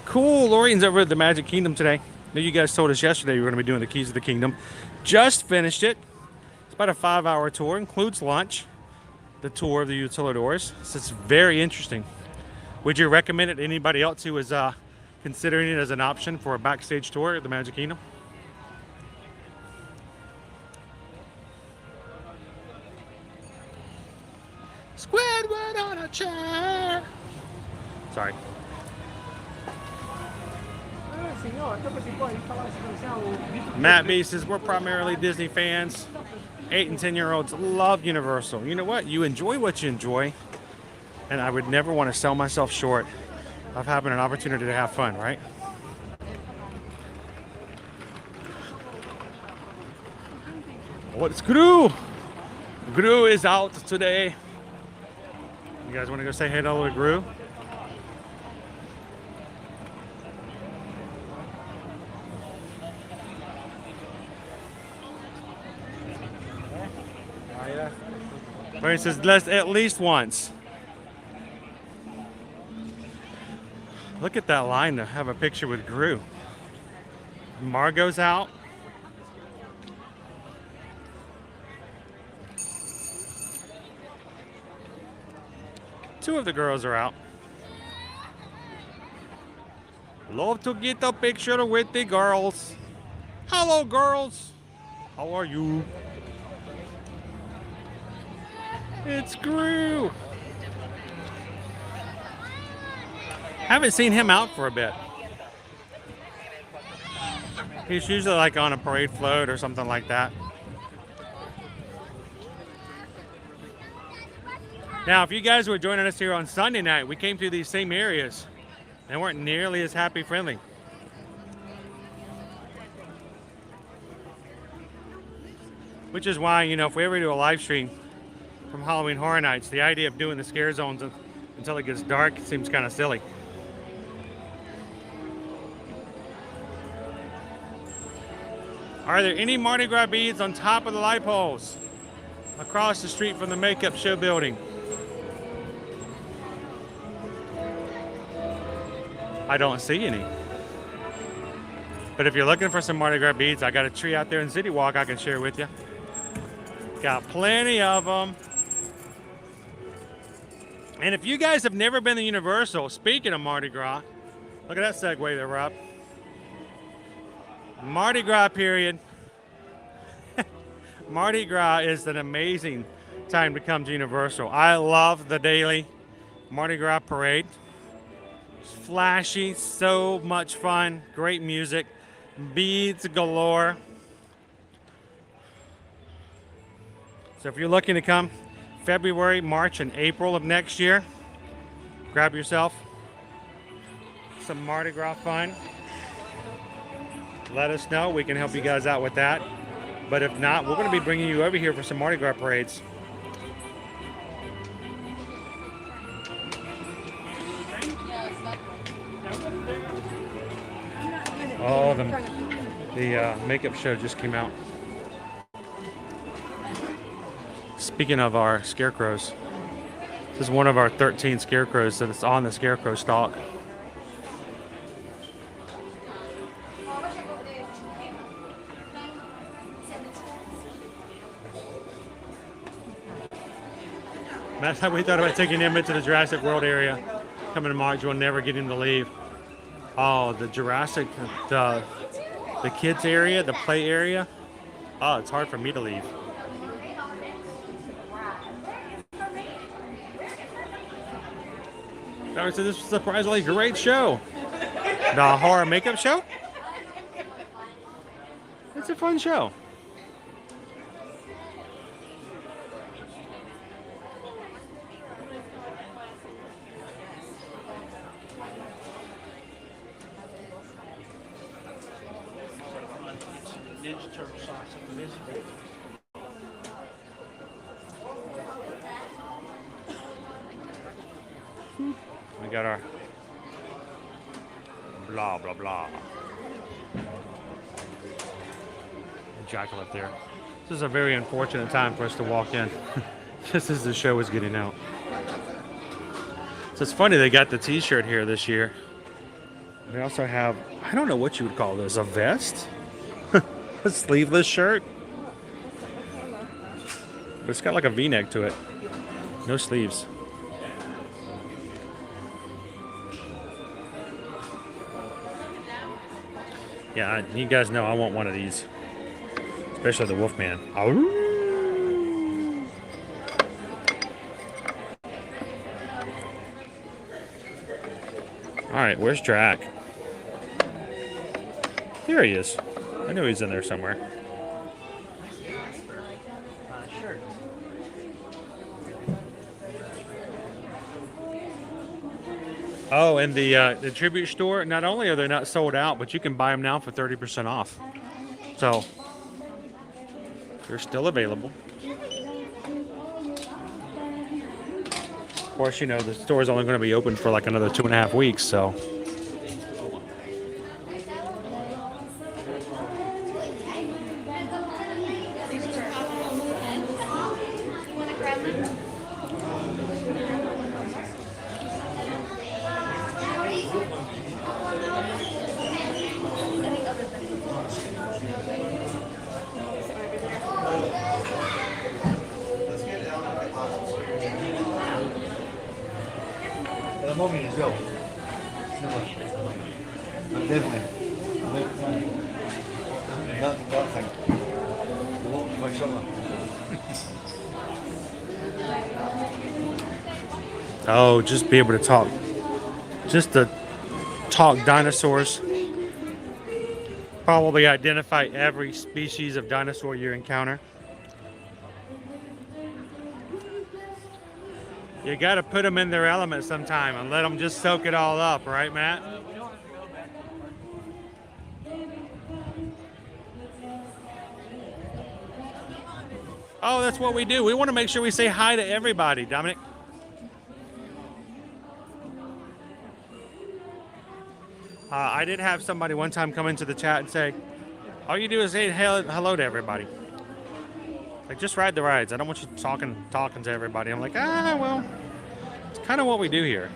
Cool. Lorian's over at the Magic Kingdom today. I know you guys told us yesterday you were going to be doing the Keys of the Kingdom. Just finished it. It's about a 5-hour tour. Includes lunch. The tour of the utilidors. So it's very interesting. Would you recommend it to anybody else who is considering it as an option for a backstage tour at the Magic Kingdom? Squidward on a chair. Sorry. Matt B says we're primarily Disney fans. 8 and 10-year-olds love Universal. You know what? You enjoy what you enjoy. And I would never want to sell myself short of having an opportunity to have fun, right? What's Gru? Gru is out today. You guys want to go say hello to Gru? Where he says, let's at least once. Look at that line to have a picture with Gru. Margot's out. Two of the girls are out. Love to get a picture with the girls. Hello, girls. How are you? It's Gru. Haven't seen him out for a bit. He's usually like on a parade float or something like that. Now, if you guys were joining us here on Sunday night, we came through these same areas and weren't nearly as happy friendly. Which is why, you know, if we ever do a live stream from Halloween Horror Nights, the idea of doing the scare zones until it gets dark seems kind of silly. Are there any Mardi Gras beads on top of the light poles across the street from the makeup show building? I don't see any. But if you're looking for some Mardi Gras beads, I got a tree out there in City Walk I can share with you. Got plenty of them. And if you guys have never been to Universal, speaking of Mardi Gras, look at that segue there, Rob. Mardi Gras period. Mardi Gras is an amazing time to come to Universal. I love the daily Mardi Gras parade. It's flashy, so much fun, great music, beads galore. So if you're looking to come February, March, and April of next year, grab yourself some Mardi Gras fun. Let us know. We can help you guys out with that. But if not, we're going to be bringing you over here for some Mardi Gras parades. Oh, the makeup show just came out. Speaking of our scarecrows, this is one of our 13 scarecrows that's on the scarecrow stalk. That's how we thought about taking him into the Jurassic World area. Coming to March, we'll never get him to leave. Oh, the Jurassic, the kids area, the play area. Oh, it's hard for me to leave. This is a surprisingly great show. The horror makeup show? It's a fun show. Ninja Turtle socks in the mystery. We got our blah, blah, blah. Ejaculate there. This is a very unfortunate time for us to walk in, just as the show is getting out. So it's funny they got the t-shirt here this year. They also have, I don't know what you would call this, a vest? A sleeveless shirt? But it's got like a V-neck to it. No sleeves. Yeah, you guys know I want one of these. Especially the Wolfman. All right, where's Drac? Here he is. I knew he's in there somewhere. Shirt. Oh, and the tribute store, not only are they not sold out, but you can buy them now for 30% off. So, they're still available. Of course, you know, the store is only going to be open for like another 2.5 weeks, so. The moment is go. Definitely. Nothing. My summer. Oh, just be able to talk. Just to talk dinosaurs. Probably identify every species of dinosaur you encounter. You got to put them in their element sometime and let them just soak it all up, right, Matt? We don't have to go back. Oh, that's what we do. We want to make sure we say hi to everybody, Dominic. I did have somebody one time come into the chat and say, all you do is say hello to everybody. Like, just ride the rides. I don't want you talking to everybody. I'm like, well, it's kind of what we do here.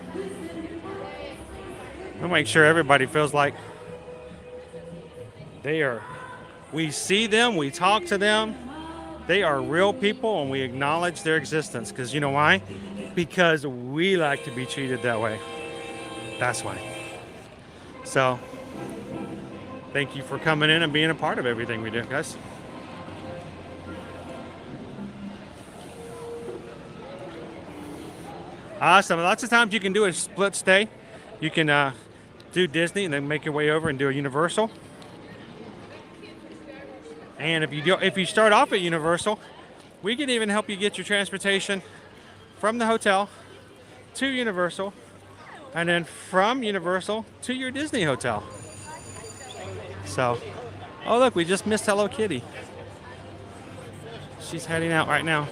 We'll make sure everybody feels like we see them, we talk to them. They are real people and we acknowledge their existence. Because you know why? Because we like to be treated that way. That's why. So, thank you for coming in and being a part of everything we do, guys. Awesome. Lots of times you can do a split stay. You can do Disney and then make your way over and do a Universal. And if you start off at Universal, we can even help you get your transportation from the hotel to Universal, and then from Universal to your Disney hotel. So, oh look, we just missed Hello Kitty. She's heading out right now.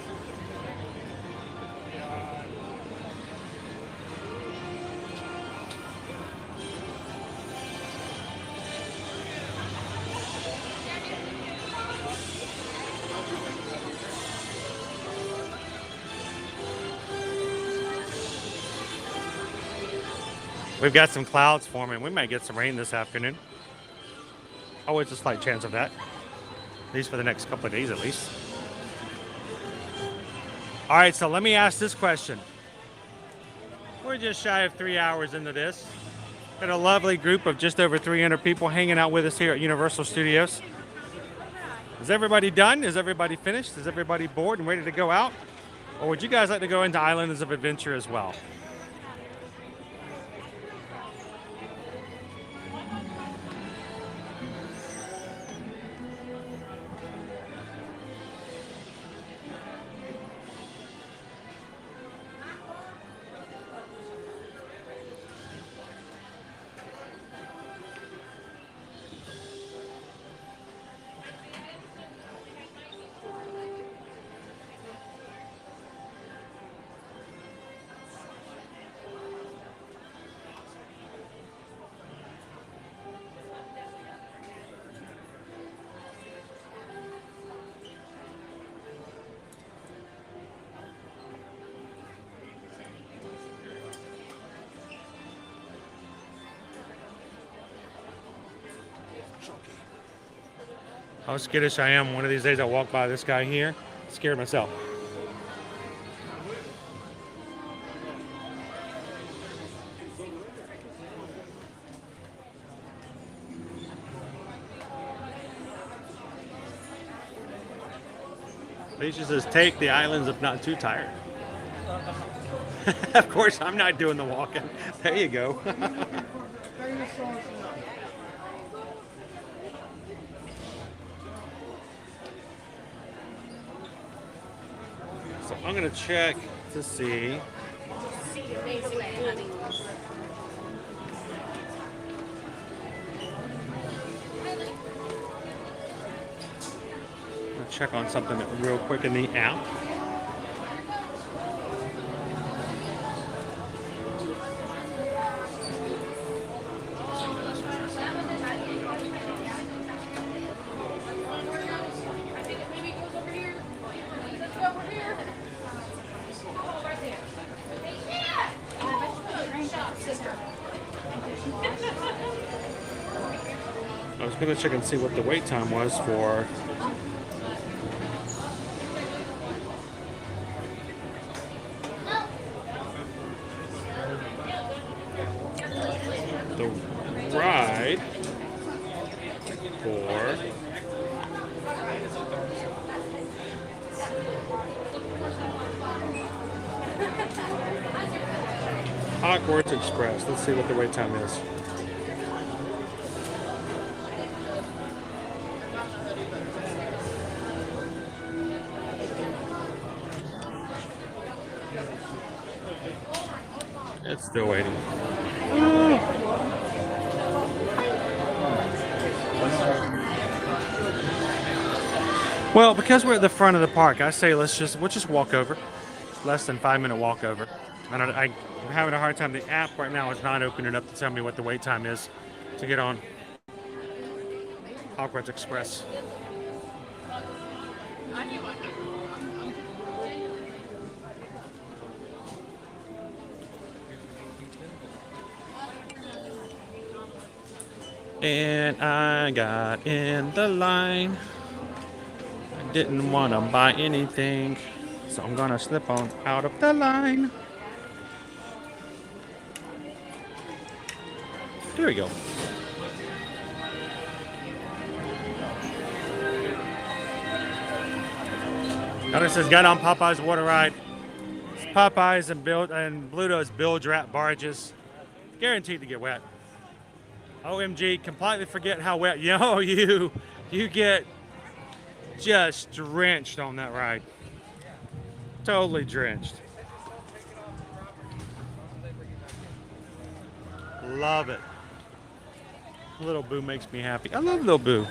We've got some clouds forming. We might get some rain this afternoon. Always a slight chance of that. At least for the next couple of days, at least. All right, so let me ask this question. We're just shy of 3 hours into this. Got a lovely group of just over 300 people hanging out with us here at Universal Studios. Is everybody done? Is everybody finished? Is everybody bored and ready to go out? Or would you guys like to go into Islands of Adventure as well? How skittish I am. One of these days I'll walk by this guy here, scared myself. Alicia says, take the islands if not too tired. Of course, I'm not doing the walking. There you go. So I'm going to check to see. Check on something real quick in the app. I was going to check and see what the wait time was for the ride for Hogwarts Express. Let's see what the wait time is. It's still waiting. Well, because we're at the front of the park, I say we'll just walk over. Less than 5-minute walk over. I'm having a hard time. The app right now is not opening up to tell me what the wait time is to get on Hogwarts Express. And I got in the line. I didn't want to buy anything, so I'm gonna slip on out of the line. There we go. Now says, got on Popeye's water ride. It's Popeye's and Bluto's bilge rat barges. Guaranteed to get wet. OMG, completely forget how wet. Yo, you get just drenched on that ride. Totally drenched. Love it. Little Boo makes me happy. I love Little Boo.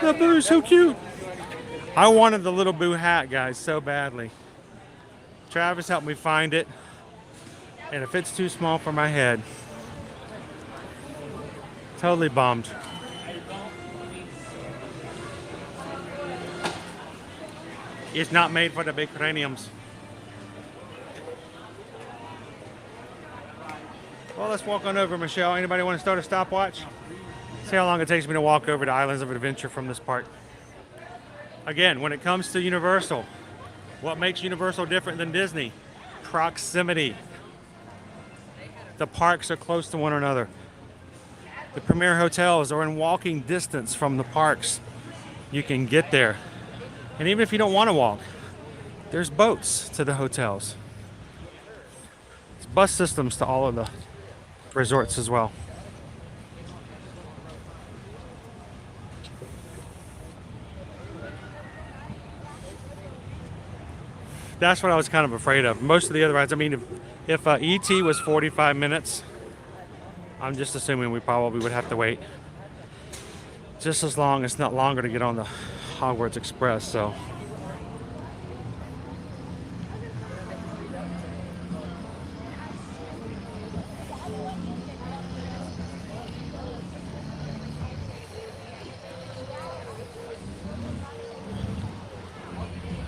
Little Boo is so cute. I wanted the Little Boo hat, guys, so badly. Travis helped me find it. And if it's too small for my head, totally bummed. It's not made for the big craniums. Well, let's walk on over, Michelle. Anybody want to start a stopwatch? See how long it takes me to walk over to Islands of Adventure from this park. Again, when it comes to Universal, what makes Universal different than Disney? Proximity. The parks are close to one another. The premier hotels are in walking distance from the parks. You can get there. And even if you don't want to walk, there's boats to the hotels. There's bus systems to all of the resorts as well. That's what I was kind of afraid of. Most of the other rides, I mean, if E.T. was 45 minutes, I'm just assuming we probably would have to wait just as long, if not longer, to get on the Hogwarts Express, so.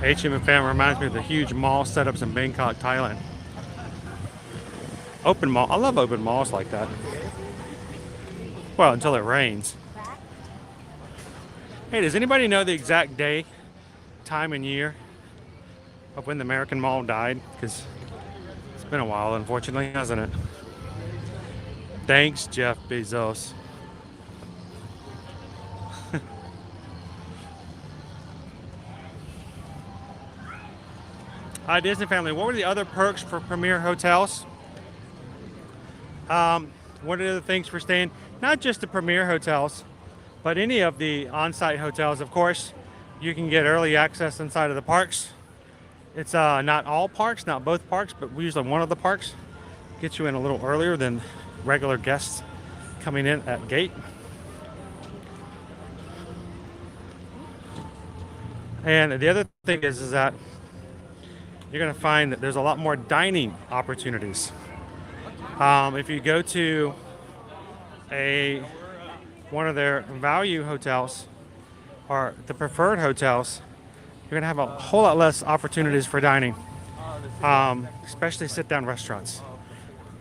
HM Fan reminds me of the huge mall setups in Bangkok, Thailand. Open mall. I love open malls like that. Well, until it rains. Hey, does anybody know the exact day, time, and year of when the American Mall died? Because it's been a while, unfortunately, hasn't it? Thanks, Jeff Bezos. Hi, Disney family. What were the other perks for Premier Hotels? What are the things for staying? Not just the Premier Hotels, but any of the on-site hotels. Of course, you can get early access inside of the parks. It's not all parks, not both parks, but usually one of the parks gets you in a little earlier than regular guests coming in at gate. And the other thing is that you're going to find that there's a lot more dining opportunities. If you go to one of their value hotels or the preferred hotels, you're going to have a whole lot less opportunities for dining, especially sit-down restaurants.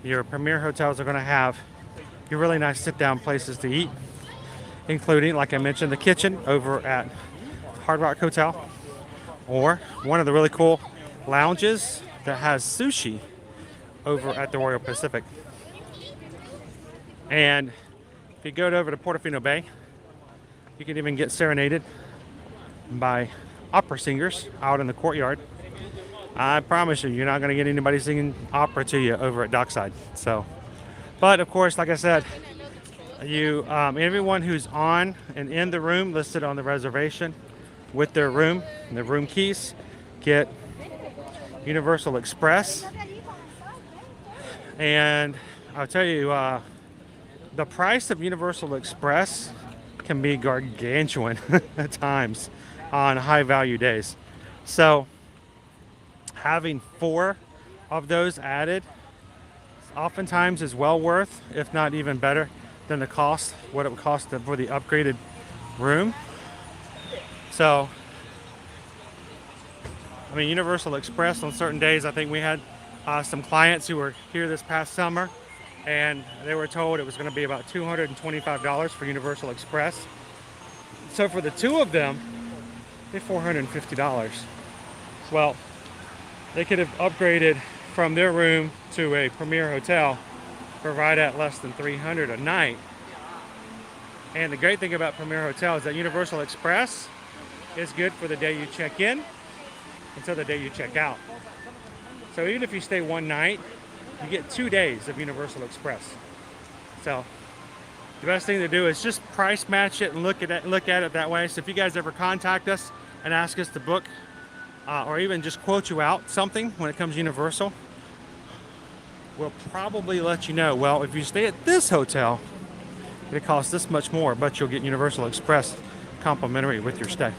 Your Premier hotels are going to have your really nice sit-down places to eat, including, like I mentioned, the kitchen over at Hard Rock Hotel, or one of the really cool lounges that has sushi over at the Royal Pacific. And if you go over to Portofino Bay, you can even get serenaded by opera singers out in the courtyard. I promise you, you're not going to get anybody singing opera to you over at Dockside. So, but of course, like I said, everyone who's on and in the room listed on the reservation with their room and their room keys get Universal Express. And I'll tell you, the price of Universal Express can be gargantuan at times on high value days. So having 4 of those added oftentimes is well worth, if not even better than the cost, what it would cost for the upgraded room. So, I mean, Universal Express on certain days, I think we had some clients who were here this past summer, and they were told it was going to be about $225 for Universal Express. So for the 2 of them, they're $450. Well, they could have upgraded from their room to a Premier hotel for right at less than $300 a night. And the great thing about Premier Hotel is that Universal Express is good for the day you check in until the day you check out. So even if you stay one night, you get 2 days of Universal Express. So the best thing to do is just price match it and look at it that way. So if you guys ever contact us and ask us to book or even just quote you out something when it comes to Universal, we'll probably let you know, well, if you stay at this hotel, it costs this much more, but you'll get Universal Express complimentary with your stay.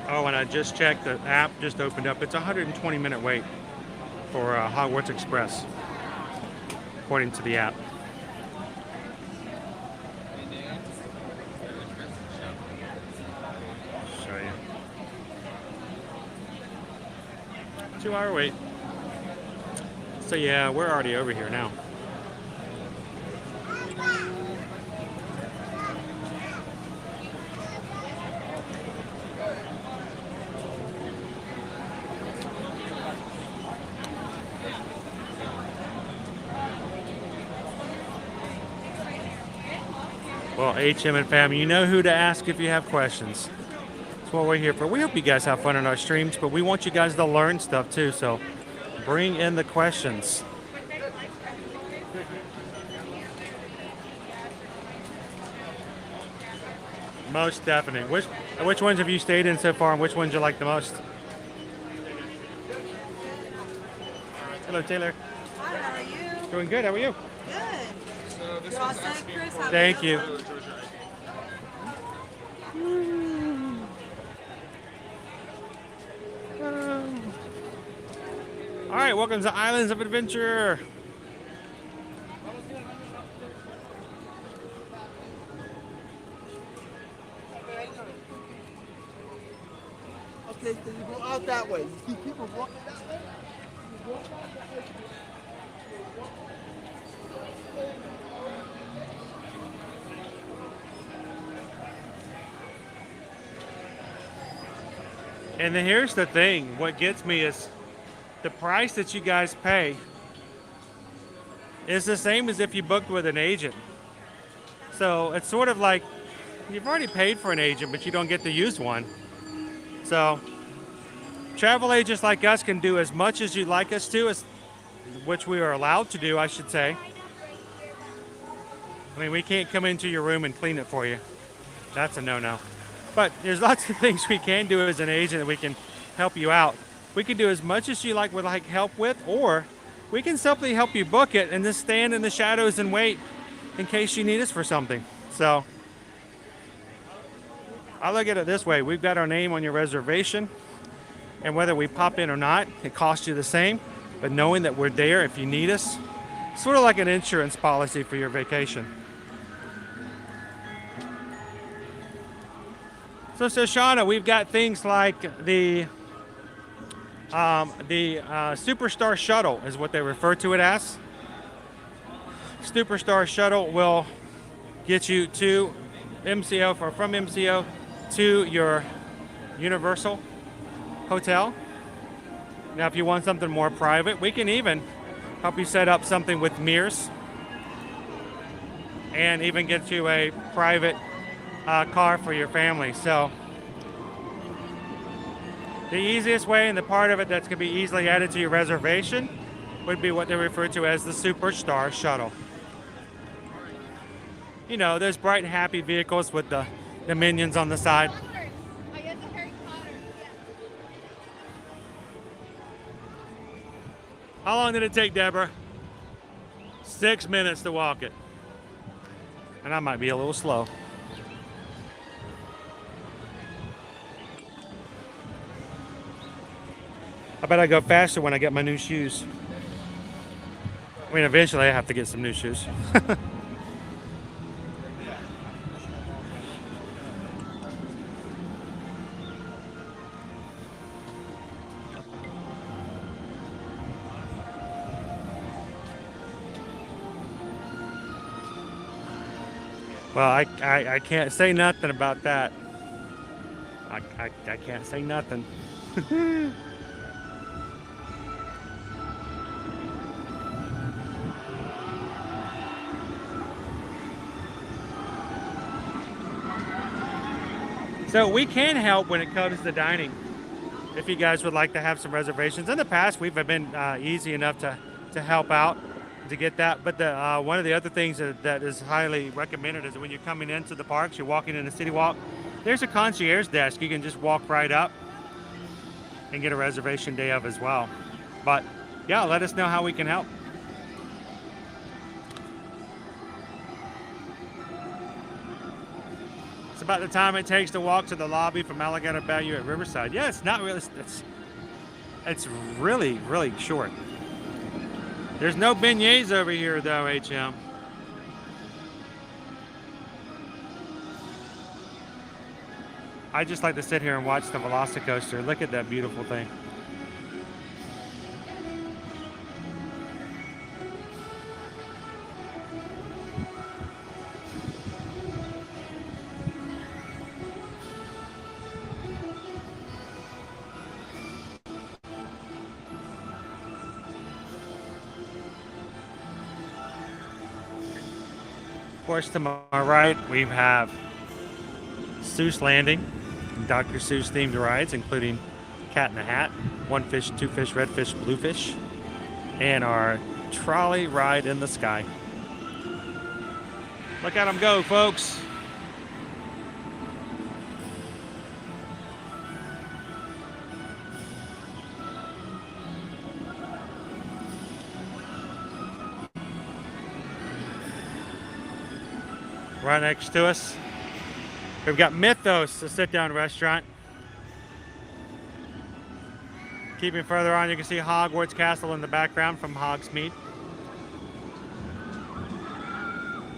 Oh, and I just checked, the app just opened up. It's a 120-minute wait for Hogwarts Express, according to the app. Show you. 2-hour wait. So yeah, we're already over here now. Well, HM and fam, you know who to ask if you have questions. That's what we're here for. We hope you guys have fun in our streams, but we want you guys to learn stuff too, so bring in the questions. Most definitely. Which ones have you stayed in so far, and which ones you like the most? Hello, Taylor. Hi, how are you? Doing good. How are you? Good. You all set, Chris? How Thank you. All right, welcome to Islands of Adventure. you go out that way. You see people walking that way? You walk out that way. And then here's the thing. What gets me is the price that you guys pay is the same as if you booked with an agent. So it's sort of like you've already paid for an agent, but you don't get to use one. So travel agents like us can do as much as you'd like us to, which we are allowed to do, I should say. I mean, we can't come into your room and clean it for you. That's a no-no. But there's lots of things we can do as an agent that we can help you out. We can do as much as you would like help with, or we can simply help you book it and just stand in the shadows and wait in case you need us for something. So I look at it this way. We've got our name on your reservation, and whether we pop in or not, it costs you the same. But knowing that we're there if you need us, sort of like an insurance policy for your vacation. So Shauna, we've got things like the Superstar Shuttle is what they refer to it as. Superstar Shuttle will get you to MCO, or from MCO to your Universal Hotel. Now, if you want something more private, we can even help you set up something with mirrors and even get you a private car for your family. So the easiest way, and the part of it that's going to be easily added to your reservation, would be what they refer to as the Superstar Shuttle. You know, those bright and happy vehicles with the minions on the side. How long did it take, Deborah? 6 minutes to walk it. And I might be a little slow. I bet I go faster when I get my new shoes. I mean, eventually I have to get some new shoes. Well, I can't say nothing about that. I can't say nothing. So we can help when it comes to dining. If you guys would like to have some reservations. In the past, we've been easy enough to help out to get that. But one of the other things that is highly recommended is that when you're coming into the parks, you're walking in the City Walk, there's a concierge desk. You can just walk right up and get a reservation day of as well. But yeah, let us know how we can help. It's about the time it takes to walk to the lobby from Alligator Bayou at Riverside. Yeah, it's not really, it's really, really short. There's no beignets over here though, HM. I just like to sit here and watch the Velocicoaster. Look at that beautiful thing. Of course, to my right, we have Seuss Landing, Dr. Seuss themed rides, including Cat in the Hat, One Fish, Two Fish, Red Fish, Blue Fish, and our trolley ride in the sky. Look at them go, folks. Right next to us, we've got Mythos, a sit-down restaurant. Keeping further on, you can see Hogwarts Castle in the background from Hogsmeade.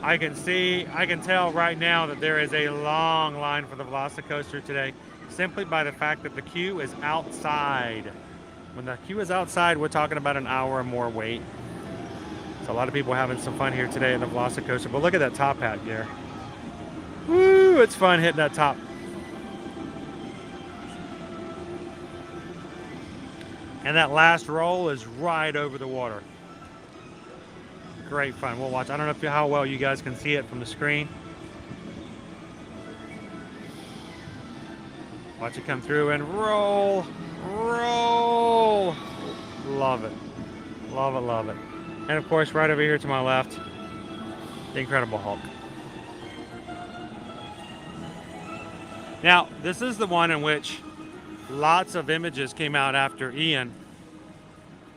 I can tell right now that there is a long line for the Velocicoaster today. simply by the fact that the queue is outside. When the queue is outside, we're talking about an hour or more wait. So a lot of people having some fun here today in the Velocicoaster. But look at that top hat here. Woo, it's fun hitting that top. And that last roll is right over the water. Great fun. We'll watch. I don't know how well you guys can see it from the screen. Watch it come through and roll, roll. Love it. Love it, love it. And of course, right over here to my left, the Incredible Hulk. Now, this is the one in which lots of images came out after Ian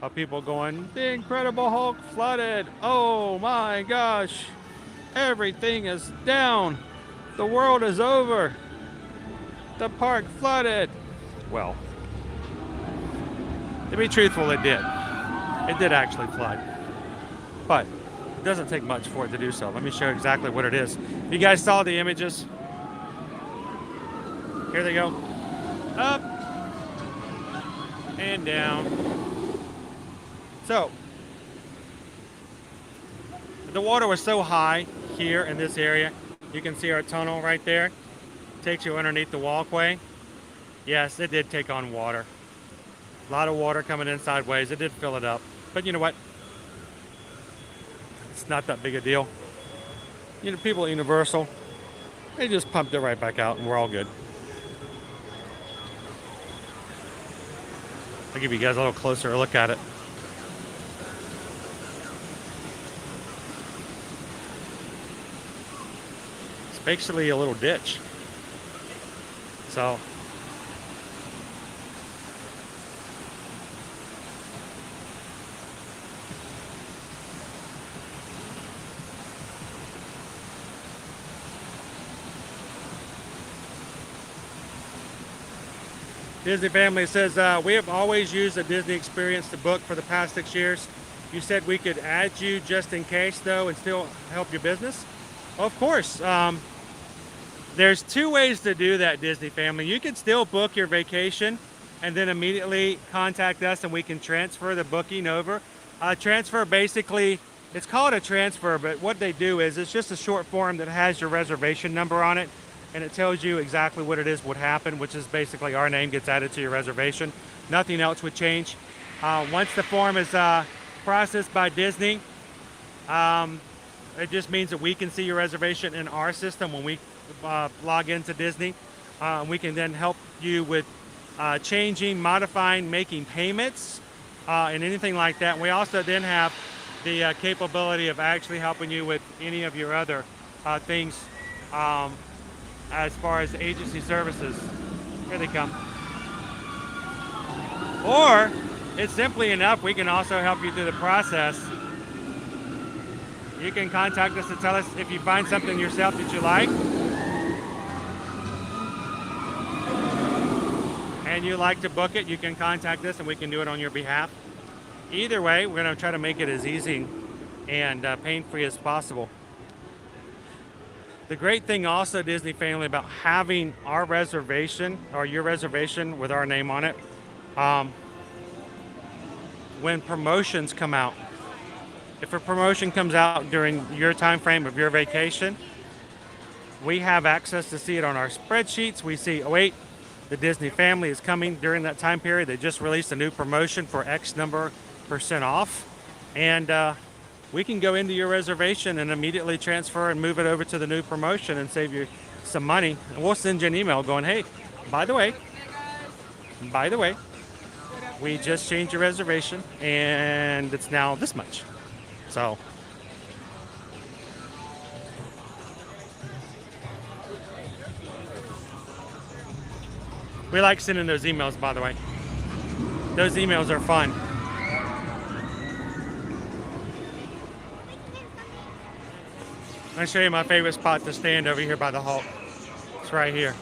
of people going, the Incredible Hulk flooded. Oh my gosh. Everything is down. The world is over. The park flooded. Well, to be truthful, it did. It did actually flood. But it doesn't take much for it to do so. Let me show you exactly what it is. You guys saw the images? Here they go. Up and down. So, the water was so high here in this area. You can see our tunnel right there. Takes you underneath the walkway. Yes, it did take on water. A lot of water coming in sideways. It did fill it up. But you know what? It's not that big a deal. You know, people at Universal, they just pumped it right back out and we're all good. I'll give you guys a little closer look at it. It's basically a little ditch. So Disney Family says, we have always used a Disney experience to book for the past 6 years. You said we could add you just in case, though, and still help your business? Of course. There's two ways to do that, Disney Family. You can still book your vacation and then immediately contact us and we can transfer the booking over. Transfer, basically, it's called a transfer, but what they do is it's just a short form that has your reservation number on it. And it tells you exactly what it is would happen, which is basically our name gets added to your reservation. Nothing else would change. Once the form is processed by Disney, it just means that we can see your reservation in our system when we log into Disney. We can then help you with changing, modifying, making payments, and anything like that. We also then have the capability of actually helping you with any of your other things. As far as agency services. Here they come. Or, it's simply enough, we can also help you through the process. You can contact us and tell us if you find something yourself that you like. And you like to book it, you can contact us and we can do it on your behalf. Either way, we're going to try to make it as easy and pain-free as possible. The great thing also, Disney Family, about having our reservation or your reservation with our name on it, when promotions come out, if a promotion comes out during your time frame of your vacation, we have access to see it on our spreadsheets. We see, oh wait, the Disney Family is coming during that time period. They just released a new promotion for X number % off. And we can go into your reservation and immediately transfer and move it over to the new promotion and save you some money. And we'll send you an email going, hey, by the way, we just changed your reservation and it's now this much. So we like sending those emails, by the way. Those emails are fun. I'll show you my favorite spot to stand over here by the Hulk. It's right here.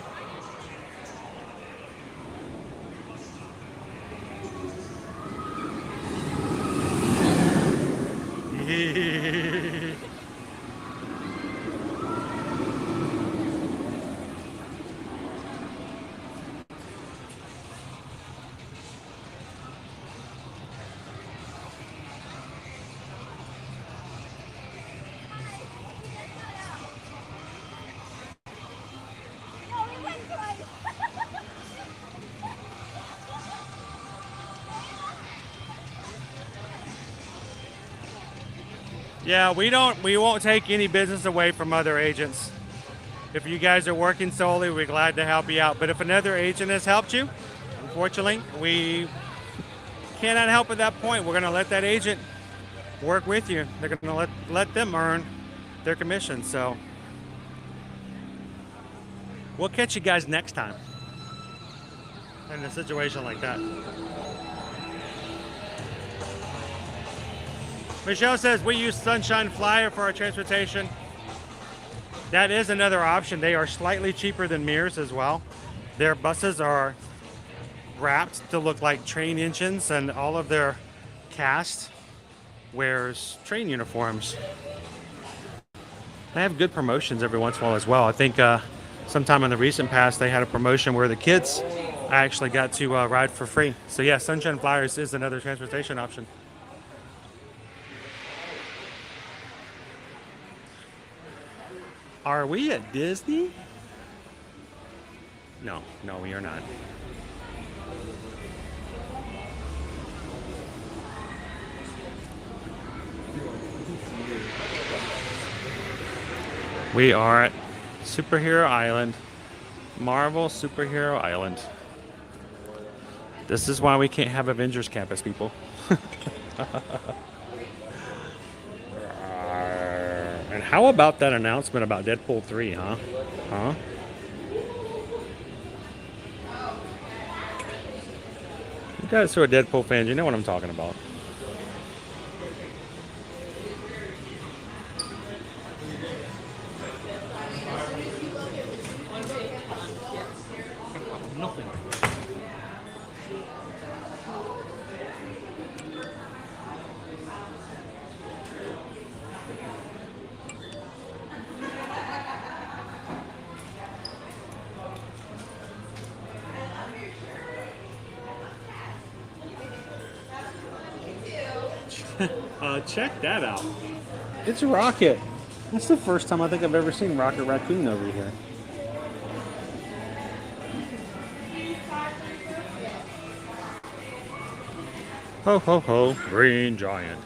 Yeah, we won't take any business away from other agents. If you guys are working solely, we're glad to help you out. But if another agent has helped you, unfortunately, we cannot help at that point. We're going to let that agent work with you. They're going to let them earn their commission. So we'll catch you guys next time in a situation like that. Michelle says we use Sunshine Flyer for our transportation. That is another option. They are slightly cheaper than Mears as well. Their buses are wrapped to look like train engines, and all of their cast wears train uniforms. They have good promotions every once in a while as well. I think sometime in the recent past they had a promotion where the kids actually got to ride for free. So yeah, Sunshine Flyers is another transportation option. Are we at Disney? No, we are not. We are at Superhero Island, Marvel Superhero Island. This is why we can't have Avengers Campus, people. And how about that announcement about Deadpool 3, huh? Huh? You guys who are Deadpool fans, you know what I'm talking about. Nothing. Check that out. It's Rocket. That's the first time I think I've ever seen Rocket Raccoon over here. Ho ho ho, Green Giant.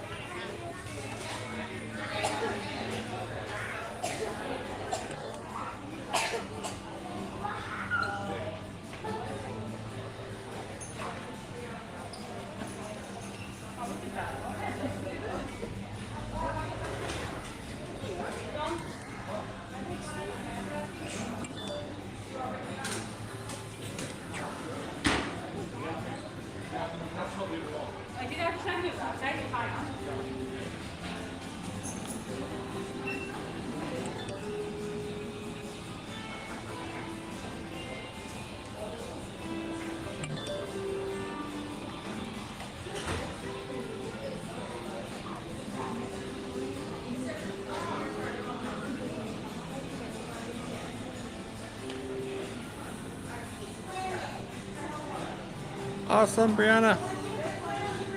Awesome, Brianna.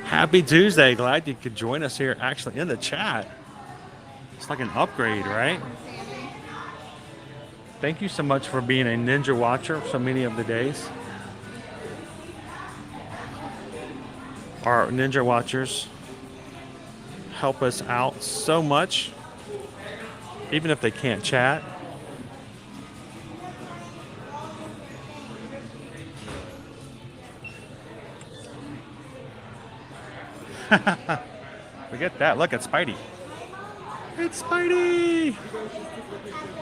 Happy Tuesday. Glad you could join us here actually in the chat. It's like an upgrade, right? Thank you so much for being a Ninja Watcher so many of the days. Our Ninja Watchers help us out so much, even if they can't chat. Forget that. Look at Spidey. It's Spidey!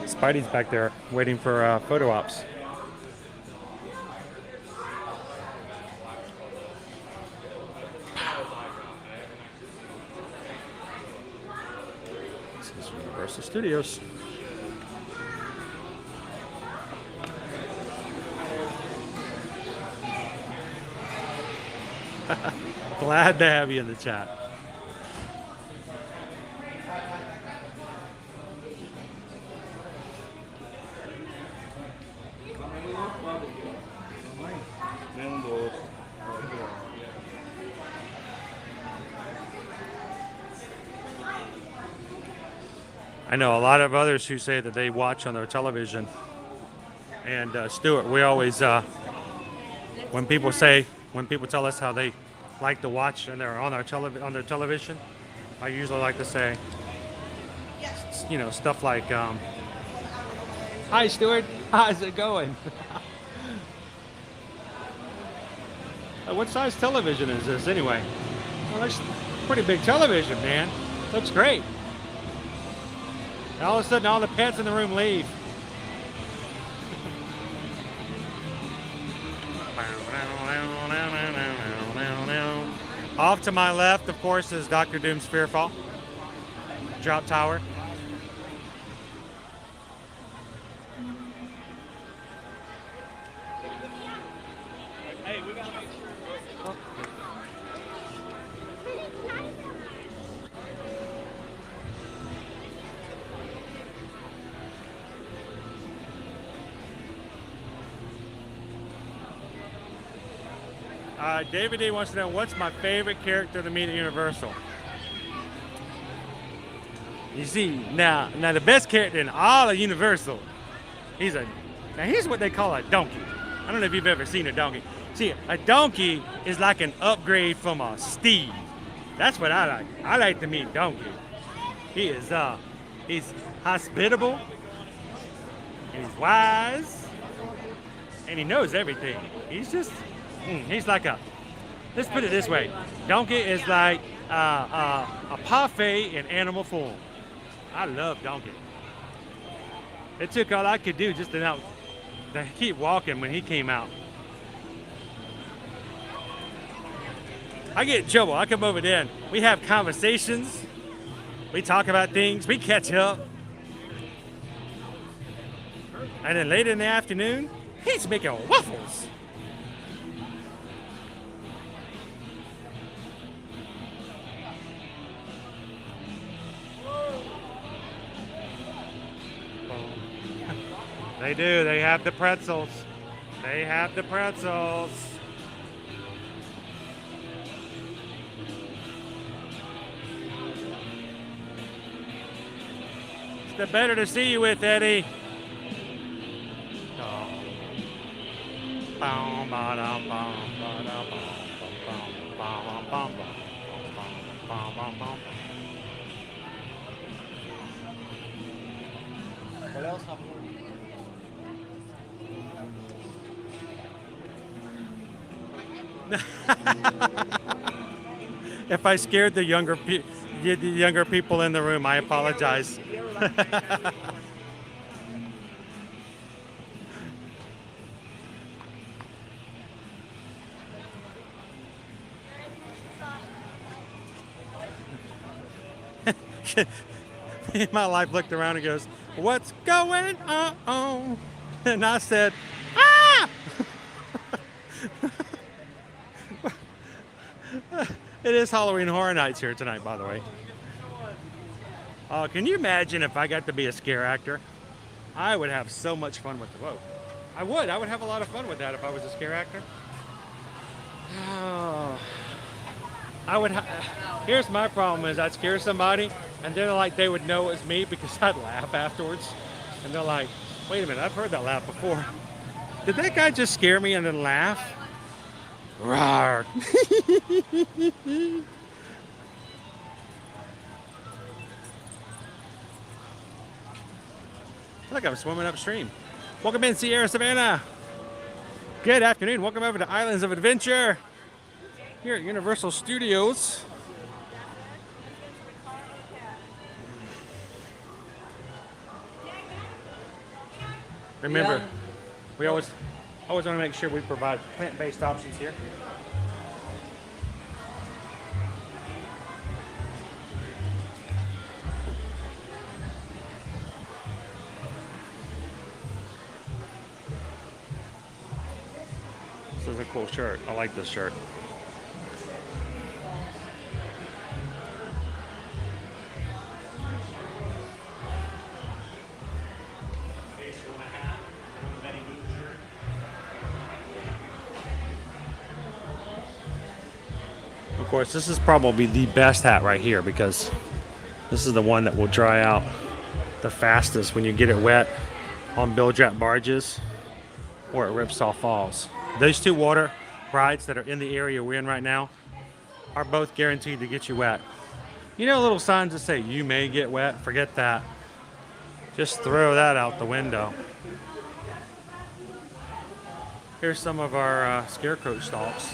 Spidey's back there waiting for photo ops. This is Universal Studios. Glad to have you in the chat. I know a lot of others who say that they watch on their television. And Stuart, we always, when people tell us how they like to watch and they're on their television, I usually like to say, you know, stuff like, hi Stuart, how's it going? What size television is this anyway? Well, that's pretty big television, man. Looks great. And all of a sudden, all the pets in the room leave. Off to my left, of course, is Dr. Doom's Fearfall. Drop tower. Hey, we gotta make sure. David D wants to know, what's my favorite character to meet at Universal? You see, now the best character in all of Universal, he's what they call a donkey. I don't know if you've ever seen a donkey. See, a donkey is like an upgrade from a steed. That's what I like. I like to meet Donkey. He is, he's hospitable, and he's wise, and he knows everything. He's just, he's like a, let's put it this way. Donkey is like a parfait in animal form. I love Donkey. It took all I could do just to keep walking when he came out. I get in trouble. I come over there and we have conversations. We talk about things. We catch up. And then later in the afternoon, he's making waffles. They do. They have the pretzels. They have the pretzels. The better to see you with, Eddie. What else? If I scared the younger people in the room, I apologize. My life looked around and goes, "What's going on?" And I said, "Ah!" It is Halloween Horror Nights here tonight, by the way. Can you imagine if I got to be a scare actor? I would have so much fun with it. Whoa. I would have a lot of fun with that if I was a scare actor. Oh. Here's my problem is I'd scare somebody and then like they would know it was me because I'd laugh afterwards. And they're like, wait a minute, I've heard that laugh before. Did that guy just scare me and then laugh? Rawr. Look, I'm swimming upstream. Welcome in, Sierra Savannah. Good afternoon. Welcome over to Islands of Adventure here at Universal Studios. Remember, we always want to make sure we provide plant-based options here. This is a cool shirt. I like this shirt. Of course, this is probably the best hat right here because this is the one that will dry out the fastest when you get it wet on bilge-wrap barges or at Ripsaw Falls. Those two water rides that are in the area we're in right now are both guaranteed to get you wet. You know little signs that say you may get wet? Forget that. Just throw that out the window. Here's some of our scarecrow stalks.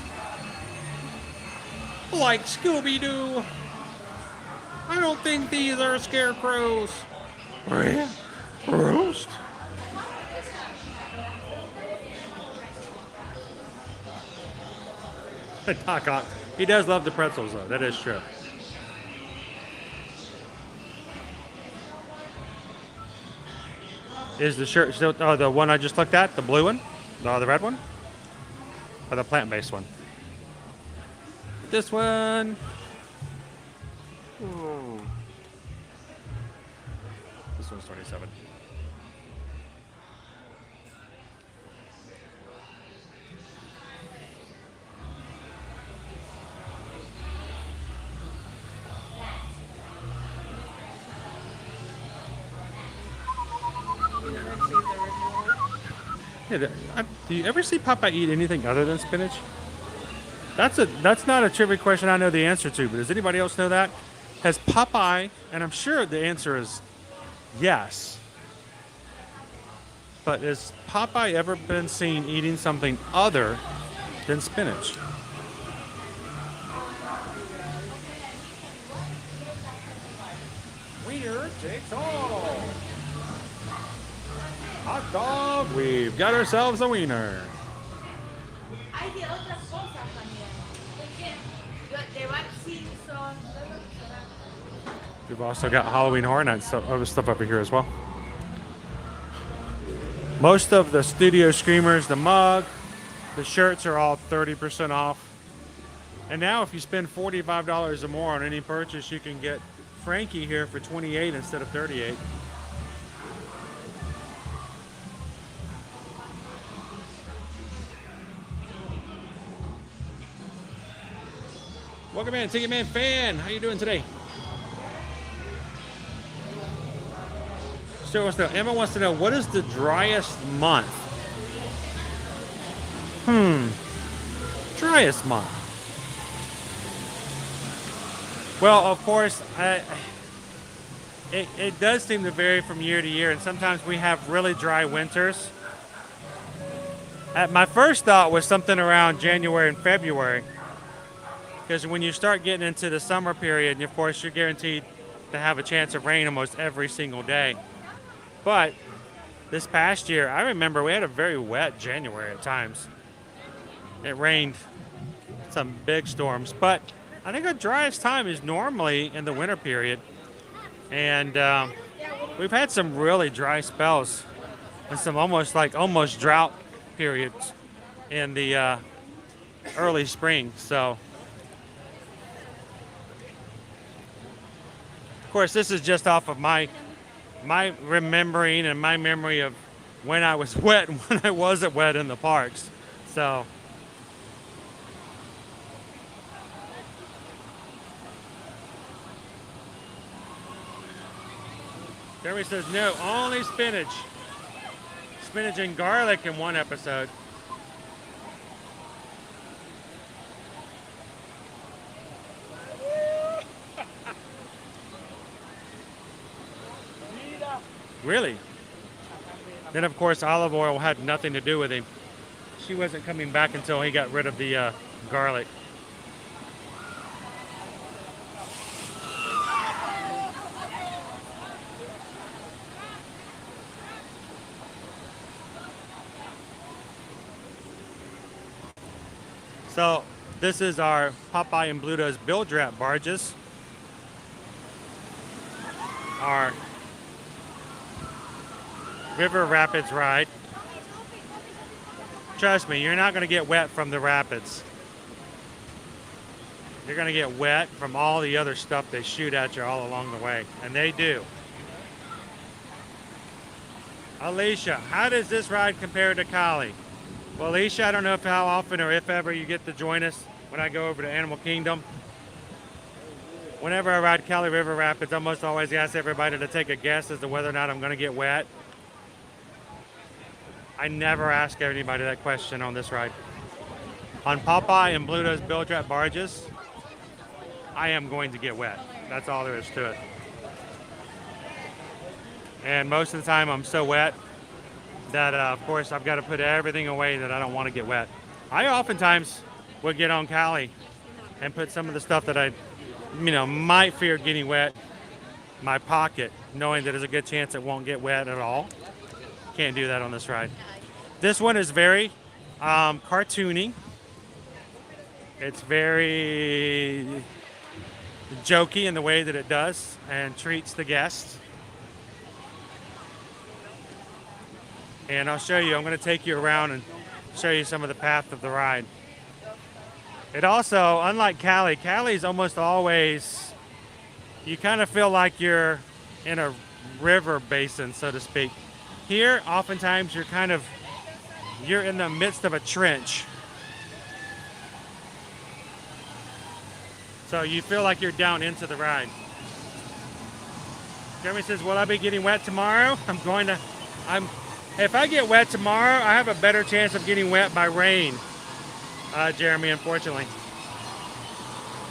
Like Scooby-Doo. I don't think these are scarecrows. Roast. Doc Ock. He does love the pretzels, though. That is true. Is the shirt still the one I just looked at? The blue one? The red one? Or the plant-based one? This one. Ooh. This one's 27. Yeah, do you ever see Popeye eat anything other than spinach? That's not a trivia question I know the answer to, but does anybody else know that? Has Popeye, and I'm sure the answer is yes, but has Popeye ever been seen eating something other than spinach? Winner takes all. Hot dog, we've got ourselves a wiener. We've also got Halloween Horror Nights, other stuff over here as well. Most of the studio screamers, the mug, the shirts are all 30% off. And now if you spend $45 or more on any purchase, you can get Frankie here for $28 instead of $38. Welcome in, Ticket Man fan. How you doing today? So Emma wants to know, what is the driest month? Driest month. Well, of course, it does seem to vary from year to year, and sometimes we have really dry winters. My first thought was something around January and February, because when you start getting into the summer period, and of course you're guaranteed to have a chance of rain almost every single day. But this past year, I remember we had a very wet January at times. It rained some big storms, but I think our driest time is normally in the winter period. And we've had some really dry spells and some almost drought periods in the early spring. So, of course, this is just off of my remembering and my memory of when I was wet and when I wasn't wet in the parks. So Jeremy says no, only spinach. Spinach and garlic in one episode. Really? Then, of course, olive oil had nothing to do with him. She wasn't coming back until he got rid of the garlic. So, this is our Popeye and Bluto's bilge wrap barges. Our River Rapids ride. Trust me, you're not going to get wet from the rapids. You're going to get wet from all the other stuff they shoot at you all along the way. And they do. Alicia, how does this ride compare to Collie? Well, Alicia, I don't know how often or if ever you get to join us when I go over to Animal Kingdom. Whenever I ride Cali River Rapids, I almost always ask everybody to take a guess as to whether or not I'm going to get wet. I never ask anybody that question on this ride. On Popeye and Bluto's bilge wrap barges, I am going to get wet. That's all there is to it. And most of the time I'm so wet that, of course, I've got to put everything away that I don't want to get wet. I oftentimes would get on Callie and put some of the stuff that I, might fear getting wet in my pocket, knowing that there's a good chance it won't get wet at all. Can't do that on this ride. This one is very cartoony. It's very jokey in the way that it does and treats the guests. And I'll show you, I'm going to take you around and show you some of the path of the ride. It also, unlike Callie's almost always, you kind of feel like you're in a river basin, so to speak. Here, oftentimes, you're in the midst of a trench. So you feel like you're down into the ride. Jeremy says, will I be getting wet tomorrow? If I get wet tomorrow, I have a better chance of getting wet by rain, Jeremy, unfortunately.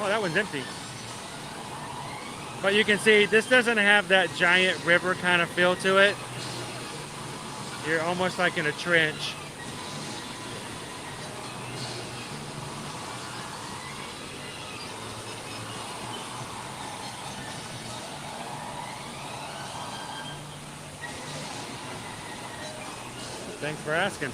Oh, that one's empty. But you can see, this doesn't have that giant river kind of feel to it. You're almost like in a trench. Thanks for asking.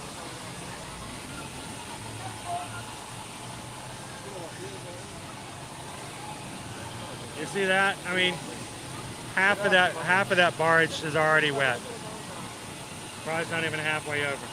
You see that? I mean, half of that barge is already wet. Probably not even halfway over.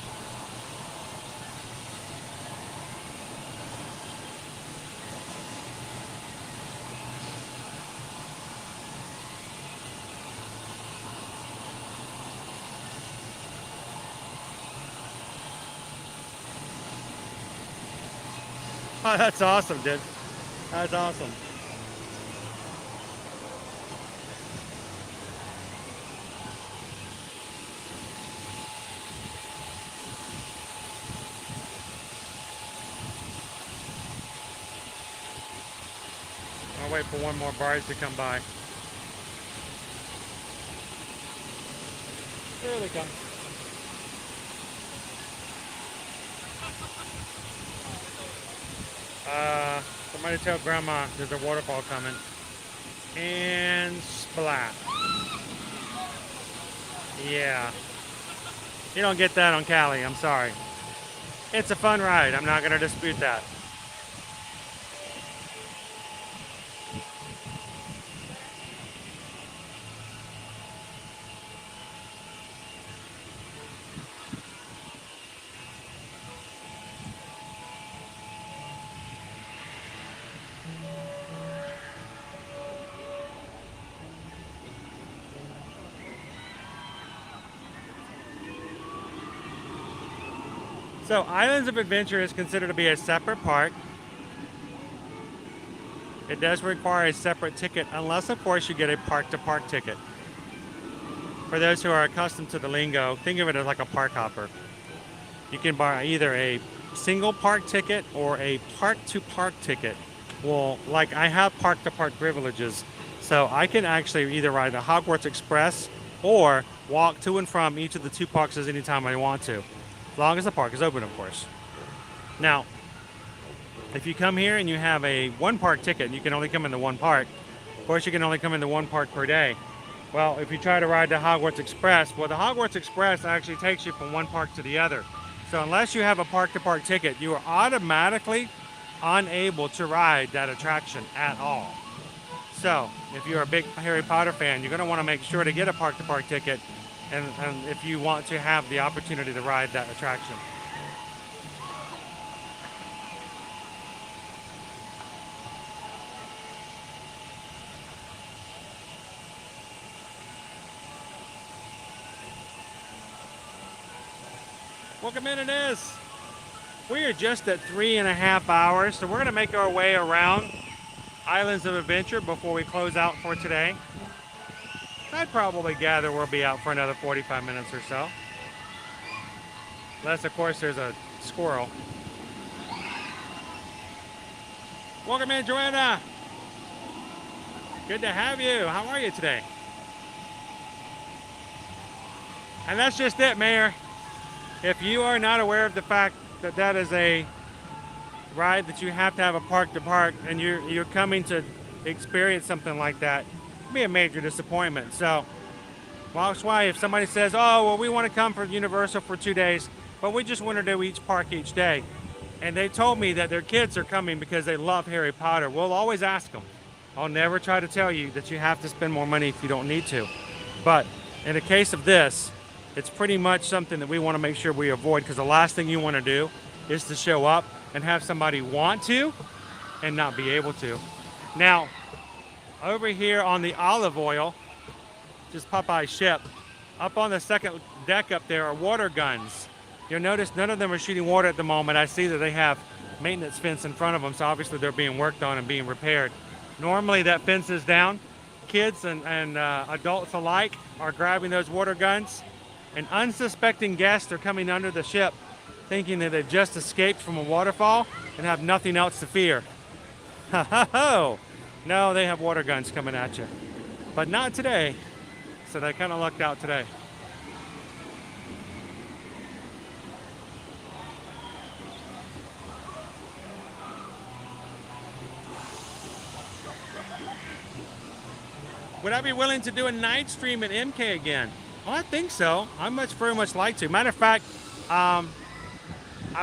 Oh, that's awesome, dude. That's awesome. I'll wait for one more barge to come by. There they come. Somebody tell Grandma there's a waterfall coming. And splat. Yeah. You don't get that on Cali, I'm sorry. It's a fun ride, I'm not going to dispute that. So Islands of Adventure is considered to be a separate park. It does require a separate ticket, unless of course you get a park-to-park ticket. For those who are accustomed to the lingo, think of it as like a park hopper. You can buy either a single park ticket or a park-to-park ticket. Well, like I have park-to-park privileges, so I can actually either ride the Hogwarts Express or walk to and from each of the two parks anytime I want to. As long as the park is open, of course. Now, if you come here and you have a one park ticket and you can only come into one park, of course you can only come into one park per day. Well, if you try to ride the Hogwarts Express, well, the Hogwarts Express actually takes you from one park to the other. So unless you have a park-to-park ticket, you are automatically unable to ride that attraction at all. So if you're a big Harry Potter fan, you're going to want to make sure to get a park-to-park ticket and if you want to have the opportunity to ride that attraction. Welcome in, it is. We are just at 3.5 hours, so we're going to make our way around Islands of Adventure before we close out for today. I'd probably gather we'll be out for another 45 minutes or so. Unless, of course, there's a squirrel. Welcome in, Joanna. Good to have you. How are you today? And that's just it, Mayor. If you are not aware of the fact that that is a ride that you have to have a park to park, and you're coming to experience something like that, it'd be a major disappointment. So, well, that's why if somebody says, oh, well, we want to come for Universal for 2 days, but we just want to do each park each day, and they told me that their kids are coming because they love Harry Potter, we'll always ask them. I'll never try to tell you that you have to spend more money if you don't need to. But in the case of this, it's pretty much something that we want to make sure we avoid, because the last thing you want to do is to show up and have somebody want to and not be able to. Now, over here on the Olive Oil, just Popeye's ship, up on the second deck up there are water guns. You'll notice none of them are shooting water at the moment. I see that they have maintenance fence in front of them, so obviously they're being worked on and being repaired. Normally that fence is down. Kids and adults alike are grabbing those water guns, and unsuspecting guests are coming under the ship thinking that they've just escaped from a waterfall and have nothing else to fear. Ha ha ho! No, they have water guns coming at you. But not today. So they kind of lucked out today. Would I be willing to do a night stream at MK again? Well, I think so. I very much like to. Matter of fact, I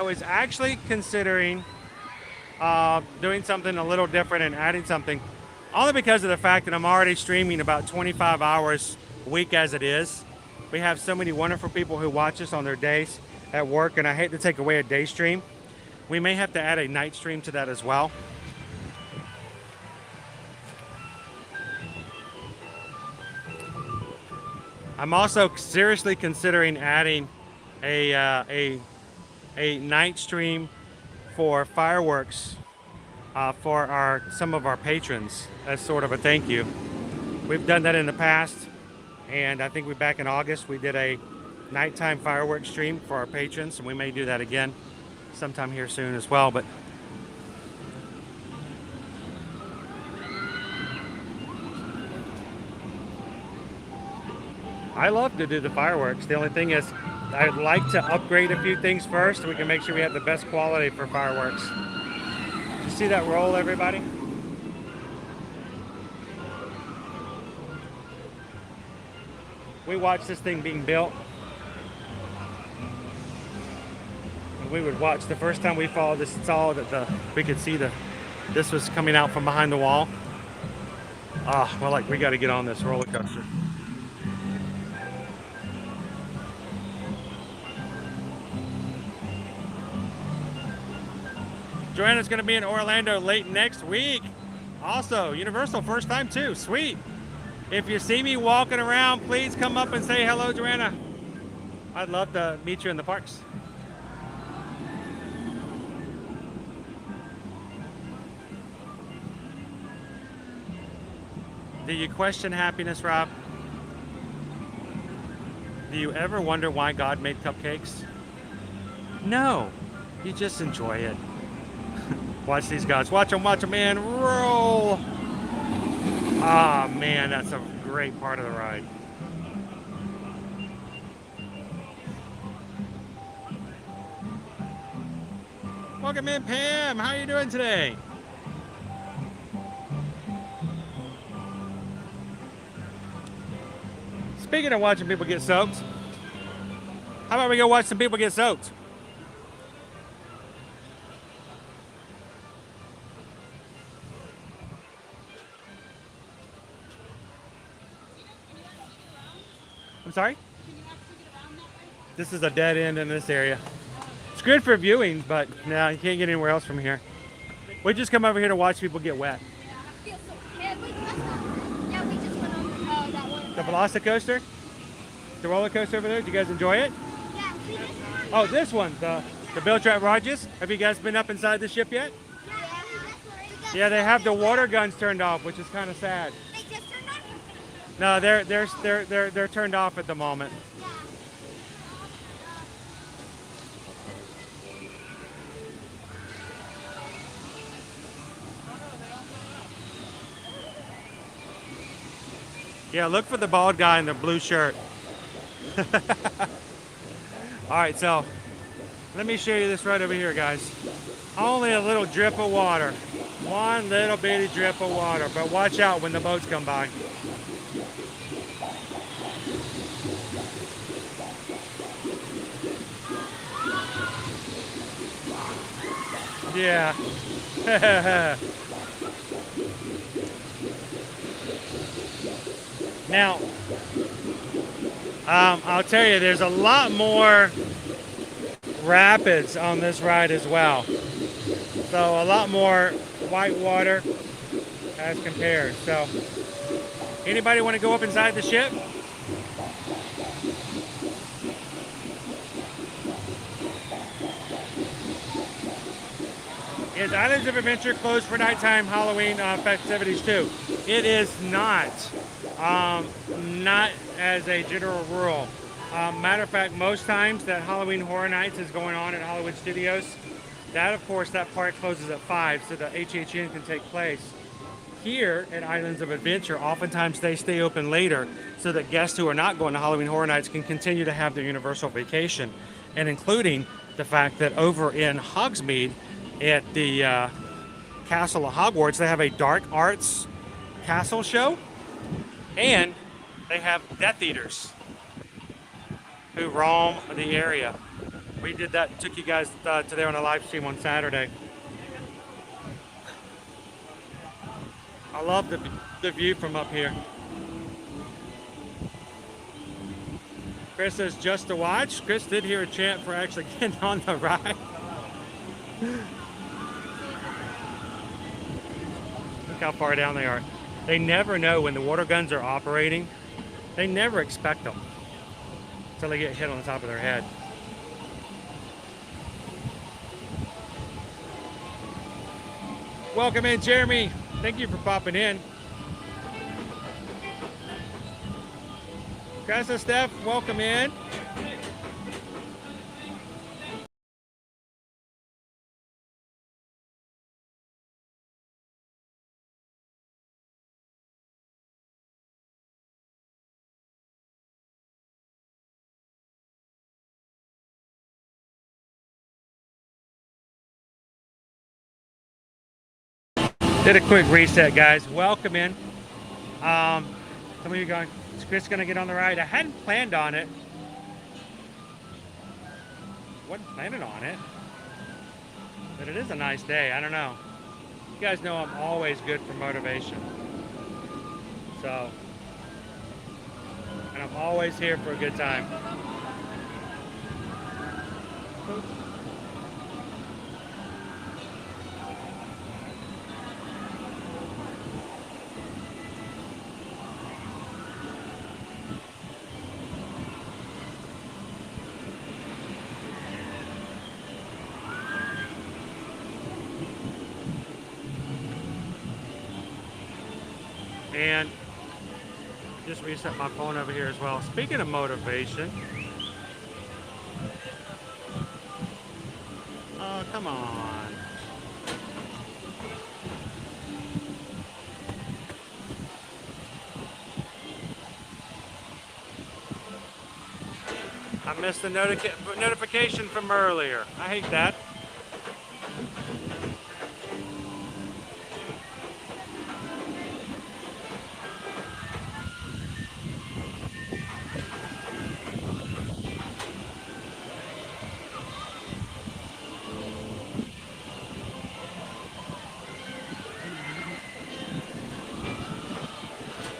was actually considering doing something a little different and adding something, only because of the fact that I'm already streaming about 25 hours a week as it is. We have so many wonderful people who watch us on their days at work, and I hate to take away a day stream. We may have to add a night stream to that as well. I'm also seriously considering adding a night stream for fireworks for some of our patrons as sort of a thank you. We've done that in the past, and I think back in August we did a nighttime fireworks stream for our patrons, and we may do that again sometime here soon as well. But I love to do the fireworks. The only thing is I'd like to upgrade a few things first so we can make sure we have the best quality for fireworks. You see that roll, everybody? We watched this thing being built. And we would watch the first time we saw that we could see this was coming out from behind the wall. We're like, we got to get on this roller coaster. Joanna's going to be in Orlando late next week. Also, Universal first time too. Sweet. If you see me walking around, please come up and say hello, Joanna. I'd love to meet you in the parks. Do you question happiness, Rob? Do you ever wonder why God made cupcakes? No, you just enjoy it. Watch these guys. Watch them, man. Roll. Ah, man, that's a great part of the ride. Welcome in, Pam. How are you doing today? Speaking of watching people get soaked, how about we go watch some people get soaked? I'm sorry? This is a dead end in this area. It's good for viewing, but no, you can't get anywhere else from here. We just come over here to watch people get wet. Yeah, we just went on that one. The Velocicoaster? The roller coaster over there? Did you guys enjoy it? Yeah, we just went. Oh, this one, the Bill Trap Rogers. Have you guys been up inside the ship yet? Yeah, they have the water guns turned off, which is kind of sad. They just turned on? No, they're turned off at the moment. Yeah, look for the bald guy in the blue shirt. All right, so let me show you this right over here, guys. Only a little drip of water. One little bitty drip of water, but watch out when the boats come by. Yeah. Now, I'll tell you, there's a lot more rapids on this ride as well. So a lot more white water as compared. So anybody want to go up inside the ship? Is Islands of Adventure closed for nighttime Halloween festivities too? It is not. Not as a general rule. Matter of fact, most times that Halloween Horror Nights is going on at Hollywood Studios, that of course, that park closes at 5 so the HHN can take place. Here at Islands of Adventure, oftentimes they stay open later so that guests who are not going to Halloween Horror Nights can continue to have their Universal vacation. And including the fact that over in Hogsmeade at the Castle of Hogwarts, they have a dark arts castle show. And they have Death Eaters who roam the area. We did that, took you guys to there on a live stream on Saturday. I love the view from up here. Chris says just to watch. Chris did hear a chant for actually getting on the ride. Look how far down they are. They never know when the water guns are operating. They never expect them until they get hit on the top of their head. Welcome in, Jeremy. Thank you for popping in. Casa Steph, welcome in. Did a quick reset, guys. Welcome in. Some of you going, is Chris gonna get on the ride? I hadn't planned on it. Wasn't planning on it. But it is a nice day. I don't know. You guys know I'm always good for motivation. So, and I'm always here for a good time. And just reset my phone over here as well. Speaking of motivation. Oh, come on. I missed the notification from earlier. I hate that.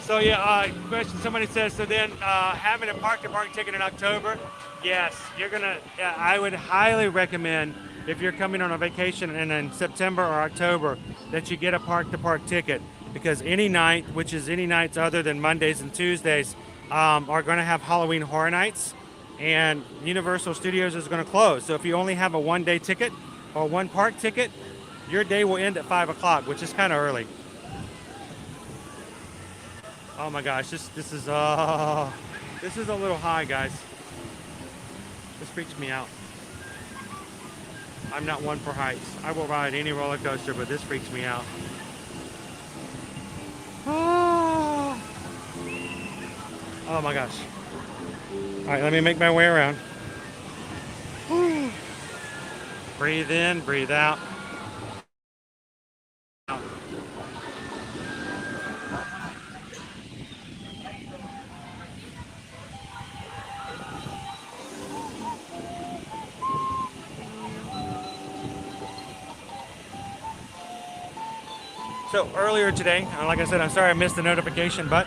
So yeah, question somebody says, so then having a park-to-park ticket in October, yes, you're gonna, I would highly recommend if you're coming on a vacation in September or October that you get a park-to-park ticket, because any night, which is any nights other than Mondays and Tuesdays, are gonna have Halloween Horror Nights, and Universal Studios is gonna close. So if you only have a one-day ticket or one park ticket, your day will end at 5 o'clock, which is kind of early. Oh my gosh, this is a little high, guys. This freaks me out. I'm not one for heights. I will ride any roller coaster, but this freaks me out. Oh my gosh. All right, let me make my way around. Whew. Breathe in, breathe out. So earlier today, like I said, I'm sorry I missed the notification, but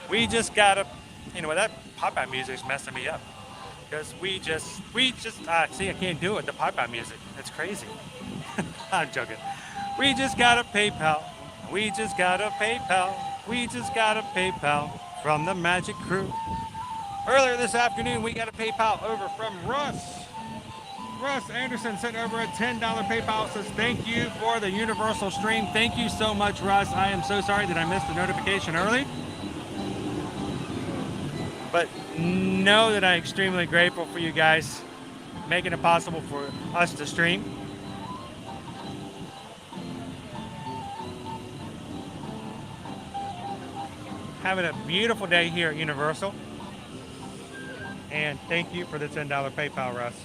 we just got a, you know what, that pop-out music's messing me up. Because we just, see, I can't do it, the pop-out music. It's crazy. I'm joking. We just got a PayPal. We just got a PayPal. We just got a PayPal from the Magic Crew. Earlier this afternoon, we got a PayPal over from Russ. Russ Anderson sent over a $10 PayPal. Says thank you for the universal stream. Thank you so much, Russ. I am so sorry that I missed the notification early. But know that I'm extremely grateful for you guys making it possible for us to stream. Having a beautiful day here at Universal. And thank you for the $10 PayPal, Russ.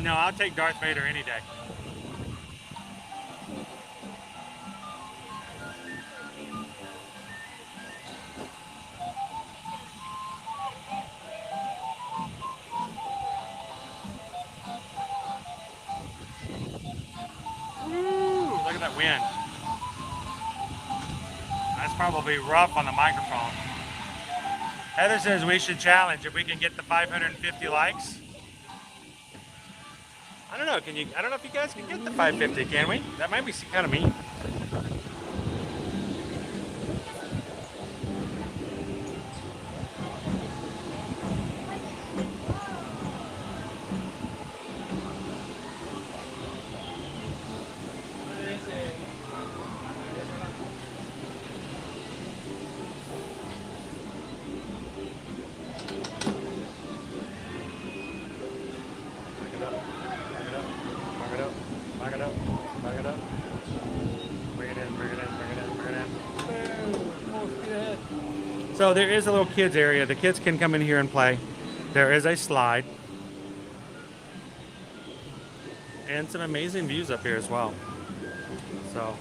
No, I'll take Darth Vader any day. Woo, look at that wind. That's probably rough on the microphone. Heather says we should challenge if we can get the 550 likes. I don't know. Can you? I don't know if you guys can get the 550. Can we? That might be kind of mean. So there is a little kids area. The kids can come in here and play. There is a slide. And some amazing views up here as well. So.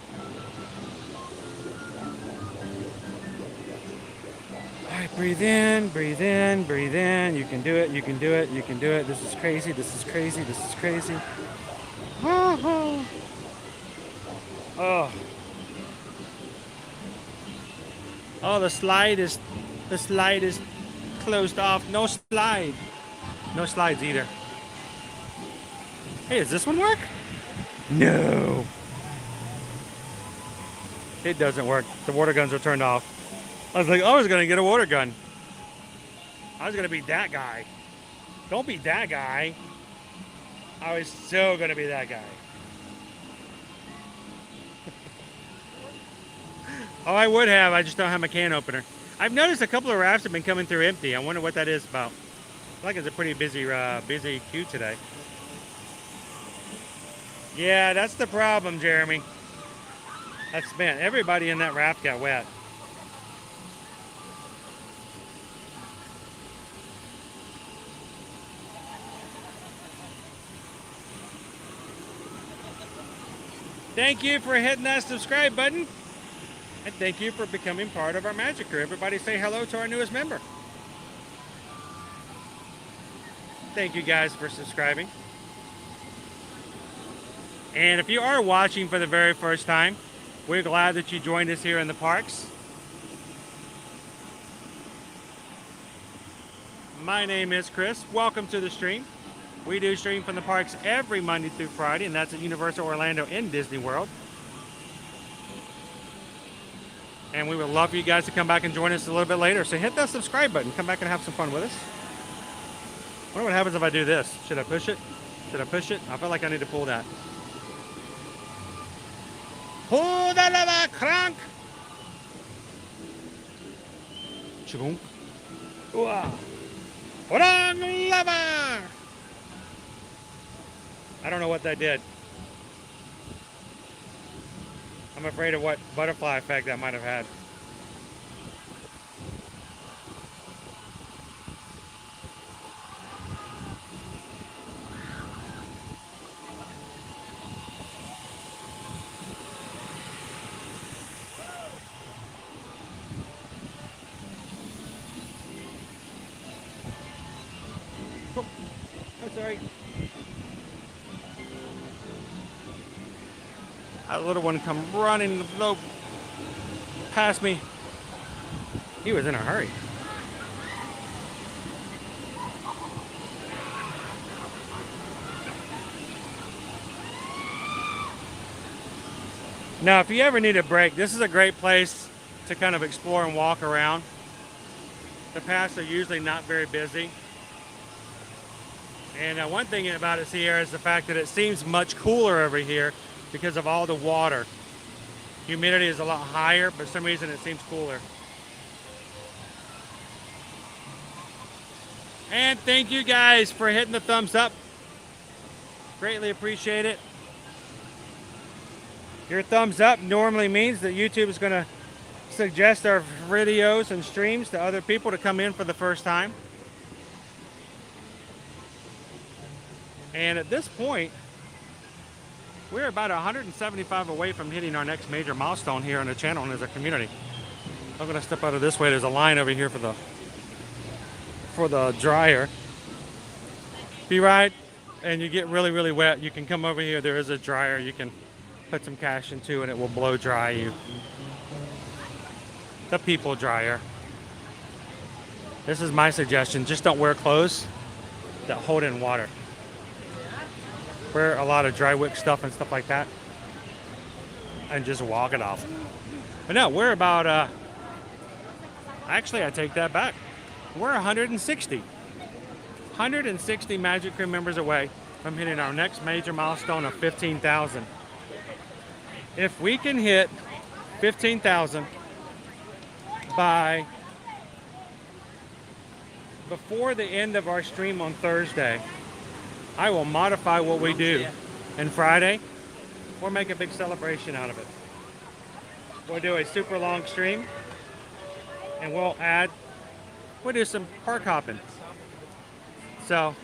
All right, breathe in, breathe in, breathe in. You can do it, you can do it, you can do it. This is crazy, this is crazy, this is crazy. Oh. Oh, the slide is closed off. No slide. No slides either. Hey, does this one work? No. It doesn't work. The water guns are turned off. I was like, I was gonna get a water gun. I was gonna be that guy. Don't be that guy. I was so gonna be that guy. Oh, I would have. I just don't have my can opener. I've noticed a couple of rafts have been coming through empty. I wonder what that is about. I feel like it's a pretty busy queue today. Yeah, that's the problem, Jeremy. That's, man, everybody in that raft got wet. Thank you for hitting that subscribe button. And thank you for becoming part of our Magic Crew. Everybody say hello to our newest member. Thank you guys for subscribing. And if you are watching for the very first time, we're glad that you joined us here in the parks. My name is Chris. Welcome to the stream. We do stream from the parks every Monday through Friday, and that's at Universal Orlando and Disney World. And we would love for you guys to come back and join us a little bit later. So hit that subscribe button. Come back and have some fun with us. I wonder what happens if I do this. Should I push it? Should I push it? I feel like I need to pull that. Pull the lever, crank! Chugunk. Wow. Wrong lever! I don't know what that did. I'm afraid of what butterfly effect that might have had. Oh, I'm sorry. That little one come running past me. He was in a hurry. Now, if you ever need a break, this is a great place to kind of explore and walk around. The paths are usually not very busy. And one thing about it here is the fact that it seems much cooler over here because of all the water. Humidity is a lot higher, but for some reason it seems cooler. And thank you guys for hitting the thumbs up. Greatly appreciate it. Your thumbs up normally means that YouTube is going to suggest our videos and streams to other people to come in for the first time. And at this point, we're about 175 away from hitting our next major milestone here on the channel and as a community. I'm going to step out of this way. There's a line over here for the dryer. If you ride and you get really, really wet, you can come over here. There is a dryer you can put some cash into and it will blow dry you. The people dryer. This is my suggestion. Just don't wear clothes that hold in water. Wear a lot of dry wick stuff and stuff like that and just walk it off. But no, we're about actually I take that back. We're 160 Magic Crew members away from hitting our next major milestone of 15,000. If we can hit 15,000 by before the end of our stream on Thursday, I will modify what we do. And Friday, we'll make a big celebration out of it. We'll do a super long stream and we'll do some park hopping. So,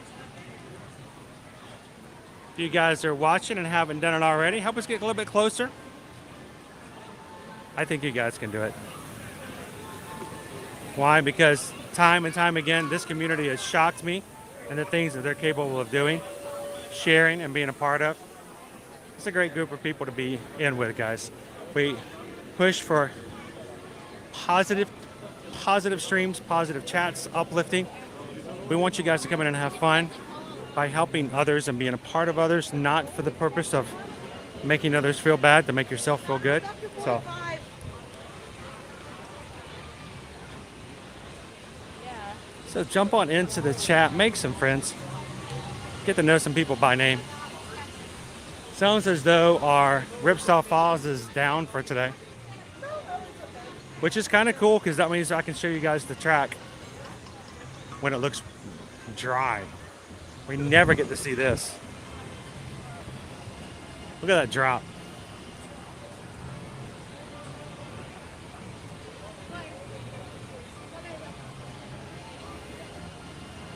if you guys are watching and haven't done it already, help us get a little bit closer. I think you guys can do it. Why? Because time and time again, this community has shocked me and the things that they're capable of doing, sharing and being a part of. It's a great group of people to be in with, guys. We push for positive streams, positive chats, uplifting. We want you guys to come in and have fun by helping others and being a part of others, not for the purpose of making others feel bad, to make yourself feel good. So jump on into the chat, make some friends, get to know some people by name. Sounds as though our Ripsaw Falls is down for today, which is kind of cool because that means I can show you guys the track when it looks dry. We never get to see this. Look at that drop.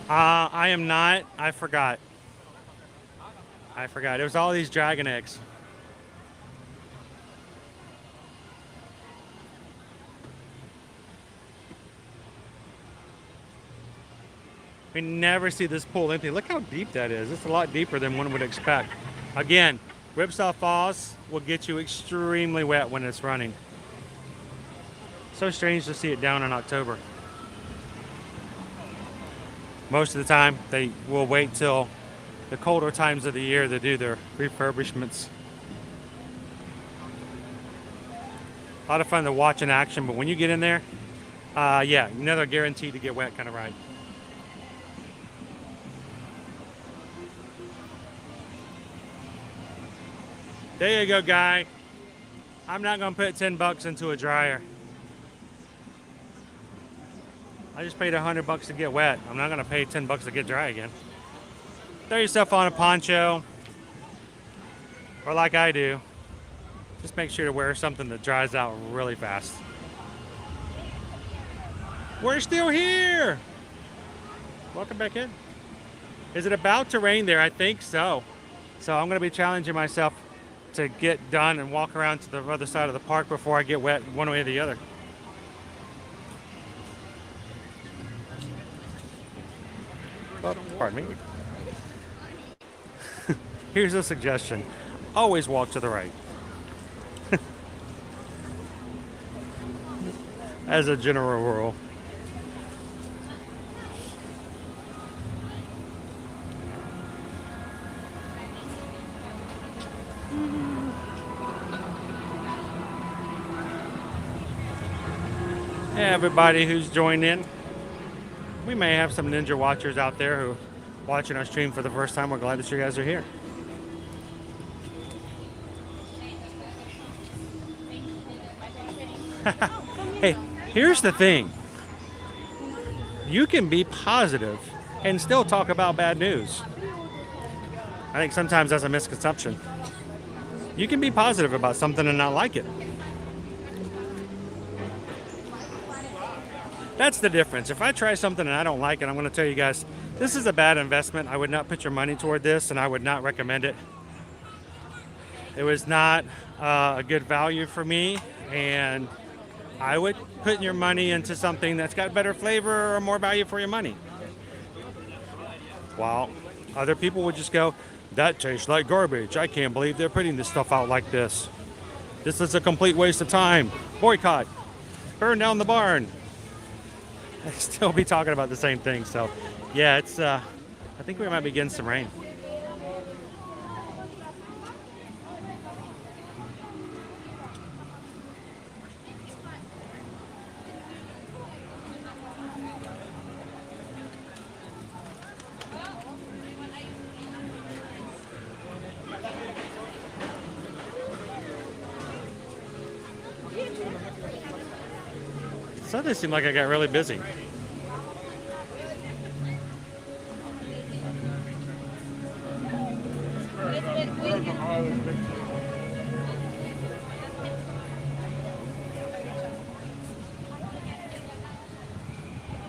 I am not. I forgot. It was all these dragon eggs. We never see this pool empty. Look how deep that is. It's a lot deeper than one would expect. Again, Ripsaw Falls will get you extremely wet when it's running. So strange to see it down in October. Most of the time, they will wait till the colder times of the year to do their refurbishments. A lot of fun to watch in action, but when you get in there, yeah, another guaranteed to get wet kind of ride. There you go, guy. I'm not gonna put $10 into a dryer. I just paid $100 to get wet. I'm not gonna pay $10 to get dry again. Throw yourself on a poncho, or like I do, Just make sure to wear something that dries out really fast. We're still here. Welcome back in. Is it about to rain there? I think so. So I'm going to be challenging myself to get done and walk around to the other side of the park before I get wet one way or the other. Oh, pardon me. Here's a suggestion. Always walk to the right. As a general rule. Hey everybody who's joined in. We may have some ninja watchers out there who are watching our stream for the first time. We're glad that you guys are here. Hey, here's the thing. You can be positive and still talk about bad news. I think sometimes that's a misconception. You can be positive about something and not like it. That's the difference. If I try something and I don't like it, I'm going to tell you guys, this is a bad investment. I would not put your money toward this, and I would not recommend it. It was not a good value for me, and I would put your money into something that's got better flavor or more value for your money. While other people would just go, that tastes like garbage. I can't believe they're putting this stuff out like this. This is a complete waste of time. Boycott. Burn down the barn. I'd still be talking about the same thing. So, yeah, it's. I think we might be getting some rain. Sunday seemed like I got really busy.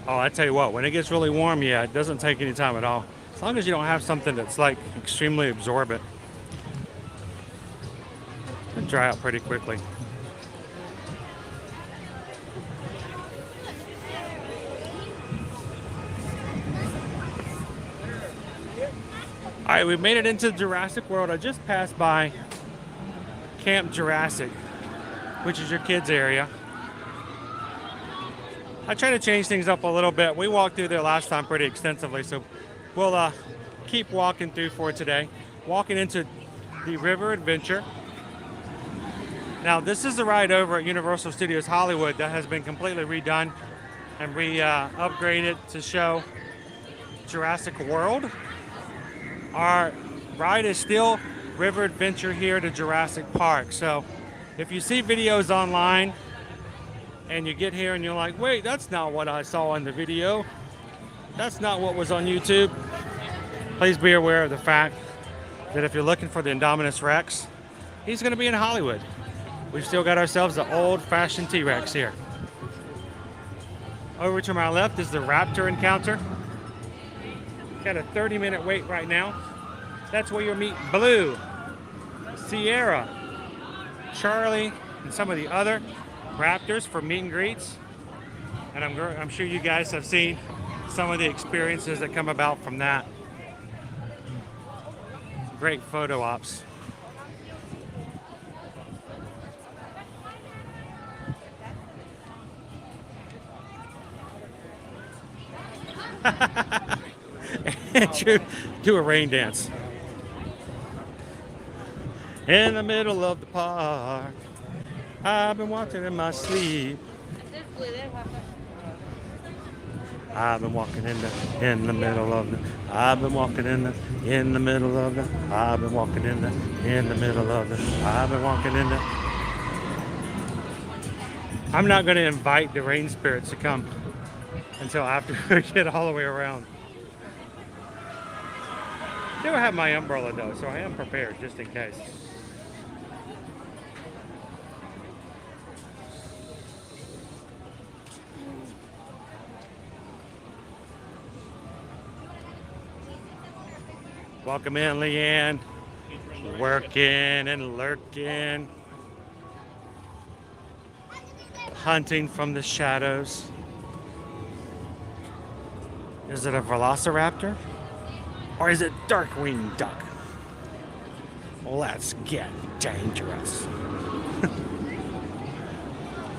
Oh, I tell you what, when it gets really warm, yeah, it doesn't take any time at all. As long as you don't have something that's like extremely absorbent. It'll dry out pretty quickly. All right, we've made it into Jurassic World. I just passed by Camp Jurassic, which is your kids' area. I try to change things up a little bit. We walked through there last time pretty extensively, so we'll keep walking through for today. Walking into the River Adventure. Now, this is the ride over at Universal Studios Hollywood that has been completely redone and upgraded to show Jurassic World. Our ride is still River Adventure here to Jurassic Park. So if you see videos online and you get here and you're like, wait, that's not what I saw in the video. That's not what was on YouTube. Please be aware of the fact that if you're looking for the Indominus Rex, he's going to be in Hollywood. We've still got ourselves an old-fashioned T-Rex here. Over to my left is the Raptor encounter. Got a 30-minute wait right now. That's where you'll meet Blue, Sierra, Charlie, and some of the other Raptors for meet and greets. And I'm sure you guys have seen some of the experiences that come about from that. Great photo ops. Andrew, do a rain dance. In the middle of the park, I've been walking in my sleep. I've been walking in the middle of the. I've been walking in the middle of the. I've been walking in the middle of the. I've been walking in the. I'm not going to invite the rain spirits to come until after we get all the way around. I do have my umbrella though, so I am prepared just in case. Welcome in, Leanne. Working and lurking. Hunting from the shadows. Is it a velociraptor? Or is it dark-winged duck? Let's get dangerous.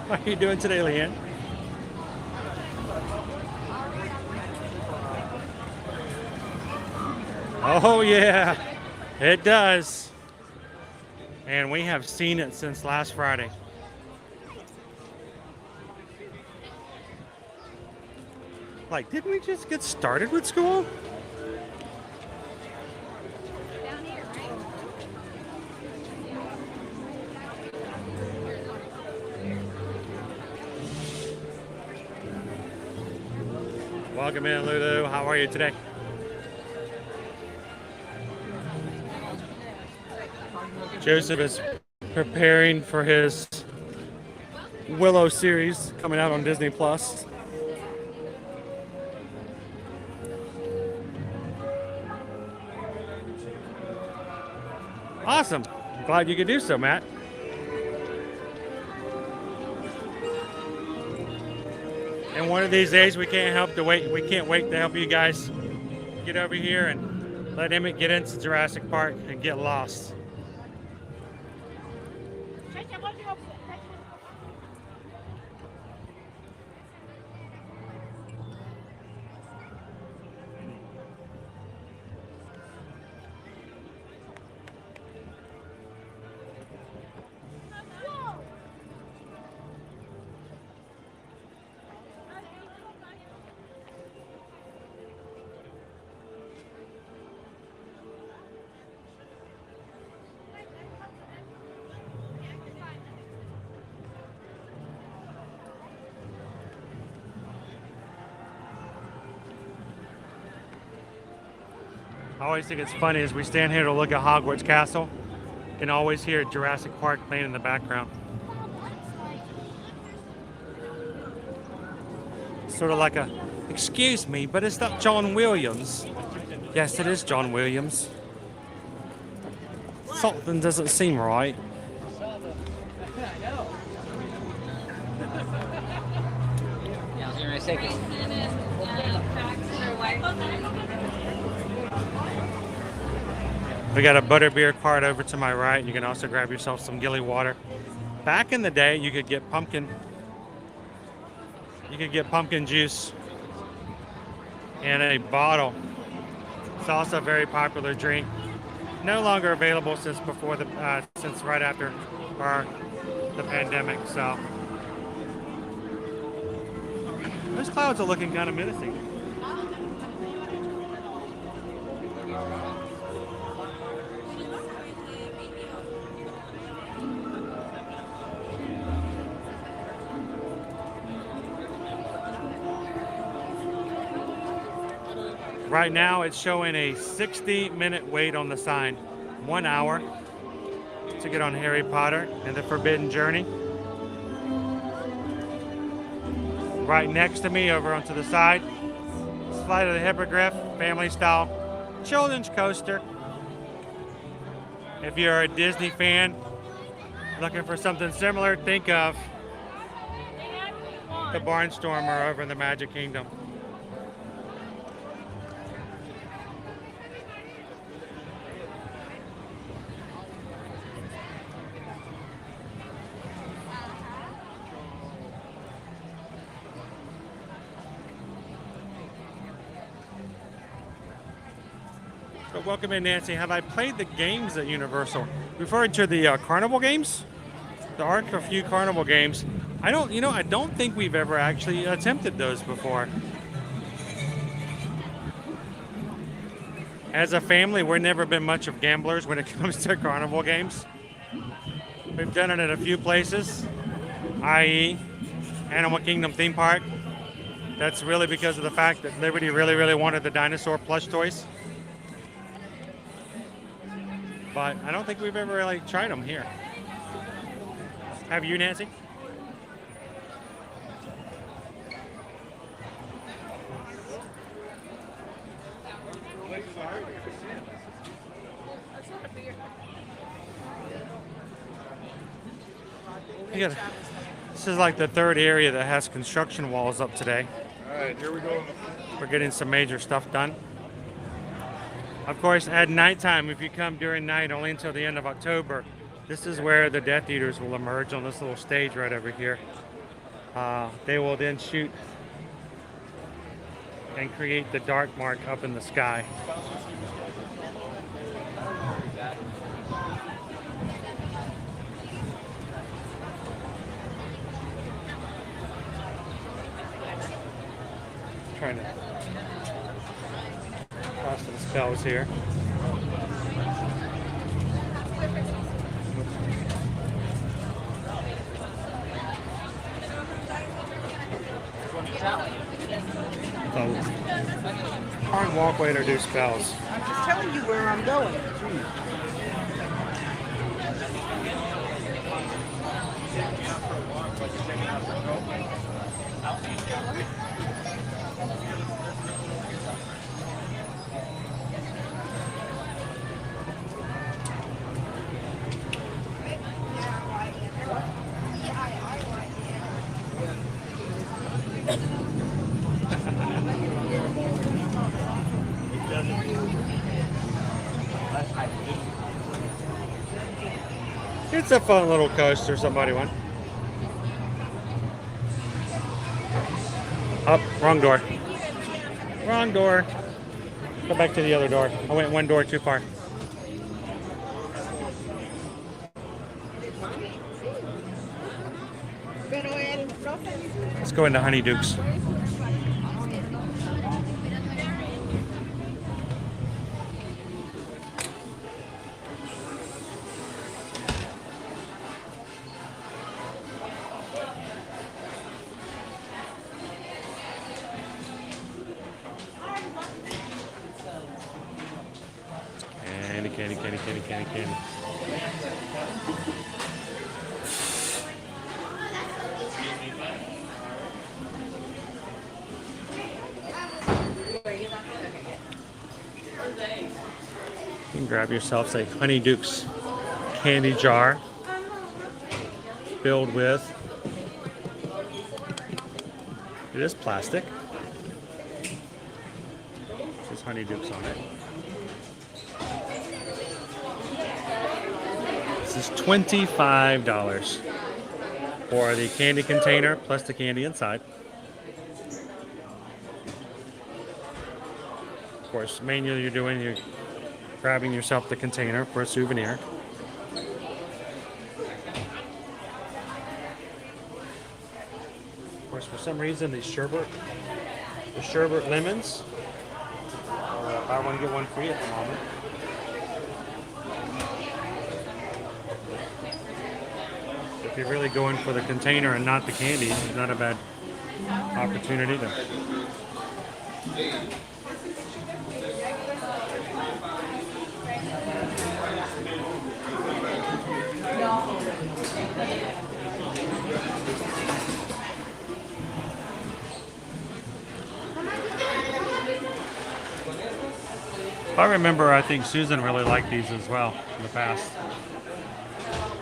What are you doing today, Leanne? Oh yeah, it does. And we have seen it since last Friday. Like, didn't we just get started with school? Down here, right? Welcome in, Lulu. How are you today? Joseph is preparing for his Willow series coming out on Disney Plus. Awesome. Glad you could do so, Matt. And one of these days we can't wait to help you guys get over here and let Emmett get into Jurassic Park and get lost. I always think it's funny as we stand here to look at Hogwarts Castle, you can always hear Jurassic Park playing in the background. Sort of like a, excuse me, but is that John Williams? Yes, it is John Williams. Something doesn't seem right. We got a butterbeer cart over to my right. You can also grab yourself some Gilly water. Back in the day, you could get pumpkin juice in a bottle. It's also a very popular drink. No longer available since right after the pandemic. So those clouds are looking kind of menacing. Right now it's showing a 60-minute wait on the sign. 1 hour to get on Harry Potter and the Forbidden Journey. Right next to me over onto the side, Flight of the Hippogriff, family style children's coaster. If you're a Disney fan looking for something similar, think of the Barnstormer over in the Magic Kingdom. Welcome in, Nancy. Have I played the games at Universal? Referring to the carnival games? There are a few carnival games. I don't think we've ever actually attempted those before. As a family, we've never been much of gamblers when it comes to carnival games. We've done it at a few places, i.e. Animal Kingdom theme park. That's really because of the fact that Liberty really wanted the dinosaur plush toys. But I don't think we've ever really tried them here. Have you, Nancy? You gotta- This is like the third area that has construction walls up today. All right, here we go. We're getting some major stuff done. Of course, at nighttime, if you come during night, only until the end of October, this is where the Death Eaters will emerge on this little stage right over here. They will then shoot and create the dark mark up in the sky. Trying to cross the spells here. Hard walkway to do spells. I'm just telling you where I'm going. It's a fun little coaster somebody won. Up, wrong door. Wrong door. Go back to the other door. I went one door too far. Let's go into Honeydukes. Candy. You can grab yourself a Honeydukes candy jar filled with, it is plastic. There's Honeydukes on it. This is $25 for the candy container plus the candy inside. Of course, mainly you're grabbing yourself the container for a souvenir. Of course, for some reason, the sherbet lemons are buy one get one free at the moment. If you're really going for the container and not the candy, it's not a bad opportunity to. I think Susan really liked these as well in the past.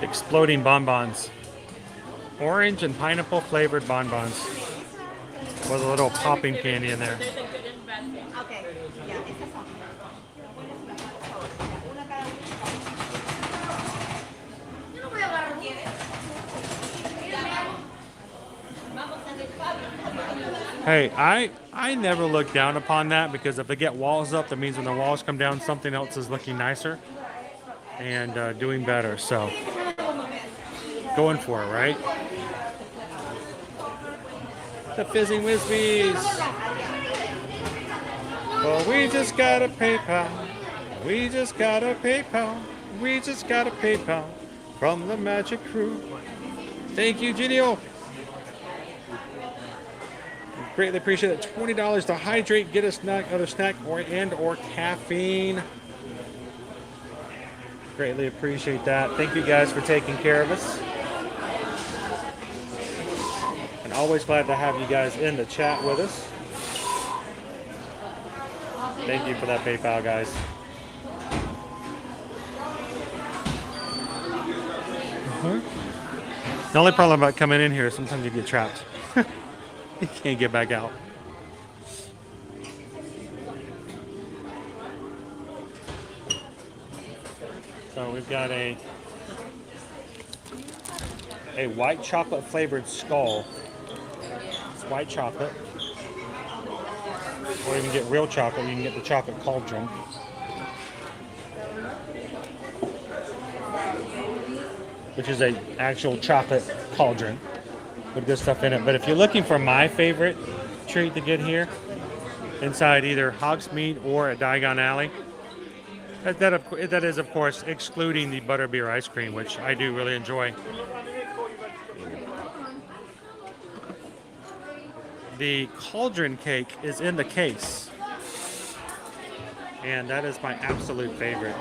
Exploding bonbons. Orange and pineapple flavored bonbons. With a little popping candy in there. Okay. Yeah, Hey, I never look down upon that, because if they get walls up, that means when the walls come down, something else is looking nicer and doing better. So, going for it, right? The Fizzing Whizbees. Well, we just got a PayPal. We just got a PayPal. We just got a PayPal from the Magic Crew. Thank you, Genio. Greatly appreciate it. $20 to hydrate, get a snack, other snack, or caffeine. Greatly appreciate that. Thank you guys for taking care of us. And always glad to have you guys in the chat with us. Thank you for that PayPal, guys. The only problem about coming in here is sometimes you get trapped. You can't get back out. So we've got a white chocolate flavored skull. It's white chocolate. Or you can get real chocolate. You can get the chocolate cauldron. Which is a actual chocolate cauldron with good stuff in it. But if you're looking for my favorite treat to get here, inside either Hogsmeade or a Diagon Alley, that is of course excluding the butterbeer ice cream, which I do really enjoy. The cauldron cake is in the case, and that is my absolute favorite.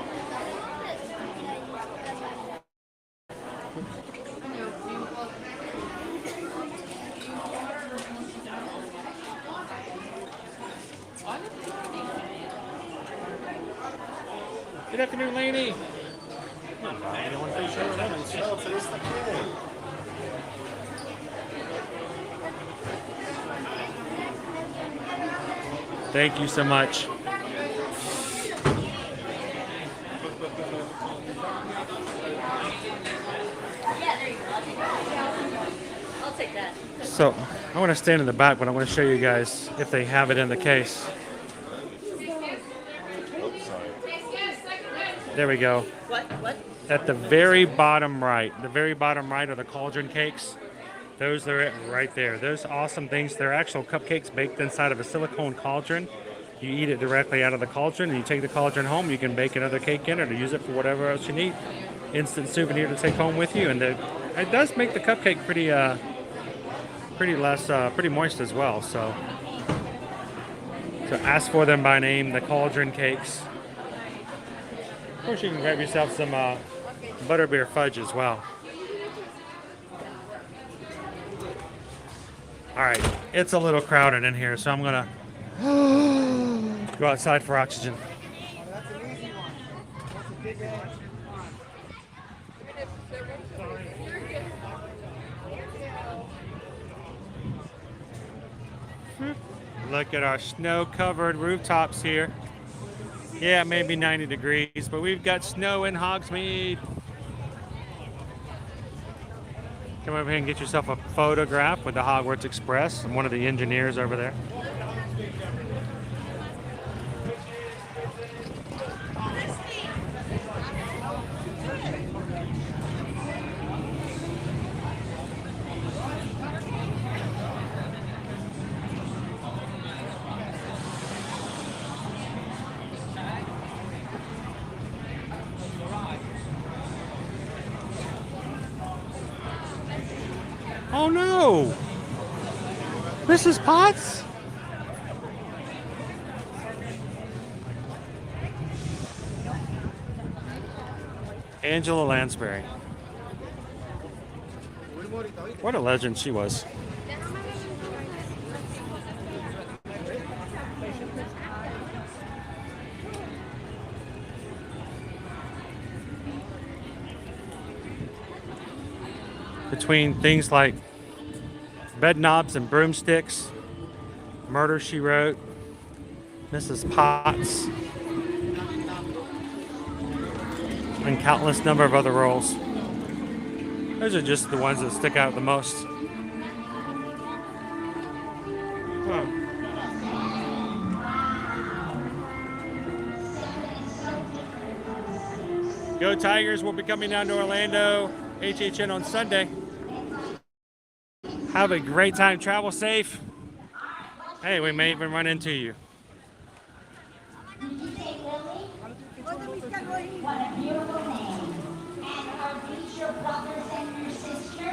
Good afternoon, Lainey. Thank you so much. I'll take that. So I want to stand in the back, but I want to show you guys if they have it in the case. There we go. What? At the very bottom right, are the cauldron cakes. Those are it right there. Those awesome things. They're actual cupcakes baked inside of a silicone cauldron. You eat it directly out of the cauldron, and you take the cauldron home. You can bake another cake in it or use it for whatever else you need. Instant souvenir to take home with you, and it does make the cupcake pretty moist as well. So ask for them by name, the cauldron cakes. Of course, you can grab yourself some butterbeer fudge as well. All right, it's a little crowded in here, so I'm gonna go outside for oxygen. Look at our snow-covered rooftops here. Yeah, it may be 90 degrees, but we've got snow in Hogsmeade. Come over here and get yourself a photograph with the Hogwarts Express and one of the engineers over there. Oh no! Mrs. Potts? Angela Lansbury. What a legend she was. Between things like bed knobs and broomsticks, Murder, She Wrote, Mrs. Potts, and countless number of other roles. Those are just the ones that stick out the most. Huh. Go Tigers will be coming down to Orlando, HHN on Sunday. Have a great time. Travel safe. Hey, we may even run into you.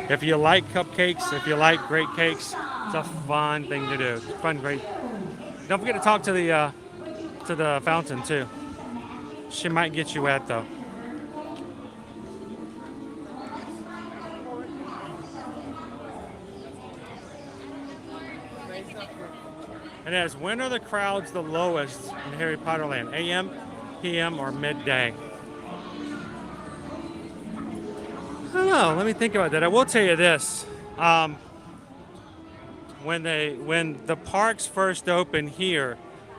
If you like cupcakes, if you like great cakes, it's a fun thing to do. Great. Don't forget to talk to the fountain too. She might get you wet though. And as when are the crowds the lowest in Harry Potter Land? AM, PM, or midday? Huh. know. Let me think about that. I will tell you this. When the parks first open here,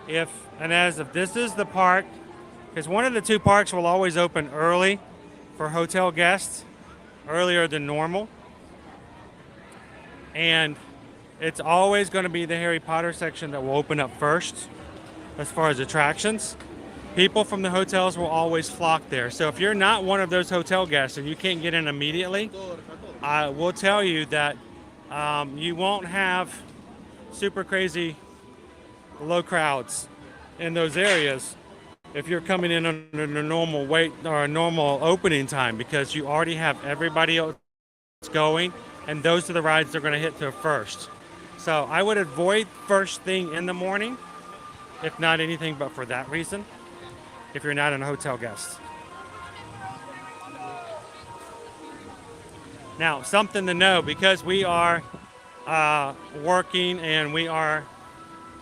if this is the park, because one of the two parks will always open early for hotel guests, earlier than normal. And it's always going to be the Harry Potter section that will open up first as far as attractions. People from the hotels will always flock there. So if you're not one of those hotel guests and you can't get in immediately, I will tell you that you won't have super crazy low crowds in those areas if you're coming in under the normal wait or a normal opening time, because you already have everybody else going, and those are the rides they're going to hit to first. So I would avoid first thing in the morning, if not anything but for that reason, if you're not a hotel guest. Now, something to know, because we are working and we are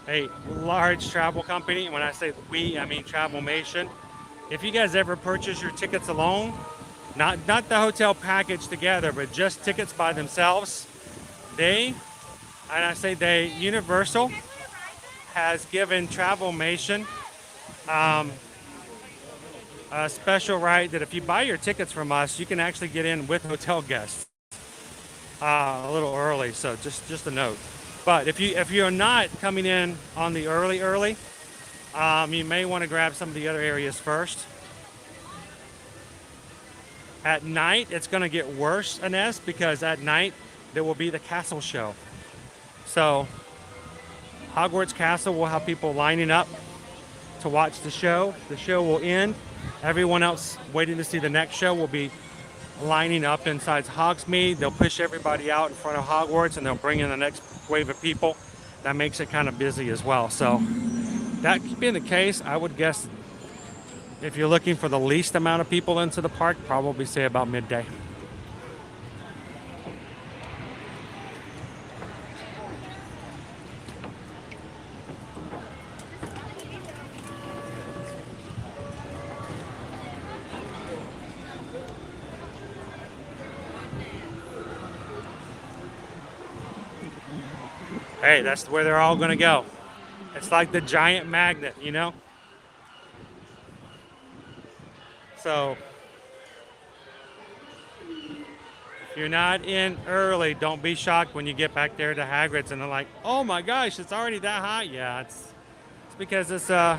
a large travel company. When I say we, I mean Travelmation. If you guys ever purchase your tickets alone, not the hotel package together, but just tickets by themselves, Universal has given Travelmation a special right that if you buy your tickets from us, you can actually get in with hotel guests a little early. So just a note. But if you're not coming in on the early, you may want to grab some of the other areas first. At night, it's going to get worse, Ines, because at night there will be the castle show. So Hogwarts Castle will have people lining up to watch the show. The show will end. Everyone else waiting to see the next show will be lining up inside Hogsmeade. They'll push everybody out in front of Hogwarts and they'll bring in the next wave of people. That makes it kind of busy as well. So that being the case, I would guess if you're looking for the least amount of people into the park, probably say about midday. Hey, that's where they're all going to go. It's like the giant magnet, you know? So, if you're not in early, don't be shocked when you get back there to Hagrid's and they're like, oh my gosh, it's already that high. Yeah, it's because it's going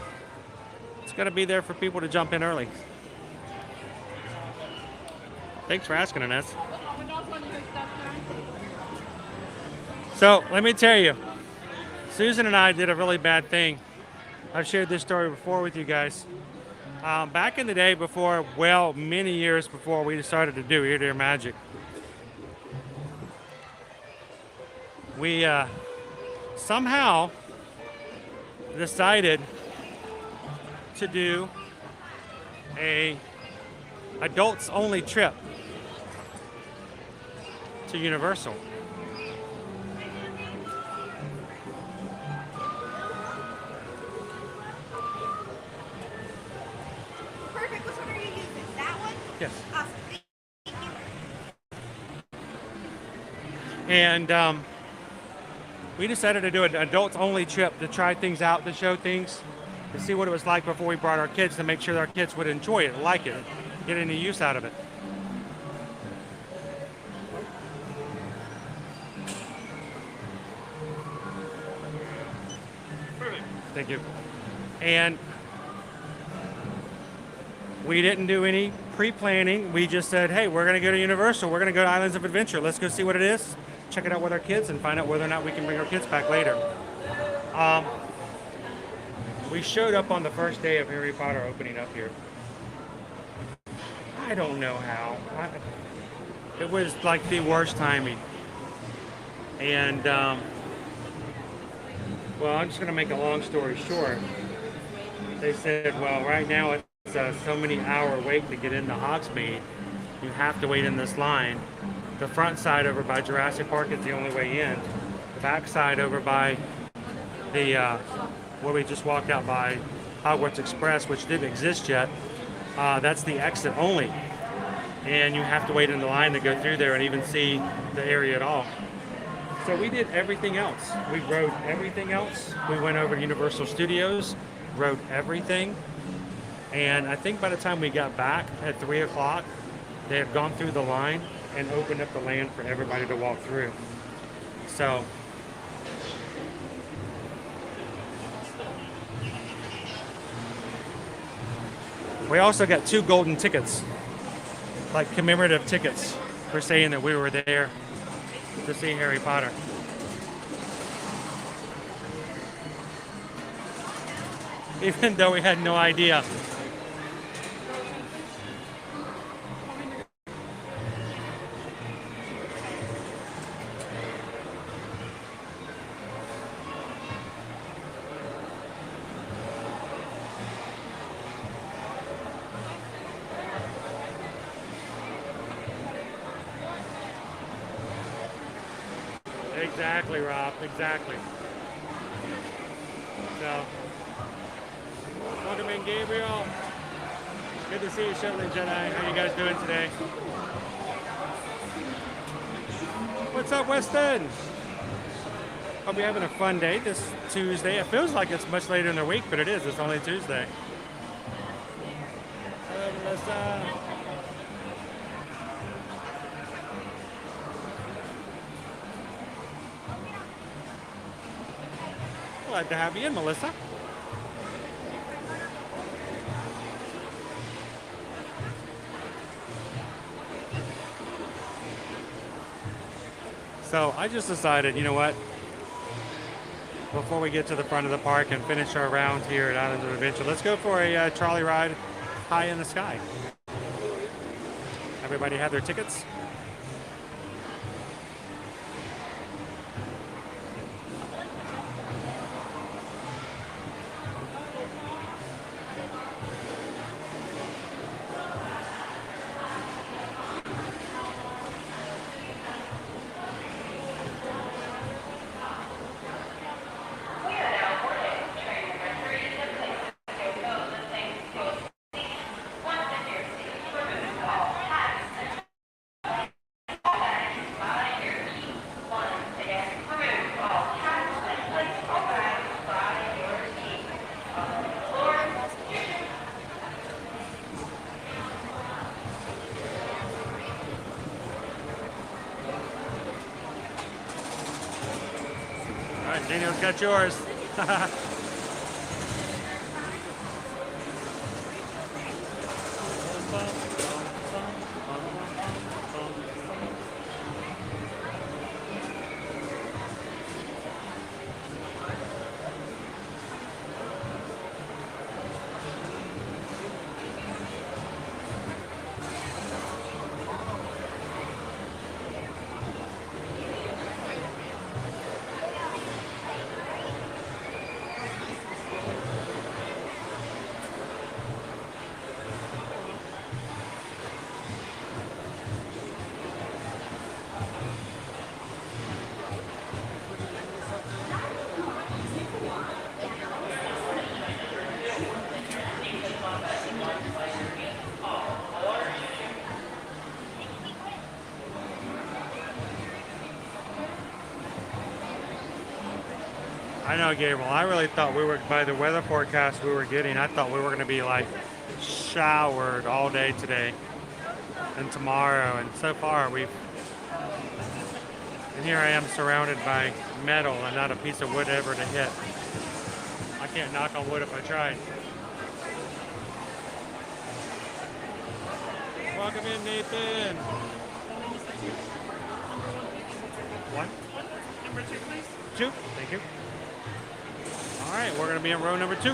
to be there for people to jump in early. Thanks for asking, Ines. So let me tell you, Susan and I did a really bad thing. I've shared this story before with you guys. Back in the day before, well, many years before we started to do Ear to Ear Magic, we somehow decided to do a adults only trip to Universal. Perfect. Which one are you using? That one? Yes. Awesome. And we decided to do an adults only trip to try things out, to show things, to see what it was like before we brought our kids, to make sure our kids would enjoy it, like it, get any use out of it. Perfect. Thank you. And we didn't do any pre-planning. We just said, hey, we're going to go to Universal. We're going to go to Islands of Adventure. Let's go see what it is, check it out with our kids, and find out whether or not we can bring our kids back later. We showed up on the first day of Harry Potter opening up here. I don't know how. It was like the worst timing. And, well, I'm just going to make a long story short. They said, well, right now it's a so many hour wait to get into Hogsmeade. You have to wait in this line. The front side over by Jurassic Park is the only way in. The back side over by the, where we just walked out by Hogwarts Express, which didn't exist yet, that's the exit only. and you have to wait in the line to go through there and even see the area at all. So we did everything else. We rode everything else. We went over to Universal Studios, rode everything. And I think by the time we got back at 3 o'clock, they had gone through the line and opened up the land for everybody to walk through. So we also got 2 golden tickets, like commemorative tickets for saying that we were there to see Harry Potter. Even though we had no idea. Exactly, Rob. Exactly. So, welcome in, Gabriel. Good to see you, Shetland Jedi. How you guys doing today? What's up, Weston? Hope you're having a fun day this Tuesday. It feels like it's much later in the week, but it is. It's only Tuesday. Hello, Melissa. Glad to have you in, Melissa. So I just decided, you know what? Before we get to the front of the park and finish our round here at Islands of Adventure, let's go for a trolley ride high in the sky. Everybody have their tickets? Daniel's got yours. I know, Gabriel. I really thought we were, by the weather forecast we were getting, I thought we were going to be like showered all day today and tomorrow. And so far and here I am surrounded by metal and not a piece of wood ever to hit. I can't knock on wood if I tried. Welcome in, Nathan. One? Number 2, please. 2, thank you. All right, we're going to be in row number 2.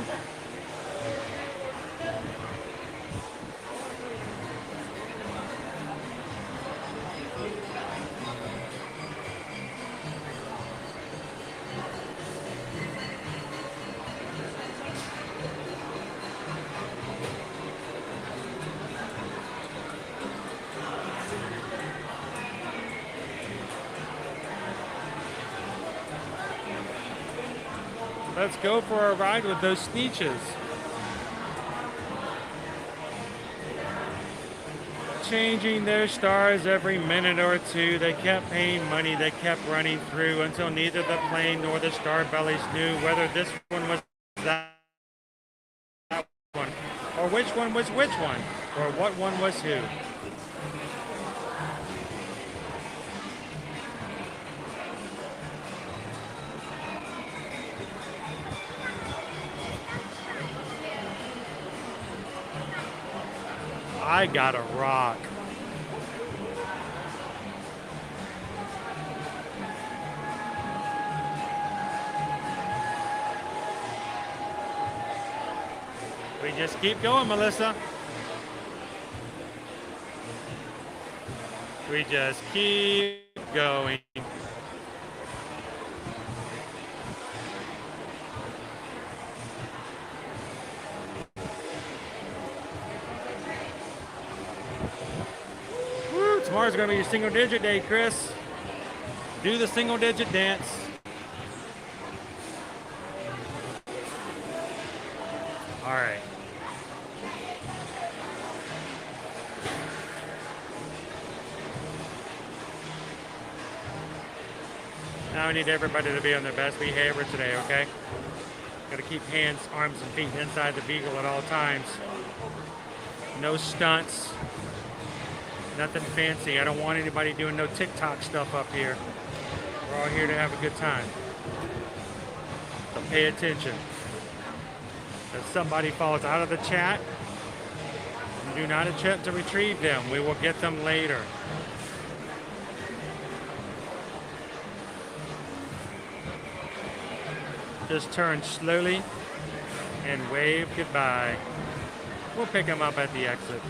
Let's go for a ride with those Sneeches. changing their stars every minute or two. They kept paying money, they kept running through until neither the plane nor the star bellies knew whether this one was that one, or which one was which one, or what one was who. I gotta rock. We just keep going, Melissa. We just keep going. Woo, tomorrow's gonna be a single digit day, Chris. Do the single digit dance. All right. Now I need everybody to be on their best behavior today, okay? Gotta keep hands, arms, and feet inside the vehicle at all times. No stunts. Nothing fancy. I don't want anybody doing no TikTok stuff up here. We're all here to have a good time. So pay attention. If somebody falls out of the chat, do not attempt to retrieve them. We will get them later. Just turn slowly and wave goodbye. We'll pick them up at the exit.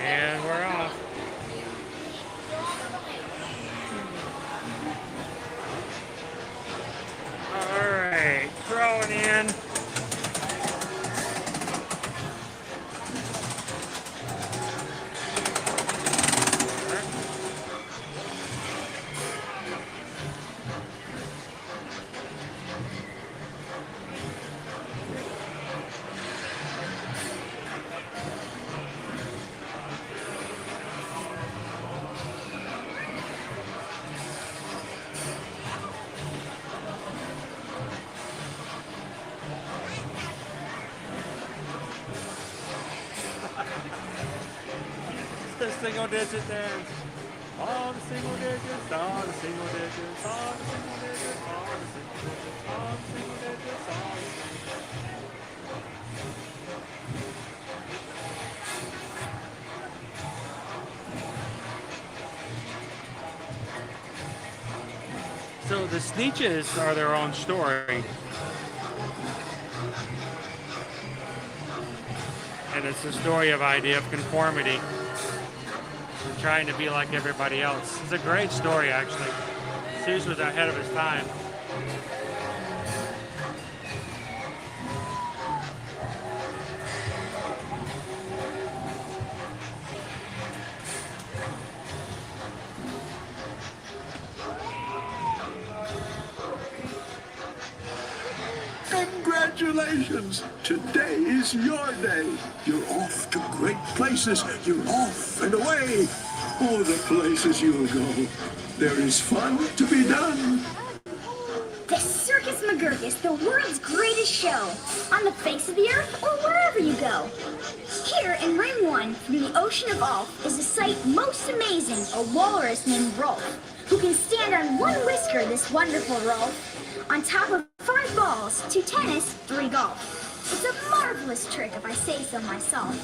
And we're off. All right, throwing in. Single digit dance. All the single digits, all the single digits, all the single digits, all the single digits, all the single digits, all the single digits. So the Sneetches are their own story. And it's the story of idea of conformity. Trying to be like everybody else. It's a great story, actually. Zeus was ahead of his time. Congratulations! Today is your day. You're off to great places. You're off and away. Oh, the places you'll go. There is fun to be done. The Circus McGurkus, the world's greatest show. On the face of the earth or wherever you go. Here in Ring 1, from the ocean of Ulf, is a sight most amazing. A walrus named Rolf, who can stand on one whisker, this wonderful Rolf. On top of 5 balls, 2 tennis, 3 golf. It's a marvelous trick if I say so myself.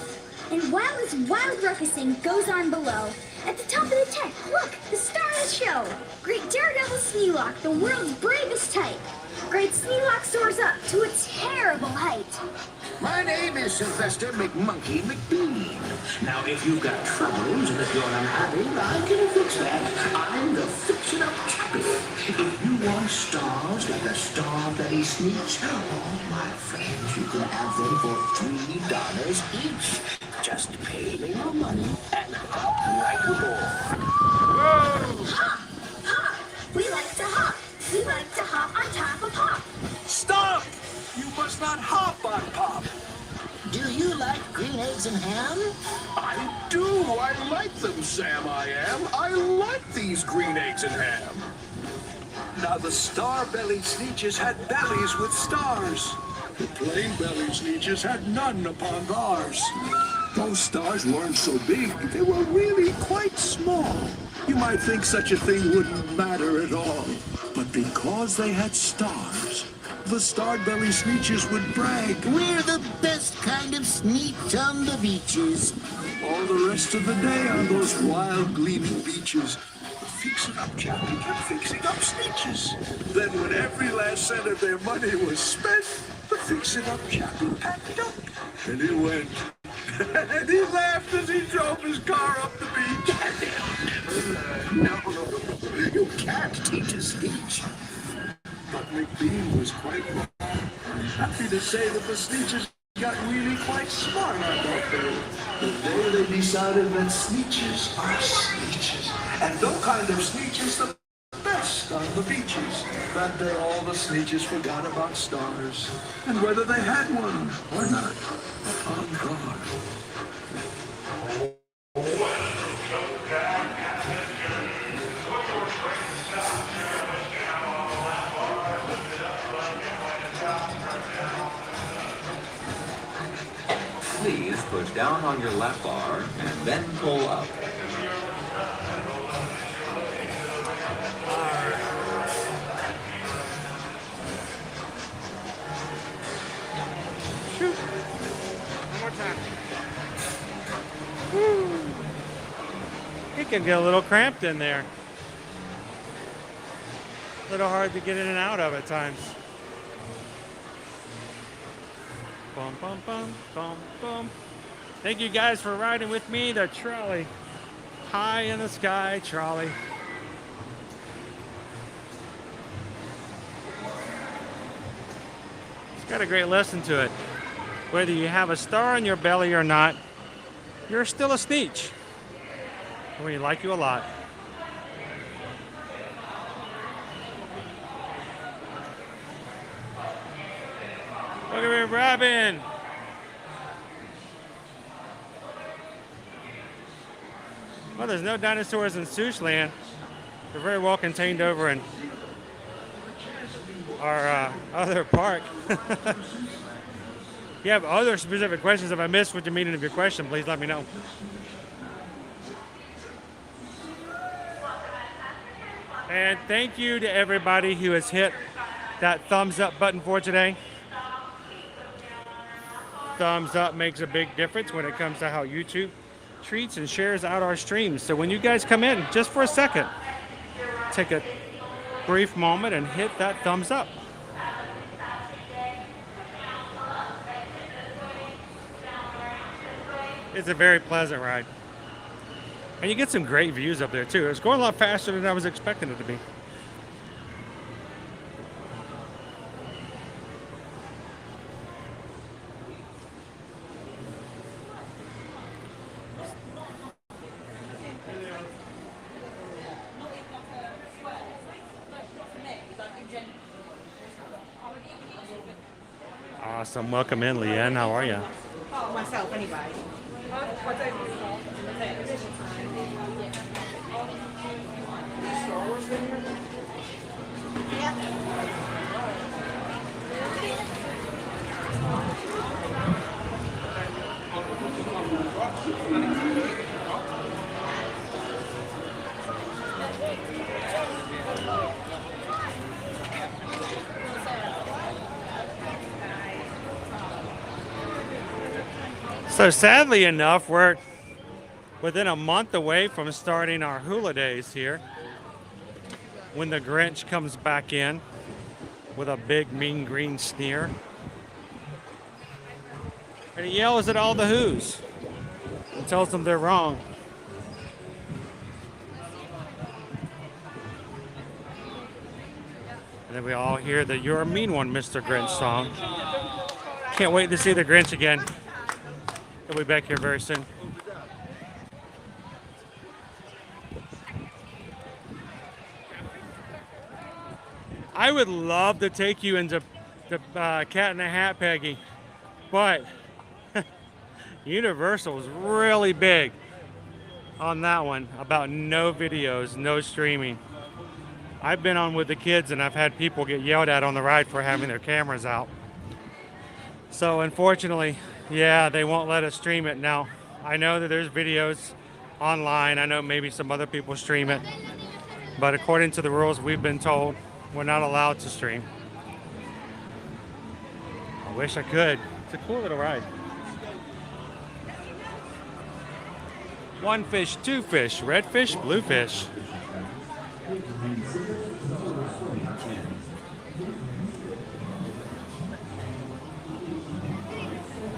And while this wild ruckusing goes on below, at the top of the tent, look, the star of the show. Great Daredevil Sneelock, the world's bravest type. upgrade Sneelock soars up to a terrible height. My name is Sylvester McMonkey McBean. Now, if you've got troubles and if you're unhappy, I can fix that. I'm the fixin' up chappy. If you want stars like a star-belly sneech, oh, my friends, you can have them for $3 each. Just pay me your money and hop right aboard. Hop! Hop! We like to hop. We like to hop on top of Pop. Stop! You must not hop on Pop. Do you like green eggs and ham? I do. I like them, Sam, I am. I like these green eggs and ham. Now, the star-bellied sneeches had bellies with stars. The plain-bellied sneeches had none upon theirs. Those stars weren't so big. They were really quite small. You might think such a thing wouldn't matter at all. But because they had stars, the star-bellied sneeches would brag. We're the best kind of sneak on the beaches. All the rest of the day on those wild, gleaming beaches, the fixin'-up chappy kept fixing up sneeches. Then when every last cent of their money was spent, the fixin'-up chappy packed up. And he went. And he laughed as he drove his car up the beach. No, you can't teach a speech. But McBean was quite wrong. I'm happy to say that the sneeches got really quite smart on that day. The day they decided that sneeches are sneeches, and no kind of sneeches the best on the beaches. That day all the sneeches forgot about stars, and whether they had one or not, upon guard. Please push down on your lap bar and then pull up. Shoot. One more time. Woo. It can get a little cramped in there. A little hard to get in and out of at times. Bum, bum, bum, bum, bum. Thank you guys for riding with me, the trolley. High in the sky trolley. It's got a great lesson to it. Whether you have a star on your belly or not, you're still a sneech. We like you a lot. Look at me, Robin. Well, there's no dinosaurs in Sushland. They're very well contained over in our other park. If you have other specific questions, if I missed what the meaning of your question, please let me know. And thank you to everybody who has hit that thumbs up button for today. Thumbs up makes a big difference when it comes to how YouTube treats and shares out our streams. So when you guys come in, just for a second, take a brief moment and hit that thumbs up. It's a very pleasant ride. And you get some great views up there too. It's going a lot faster than I was expecting it to be. Awesome. Welcome in, Leanne. How are you? Oh, myself, anybody. So sadly enough, we're within a month away from starting our hula days here when the Grinch comes back in. with a big mean green sneer. And he yells at all the Who's and tells them they're wrong. And then we all hear the "You're a mean one, Mr. Grinch" song. Can't wait to see the Grinch again. He'll be back here very soon. I would love to take you into the Cat in the Hat, Peggy, but Universal was really big on that one about no videos, no streaming. I've been on with the kids and I've had people get yelled at on the ride for having their cameras out. So unfortunately, yeah, they won't let us stream it now. I know that there's videos online. I know maybe some other people stream it. But according to the rules we've been told, we're not allowed to stream. I wish I could. It's a cool little ride. One fish, two fish, red fish, blue fish.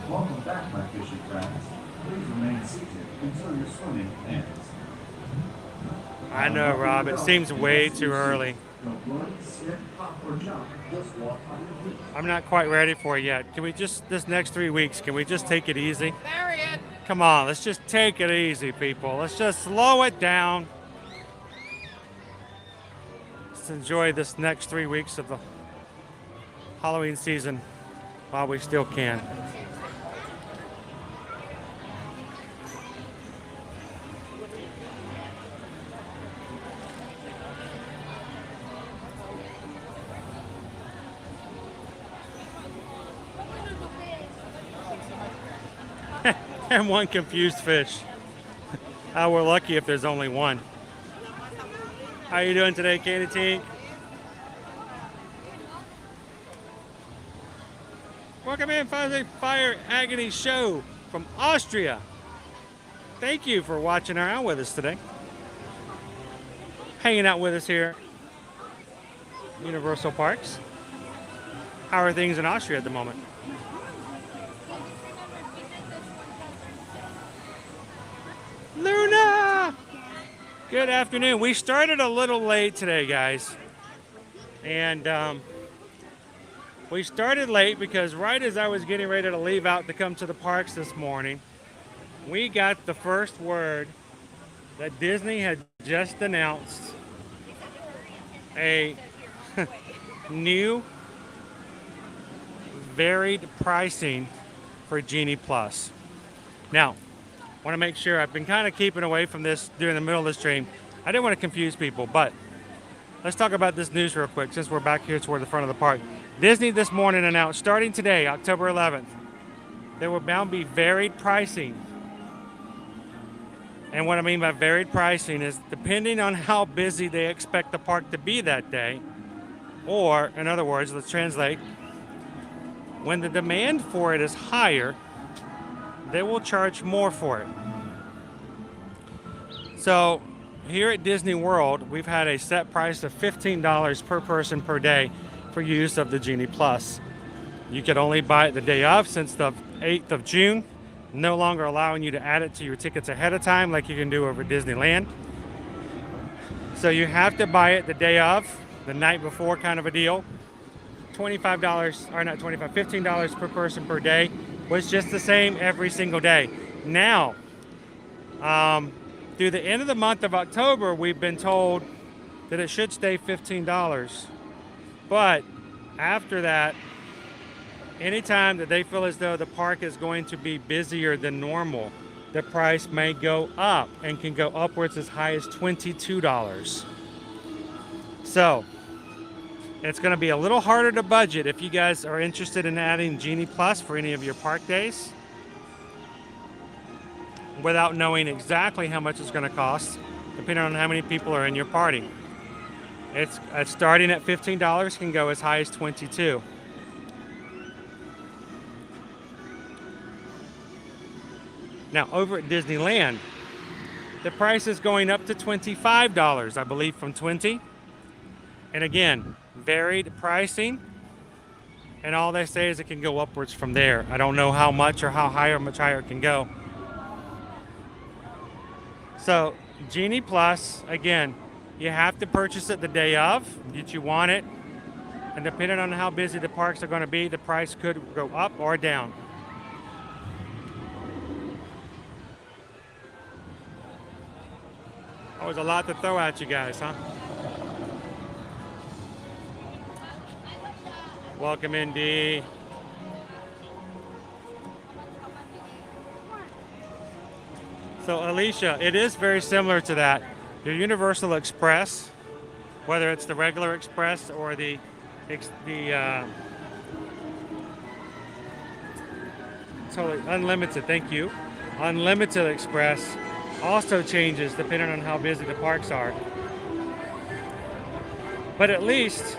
Welcome back, my fishing friends. Please remain seated until your swimming ends. I know, Rob. It seems way too early. I'm not quite ready for it yet. Can we just, this next 3 weeks, can we just take it easy? Marion! Come on, let's just take it easy, people. Let's just slow it down. Let's enjoy this next 3 weeks of the Halloween season while we still can. And one confused fish. We're lucky if there's only one. How you doing today, Katie Tink? Welcome in, Fire Agony Show from Austria. Thank you for watching around with us today. Hanging out with us here at Universal Parks. How are things in Austria at the moment? Luna! Good afternoon. We started a little late today, guys. And we started late because right as I was getting ready to leave out to come to the parks this morning, we got the first word that Disney had just announced a new varied pricing for Genie Plus. Now, I want to make sure, I've been kind of keeping away from this during the middle of the stream. I didn't want to confuse people, but let's talk about this news real quick since we're back here toward the front of the park. Disney this morning announced, starting today, October 11th, there will bound be varied pricing. And what I mean by varied pricing is depending on how busy they expect the park to be that day, or in other words, let's translate, when the demand for it is higher, they will charge more for it. So here at Disney World, we've had a set price of $15 per person per day for use of the Genie Plus. You could only buy it the day of since the 8th of June, no longer allowing you to add it to your tickets ahead of time like you can do over Disneyland. So you have to buy it the day of, the night before kind of a deal. $25, or not 25, $15 per person per day was just the same every single day. Now, through the end of the month of October, we've been told that it should stay $15. But after that, anytime that they feel as though the park is going to be busier than normal, the price may go up and can go upwards as high as $22. So, it's going to be a little harder to budget if you guys are interested in adding Genie Plus for any of your park days without knowing exactly how much it's going to cost, depending on how many people are in your party. It's starting at $15, can go as high as $22. Now, over at Disneyland, the price is going up to $25, I believe, from $20. And again, varied pricing. And all they say is it can go upwards from there. I don't know how much or how high or much higher it can go. So Genie Plus, again, you have to purchase it the day of that you want it. And depending on how busy the parks are going to be, the price could go up or down. Always a lot to throw at you guys, huh? Welcome in, D. So Alicia, it is very similar to that. Your Universal Express, whether it's the regular Express or the totally unlimited, thank you. Unlimited Express also changes depending on how busy the parks are. But at least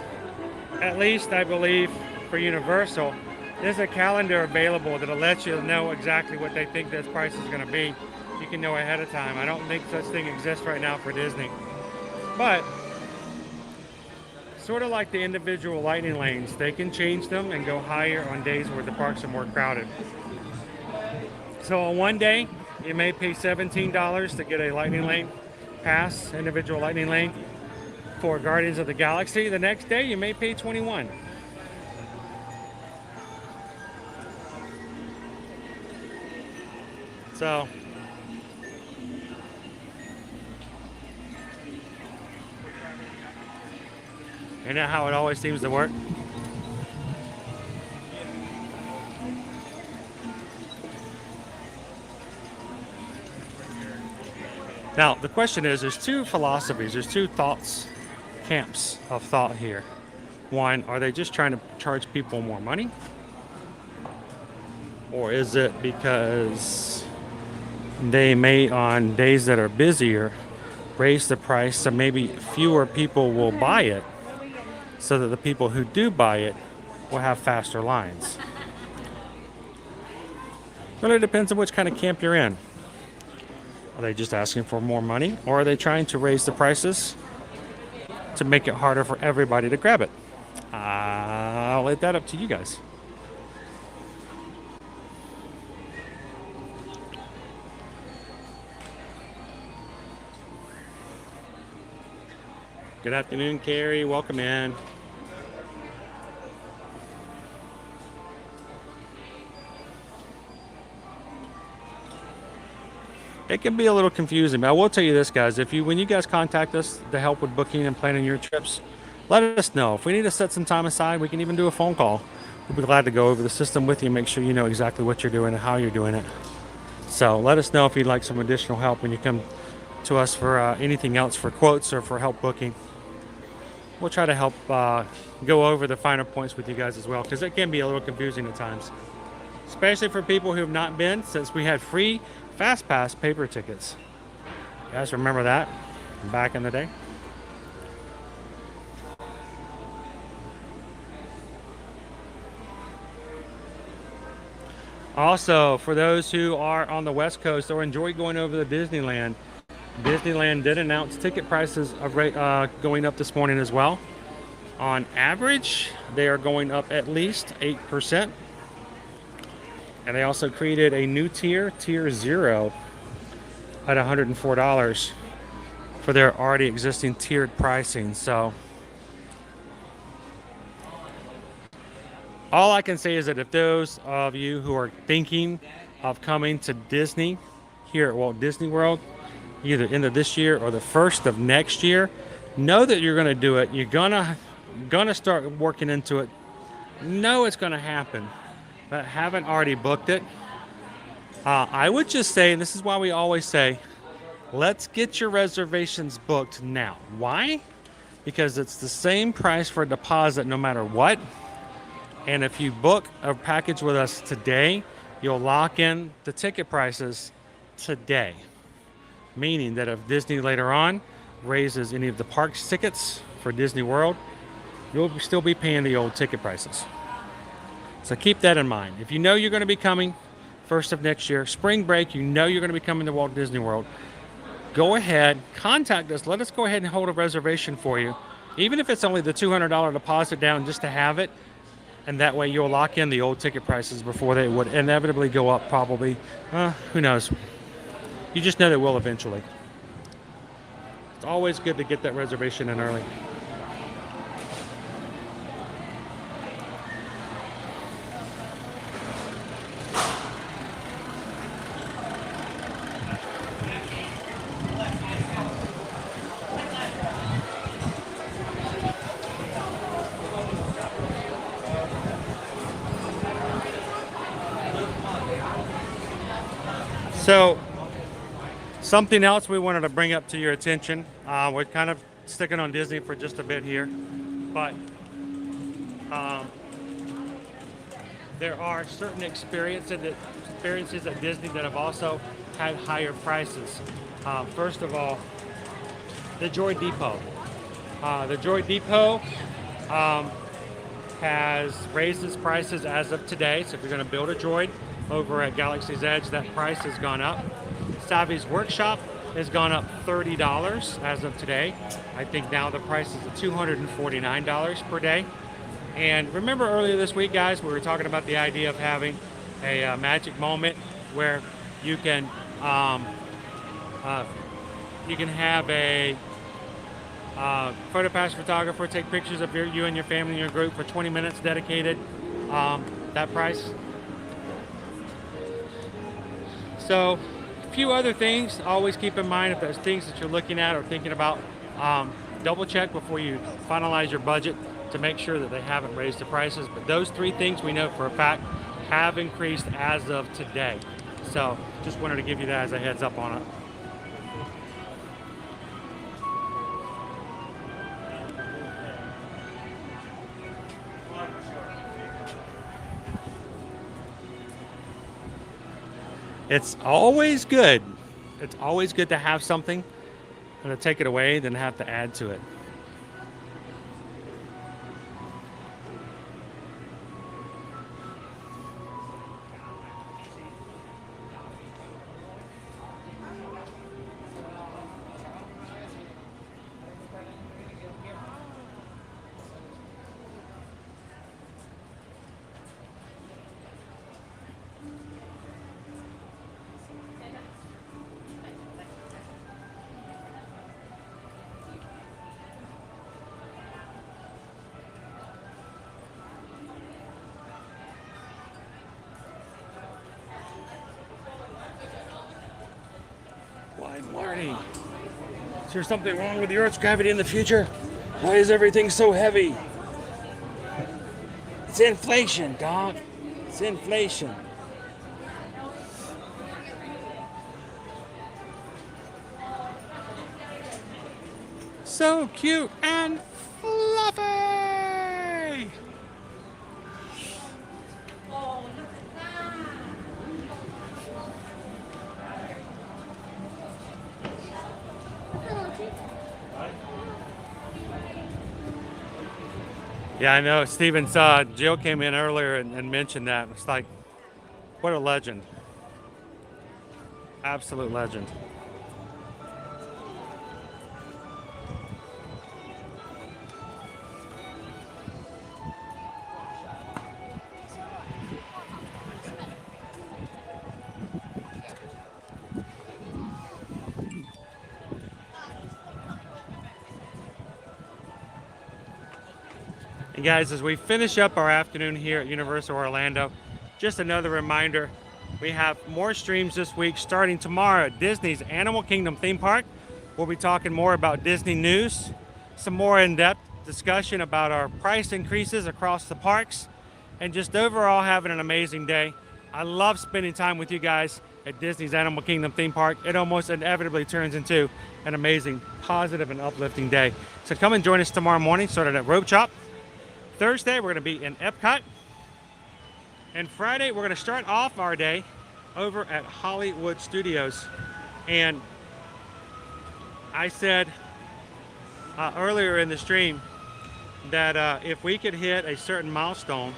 I believe for Universal, there's a calendar available that'll let you know exactly what they think this price is going to be. You can know ahead of time. I don't think such thing exists right now for Disney. But sort of like the individual lightning lanes, they can change them and go higher on days where the parks are more crowded. So on one day, you may pay $17 to get a lightning lane pass, individual lightning lane for Guardians of the Galaxy. The next day, you may pay $21. So isn't that how it always seems to work? Now, the question is, there's two philosophies, there's two camps of thought here. One, are they just trying to charge people more money? Or is it because they may, on days that are busier, raise the price so maybe fewer people will buy it, so that the people who do buy it will have faster lines? Really depends on which kind of camp you're in. Are they just asking for more money, or are they trying to raise the prices to make it harder for everybody to grab it? I'll let that up to you guys. Good afternoon, Carrie. Welcome in. It can be a little confusing, but I will tell you this, guys. When you guys contact us to help with booking and planning your trips, let us know. If we need to set some time aside, we can even do a phone call. We'll be glad to go over the system with you and make sure you know exactly what you're doing and how you're doing it. So let us know if you'd like some additional help when you come to us for anything else, for quotes or for help booking. We'll try to help go over the finer points with you guys as well, because it can be a little confusing at times, especially for people who have not been, since we had free Fast Pass paper tickets. You guys remember that back in the day? Also, for those who are on the West Coast or enjoy going over to Disneyland, Disneyland did announce ticket prices going up this morning as well. On average, they are going up at least 8%. And they also created a new tier 0, at $104 for their already existing tiered pricing. So all I can say is that if those of you who are thinking of coming to Disney here at Walt Disney World, either end of this year or the first of next year, know that you're going to do it. You're gonna start working into it. Know it's going to happen, but haven't already booked it. I would just say, and this is why we always say, let's get your reservations booked now. Why? Because it's the same price for a deposit no matter what. And if you book a package with us today, you'll lock in the ticket prices today. Meaning that if Disney later on raises any of the parks tickets for Disney World, you'll still be paying the old ticket prices. So keep that in mind. If you know you're going to be coming first of next year, spring break, you know you're going to be coming to Walt Disney World, go ahead, contact us. Let us go ahead and hold a reservation for you. Even if it's only the $200 deposit down just to have it, and that way you'll lock in the old ticket prices before they would inevitably go up probably. Who knows? You just know they will eventually. It's always good to get that reservation in early. So, something else we wanted to bring up to your attention. We're kind of sticking on Disney for just a bit here, but there are certain experiences at Disney that have also had higher prices. First of all, the Droid Depot. The Droid Depot has raised its prices as of today. So if you're going to build a droid over at Galaxy's Edge, that price has gone up. Savvy's Workshop has gone up $30 as of today. I think now the price is at $249 per day. And remember earlier this week, guys, we were talking about the idea of having a magic moment where you can have a photo pass photographer take pictures of you and your family and your group for 20 minutes dedicated. That price. So, a few other things. Always keep in mind if there's things that you're looking at or thinking about, double check before you finalize your budget to make sure that they haven't raised the prices. But those three things we know for a fact have increased as of today. So, just wanted to give you that as a heads up on it. It's always good. It's always good to have something and to take it away than have to add to it. Marty, is there something wrong with the Earth's gravity in the future? Why is everything so heavy? It's inflation, Doc. It's inflation. So cute and fluffy. Yeah, I know. Steven saw Jill came in earlier and mentioned that. It's like, what a legend. Absolute legend. And guys, as we finish up our afternoon here at Universal Orlando, just another reminder, we have more streams this week starting tomorrow at Disney's Animal Kingdom theme park. We'll be talking more about Disney news, some more in-depth discussion about our price increases across the parks, and just overall having an amazing day. I love spending time with you guys at Disney's Animal Kingdom theme park. It almost inevitably turns into an amazing, positive, and uplifting day. So come and join us tomorrow morning, starting at Rope Chop. Thursday, we're going to be in Epcot. And Friday, we're going to start off our day over at Hollywood Studios. And I said earlier in the stream that if we could hit a certain milestone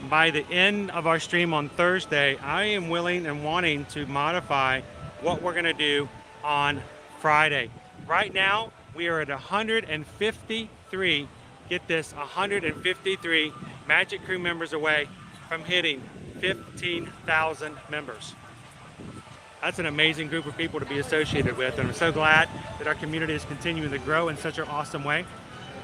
by the end of our stream on Thursday, I am willing and wanting to modify what we're going to do on Friday. Right now, we are at 153 get this, 153 Magic Crew members away from hitting 15,000 members. That's an amazing group of people to be associated with, and I'm so glad that our community is continuing to grow in such an awesome way.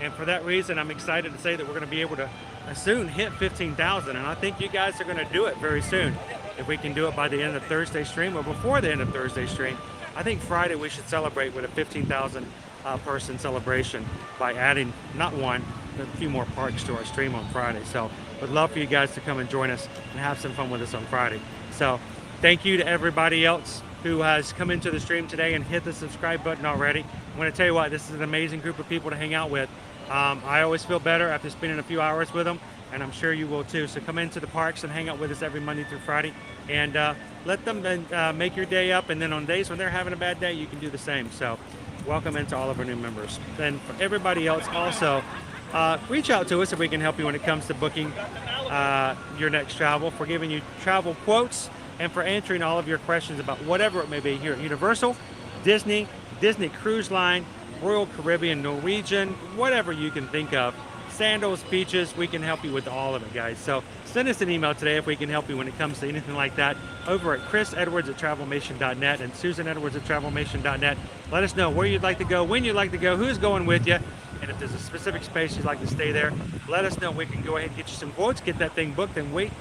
And for that reason, I'm excited to say that we're going to be able to soon hit 15,000, and I think you guys are going to do it very soon. If we can do it by the end of Thursday stream or before the end of Thursday stream, I think Friday we should celebrate with a 15,000 person celebration by adding not one, but a few more parks to our stream on Friday. So would love for you guys to come and join us and have some fun with us on Friday. So thank you to everybody else who has come into the stream today and hit the subscribe button already. I'm going to tell you what, this is an amazing group of people to hang out with. I always feel better after spending a few hours with them, and I'm sure you will too. So come into the parks and hang out with us every Monday through Friday, and let them make your day up, and then on days when they're having a bad day, you can do the same. So welcome into all of our new members. Then for everybody else also, reach out to us if we can help you when it comes to booking your next travel, for giving you travel quotes, and for answering all of your questions about whatever it may be here at Universal, Disney, Disney Cruise Line, Royal Caribbean, Norwegian, whatever you can think of. Sandals, beaches, we can help you with all of it, guys. So send us an email today if we can help you when it comes to anything like that over at chrisedwards@travelmation.net and susanedwards@travelmation.net. Let us know where you'd like to go, when you'd like to go, who's going with you, and if there's a specific space you'd like to stay there, let us know. We can go ahead and get you some quotes, get that thing booked, and wait.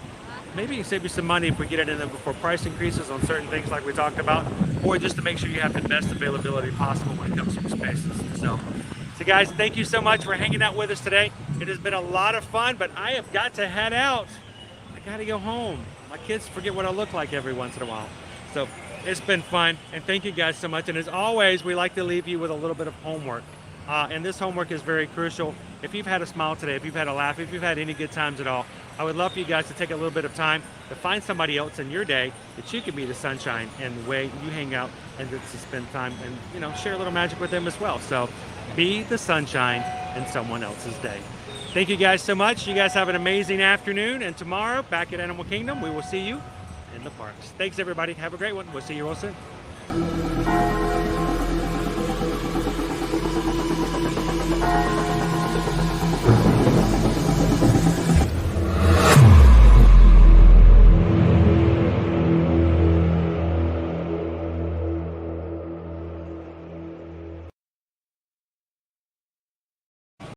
Maybe you can save you some money if we get it in there before price increases on certain things like we talked about, or just to make sure you have the best availability possible when it comes to spaces. So guys, thank you so much for hanging out with us today. It has been a lot of fun, but I have got to head out. I got to go home. My kids forget what I look like every once in a while. So it's been fun, and thank you guys so much. And as always, we like to leave you with a little bit of homework. And this homework is very crucial. If you've had a smile today, if you've had a laugh, if you've had any good times at all, I would love for you guys to take a little bit of time to find somebody else in your day that you can be the sunshine and the way you hang out, and to spend time and, you know, share a little magic with them as well. So be the sunshine in someone else's day. Thank you guys so much. You guys have an amazing afternoon, and tomorrow back at Animal Kingdom, we will see you in the parks. Thanks everybody. Have a great one. We'll see you real soon.